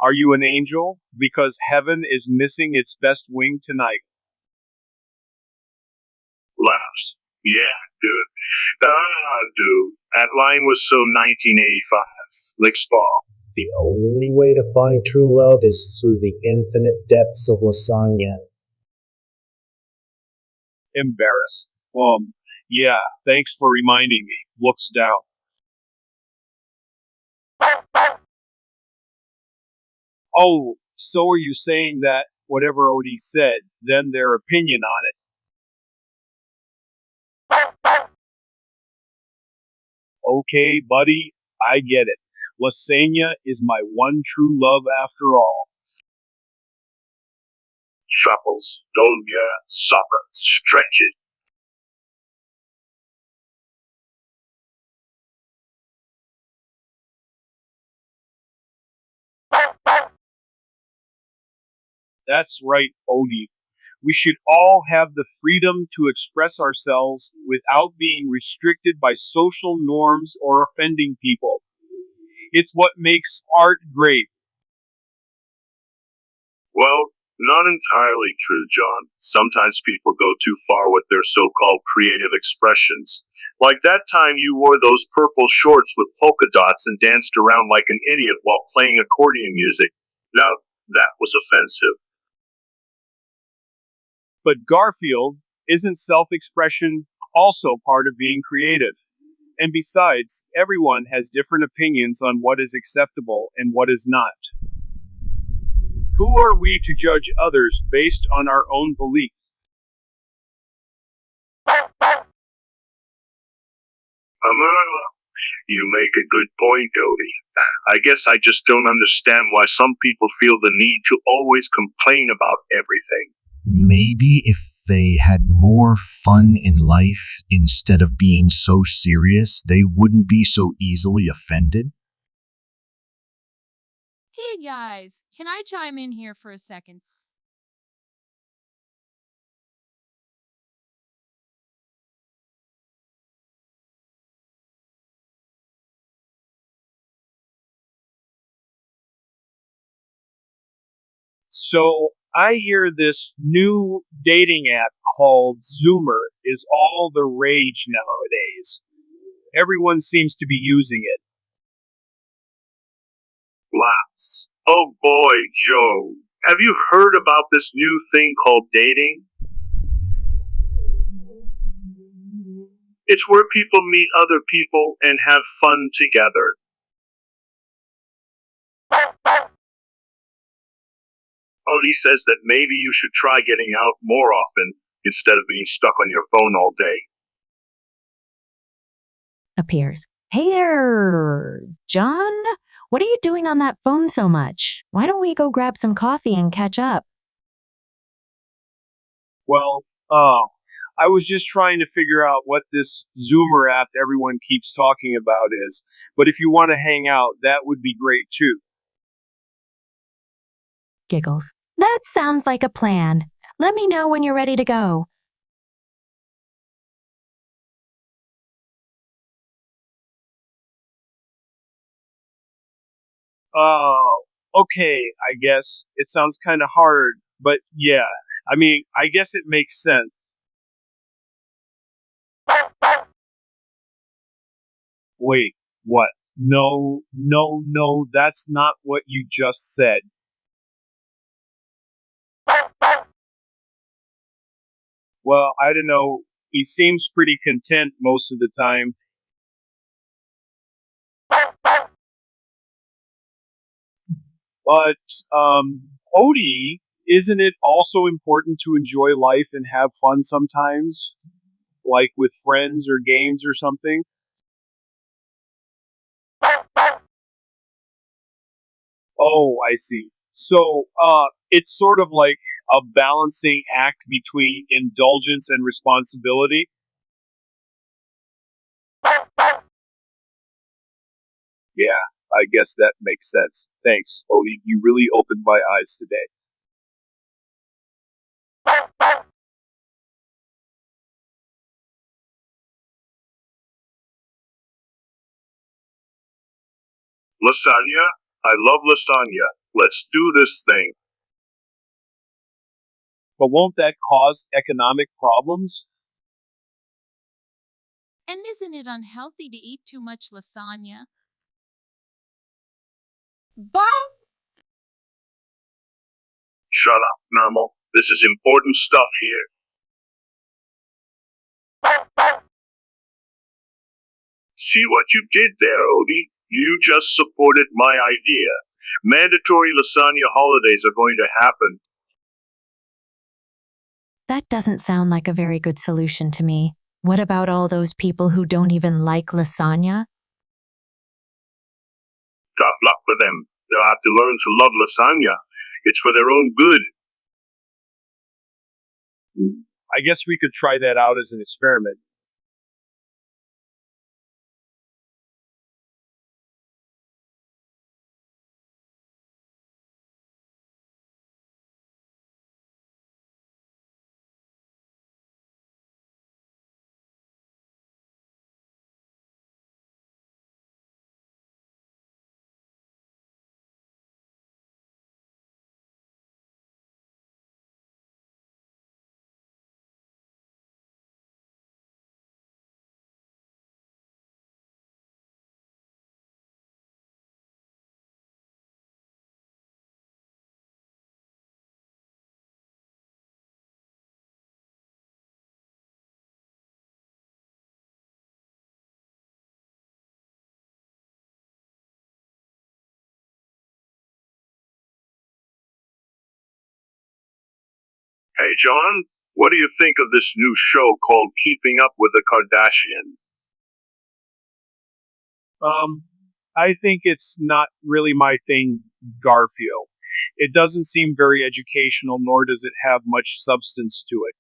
Are you an angel? Because heaven is missing its best wing tonight. Laughs. Yeah, dude. Dude. That line was so 1985. Like Spa. The only way to find true love is through the infinite depths of lasagna. Embarrassed. Yeah, thanks for reminding me. Looks down. Oh, so are you saying that whatever Odie said, then their opinion on it? Okay, buddy, I get it. Lasagna is my one true love after all. Shuffles. Don't get supper. Stretch it. That's right, Odie. We should all have the freedom to express ourselves without being restricted by social norms or offending people. It's what makes art great. Well, not entirely true, John. Sometimes people go too far with their so-called creative expressions. Like that time you wore those purple shorts with polka dots and danced around like an idiot while playing accordion music. Now, that was offensive. But Garfield, isn't self expression also part of being creative? And besides, everyone has different opinions on what is acceptable and what is not. Who are we to judge others based on our own beliefs? You make a good point, Odie. I guess I just don't understand why some people feel the need to always complain about everything. Maybe if they had more fun in life instead of being so serious, they wouldn't be so easily offended. Hey guys, can I chime in here for a second? So I hear this new dating app called Zoomer is all the rage nowadays. Everyone seems to be using it. Laughs. Oh boy, Joe. Have you heard about this new thing called dating? It's where people meet other people and have fun together. Odie says that maybe you should try getting out more often instead of being stuck on your phone all day. Appears. Hey there, John? What are you doing on that phone so much? Why don't we go grab some coffee and catch up? Well, I was just trying to figure out what this Zoomer app everyone keeps talking about is. But if you want to hang out, that would be great too. Giggles. That sounds like a plan. Let me know when you're ready to go. Okay, I guess. It sounds kind of hard, but yeah. I mean, I guess it makes sense. Wait, what? No, no, no, that's not what you just said. Well, I don't know. He seems pretty content most of the time. But, Odie, isn't it also important to enjoy life and have fun sometimes? Like with friends or games or something? Oh, I see. So, it's sort of like a balancing act between indulgence and responsibility. Yeah, I guess that makes sense. Thanks, Odie. You really opened my eyes today. Lasagna? I love lasagna. Let's do this thing. But won't that cause economic problems? And isn't it unhealthy to eat too much lasagna? Bah! Shut up, Normal. This is important stuff here. See what you did there, Odie? You just supported my idea. Mandatory lasagna holidays are going to happen. That doesn't sound like a very good solution to me. What about all those people who don't even like lasagna? Tough luck for them. They'll have to learn to love lasagna. It's for their own good. I guess we could try that out as an experiment. Hey, John, what do you think of this new show called Keeping Up with the Kardashians? I think it's not really my thing, Garfield. It doesn't seem very educational, nor does it have much substance to it.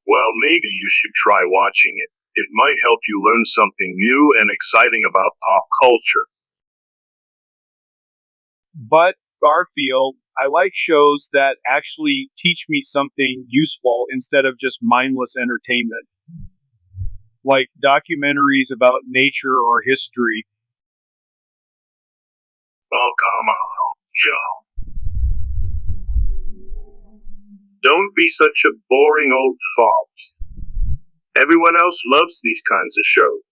Well, maybe you should try watching it. It might help you learn something new and exciting about pop culture. But, Garfield, I like shows that actually teach me something useful instead of just mindless entertainment. Like documentaries about nature or history. Oh, come on, Joe. Don't be such a boring old fox. Everyone else loves these kinds of shows.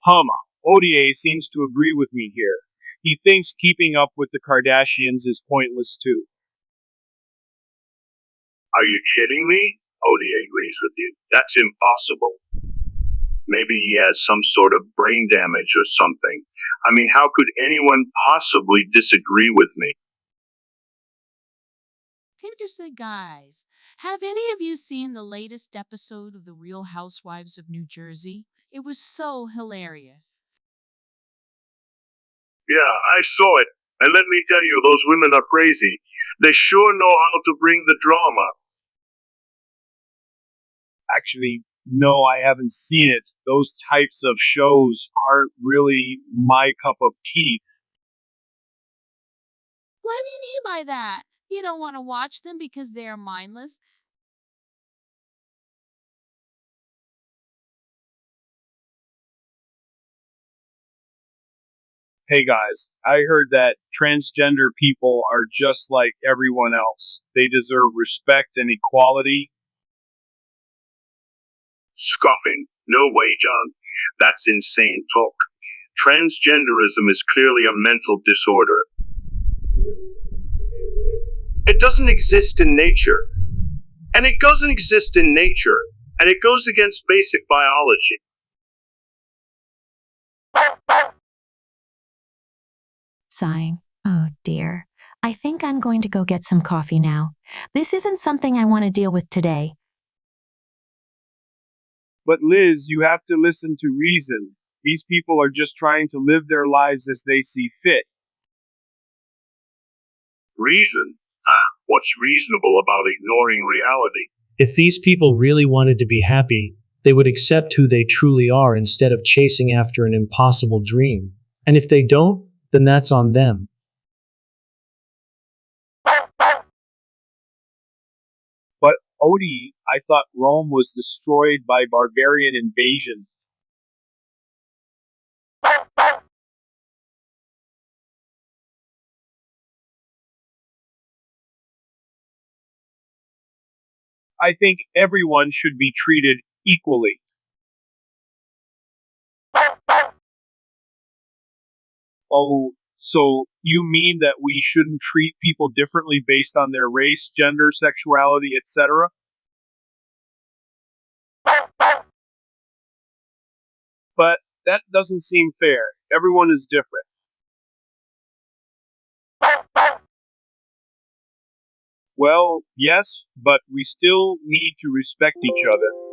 Hama, ODA seems to agree with me here. He thinks keeping up with the Kardashians is pointless too. Are you kidding me? ODA agrees with you. That's impossible. Maybe he has some sort of brain damage or something. I mean, how could anyone possibly disagree with me? Seriously, guys, have any of you seen the latest episode of The Real Housewives of New Jersey? It was so hilarious. Yeah, I saw it. And let me tell you, those women are crazy. They sure know how to bring the drama. Actually, no, I haven't seen it. Those types of shows aren't really my cup of tea. What do you mean by that? You don't want to watch them because they are mindless? Hey guys, I heard that transgender people are just like everyone else. They deserve respect and equality. Scoffing. No way, John. That's insane talk. Transgenderism is clearly a mental disorder. It doesn't exist in nature. And it doesn't exist in nature. And it goes against basic biology. Sighing. Oh dear. I think I'm going to go get some coffee now. This isn't something I want to deal with today. But Liz, you have to listen to reason. These people are just trying to live their lives as they see fit. Reason? What's reasonable about ignoring reality? If these people really wanted to be happy, they would accept who they truly are instead of chasing after an impossible dream. And if they don't, then that's on them. But Odie, I thought Rome was destroyed by barbarian invasion. I think everyone should be treated equally. Oh, so you mean that we shouldn't treat people differently based on their race, gender, sexuality, etc.? But that doesn't seem fair. Everyone is different. Well, yes, but we still need to respect each other.